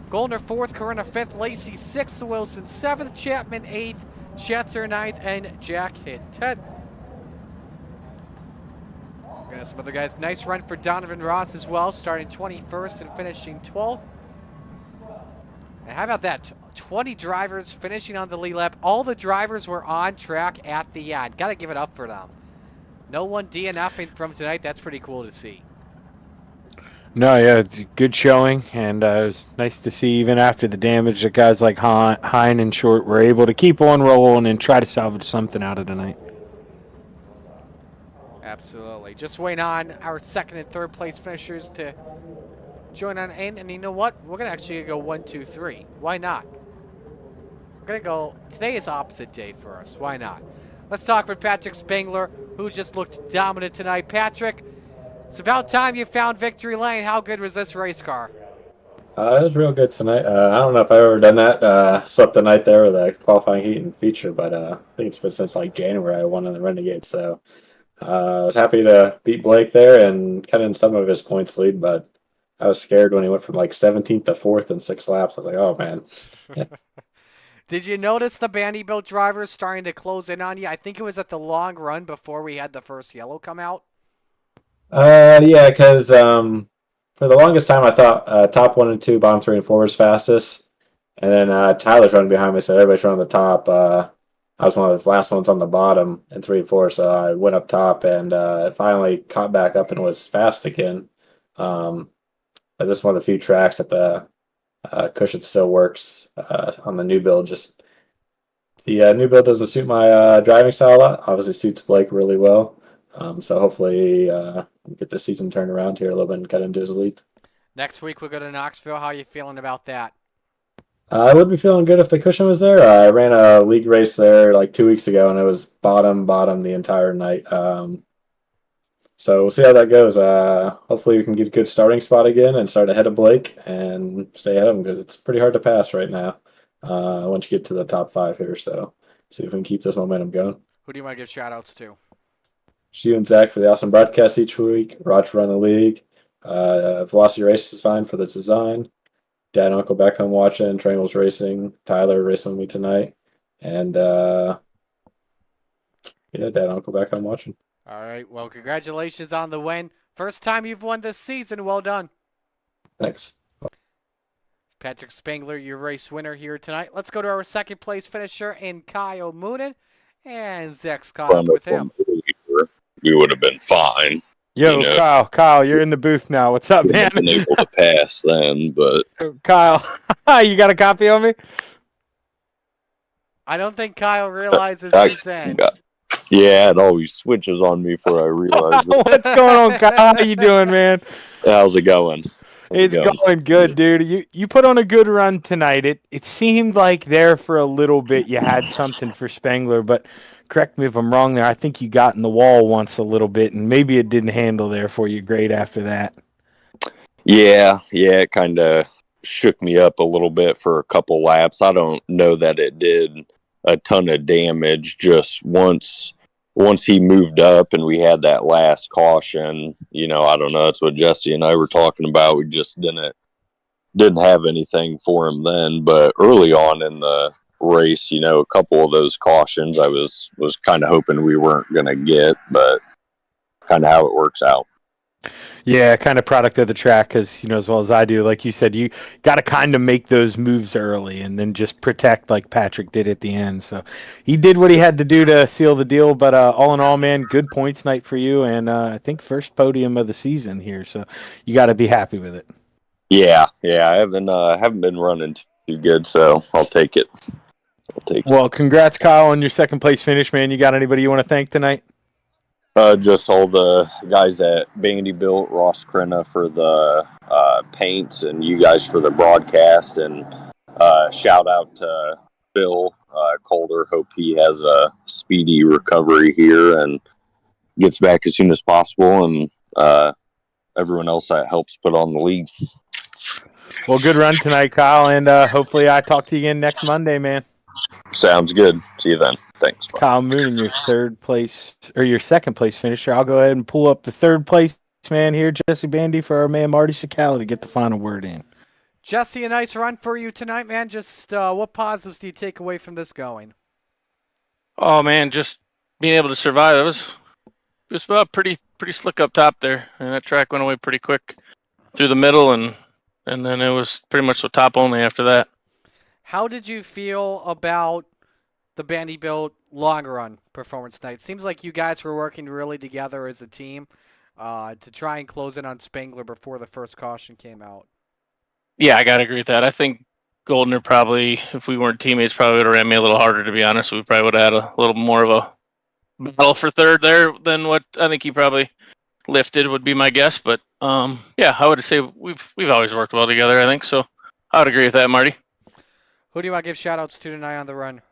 Goldner fourth. Corinna fifth. Lacey sixth. Wilson seventh. Chapman eighth. Schatzer ninth. And Jack hit 10th. Got some other guys. Nice run for Donovan Ross as well, starting 21st and finishing 12th. And how about that? 20 drivers finishing on the lead lap. All the drivers were on track at the end. Got to give it up for them. No one DNFing from tonight. That's pretty cool to see. No, yeah, it's a good showing, and it was nice to see even after the damage that guys like Hine and Short were able to keep on rolling and try to salvage something out of tonight. Absolutely. Just waiting on our second and third place finishers to join on in. And you know what? We're going to actually go 1, 2, 3. Why not? We're going to go. Today is opposite day for us. Why not? Let's talk with Patrick Spangler, who just looked dominant tonight. Patrick, it's about time you found victory lane. How good was this race car? It was real good tonight. I don't know if I've ever done that. Slept the night there with a qualifying heat and feature, but I think it's been since like January I won on the Renegade. So I was happy to beat Blake there and cut in some of his points lead, but I was scared when he went from like 17th to 4th in 6 laps. I was like, oh man. Did you notice the Vanderbilt drivers starting to close in on you? I think it was at the long run before we had the first yellow come out. Yeah, because for the longest time I thought top 1 and 2, bottom 3 and 4 was fastest, and then Tyler's running behind me, so everybody's running the top. I was one of the last ones on the bottom in 3 and 4, so I went up top and finally caught back up and was fast again. But this is one of the few tracks that the cushion still works on the new build. Just the new build doesn't suit my driving style a lot. Obviously suits Blake really well. So hopefully get the season turned around here a little bit and cut into his lead. Next week we go to Knoxville. How are you feeling about that? I would be feeling good if the cushion was there. I ran a league race there like 2 weeks ago, and it was bottom the entire night. So we'll see how that goes. Hopefully we can get a good starting spot again and start ahead of Blake and stay ahead of him, because it's pretty hard to pass right now once you get to the top 5 here. So see if we can keep this momentum going. Who do you want to give shout outs to? You and Zach for the awesome broadcast each week. Rod for running the league. Velocity Race design for the design. Dad and Uncle back home watching. Triangles Racing. Tyler racing with me tonight. And Dad and Uncle back home watching. All right. Well, congratulations on the win. First time you've won this season. Well done. Thanks. Patrick Spangler, your race winner here tonight. Let's go to our second place finisher in Kyle Moonen. And Zach's caught up with him. We would have been fine. Yo, Kyle, you're in the booth now. What's up, man? Been able to pass then, but Kyle, you got a copy of me? I don't think Kyle realizes he's in. Yeah, it always switches on me before I realize it. What's going on, Kyle? How you doing, man? How's it going? It's going good, dude. You put on a good run tonight. It seemed like there for a little bit you had something for Spangler, but correct me if I'm wrong there. I think you got in the wall once a little bit, and maybe it didn't handle there for you great after that. Yeah, it kind of shook me up a little bit for a couple laps. I don't know that it did a ton of damage. Just once he moved up and we had that last caution, I don't know. That's what Jesse and I were talking about. We just didn't have anything for him then. But early on in the race, a couple of those cautions I was kind of hoping we weren't going to get, but kind of how it works out. Yeah, kind of product of the track because, as well as I do, like you said, you got to kind of make those moves early and then just protect like Patrick did at the end. So he did what he had to do to seal the deal. But all in all, man, good points night for you. And I think first podium of the season here. So you got to be happy with it. Yeah. I haven't been running too good, so I'll take it. Well, congrats, Kyle, on your second place finish, man. You got anybody you want to thank tonight? Just all the guys at Vandybilt, Ross Crenna for the paints, and you guys for the broadcast. And shout out to Bill Calder. Hope he has a speedy recovery here and gets back as soon as possible. And everyone else that helps put on the league. Well, good run tonight, Kyle, and hopefully I talk to you again next Monday, man. Sounds good. See you then. Thanks. Bye. Kyle Moon, your second place finisher. I'll go ahead and pull up the third place man here, Jesse Bandy, for our man Marty Cicala to get the final word in. Jesse, a nice run for you tonight, man. Just what positives do you take away from this going? Oh man, just being able to survive. It was pretty slick up top there, and that track went away pretty quick through the middle, and then it was pretty much the top only after that. How did you feel about the Vandybilt long run performance tonight? It seems like you guys were working really together as a team to try and close in on Spangler before the first caution came out. Yeah, I gotta agree with that. I think Goldner probably, if we weren't teammates, probably would have ran me a little harder, to be honest. We probably would have had a little more of a battle for third there than what I think he probably lifted, would be my guess. But yeah, I would say we've always worked well together, I think. So I would agree with that, Marty. Who do you want to give shout-outs to tonight on the run?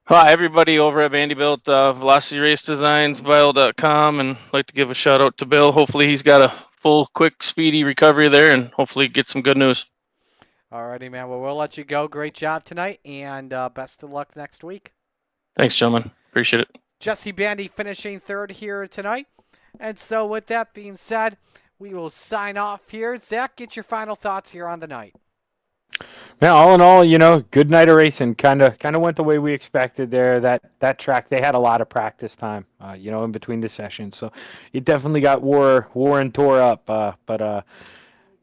Everybody over at Vandybilt, Velocity Race Designs, Bio.com, and I'd like to give a shout-out to Bill. Hopefully he's got a full, quick, speedy recovery there, and hopefully get some good news. Alrighty, man. Well, we'll let you go. Great job tonight, and best of luck next week. Thanks, gentlemen. Appreciate it. Jesse Bandy finishing third here tonight. And so with that being said, we will sign off here. Zach, get your final thoughts here on the night. Now, all in all, good night of racing. Kind of went the way we expected there. That track, they had a lot of practice time, in between the sessions. So it definitely got wore and tore up. But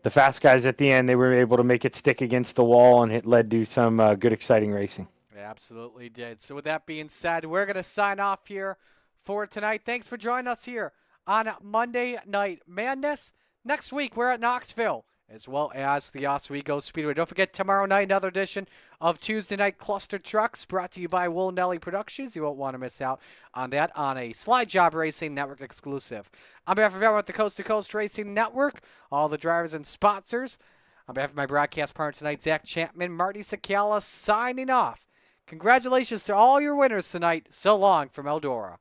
the fast guys at the end, they were able to make it stick against the wall, and it led to some good, exciting racing. It absolutely did. So with that being said, we're going to sign off here for tonight. Thanks for joining us here on Monday Night Madness. Next week, we're at Knoxville, as well as the Oswego Speedway. Don't forget, tomorrow night, another edition of Tuesday Night Cluster Trucks, brought to you by Will Nelly Productions. You won't want to miss out on that on a Slide Job Racing Network exclusive. On behalf of everyone at the Coast to Coast Racing Network, all the drivers and sponsors, on behalf of my broadcast partner tonight, Zach Chapman, Marty Cicala, signing off. Congratulations to all your winners tonight. So long from Eldora.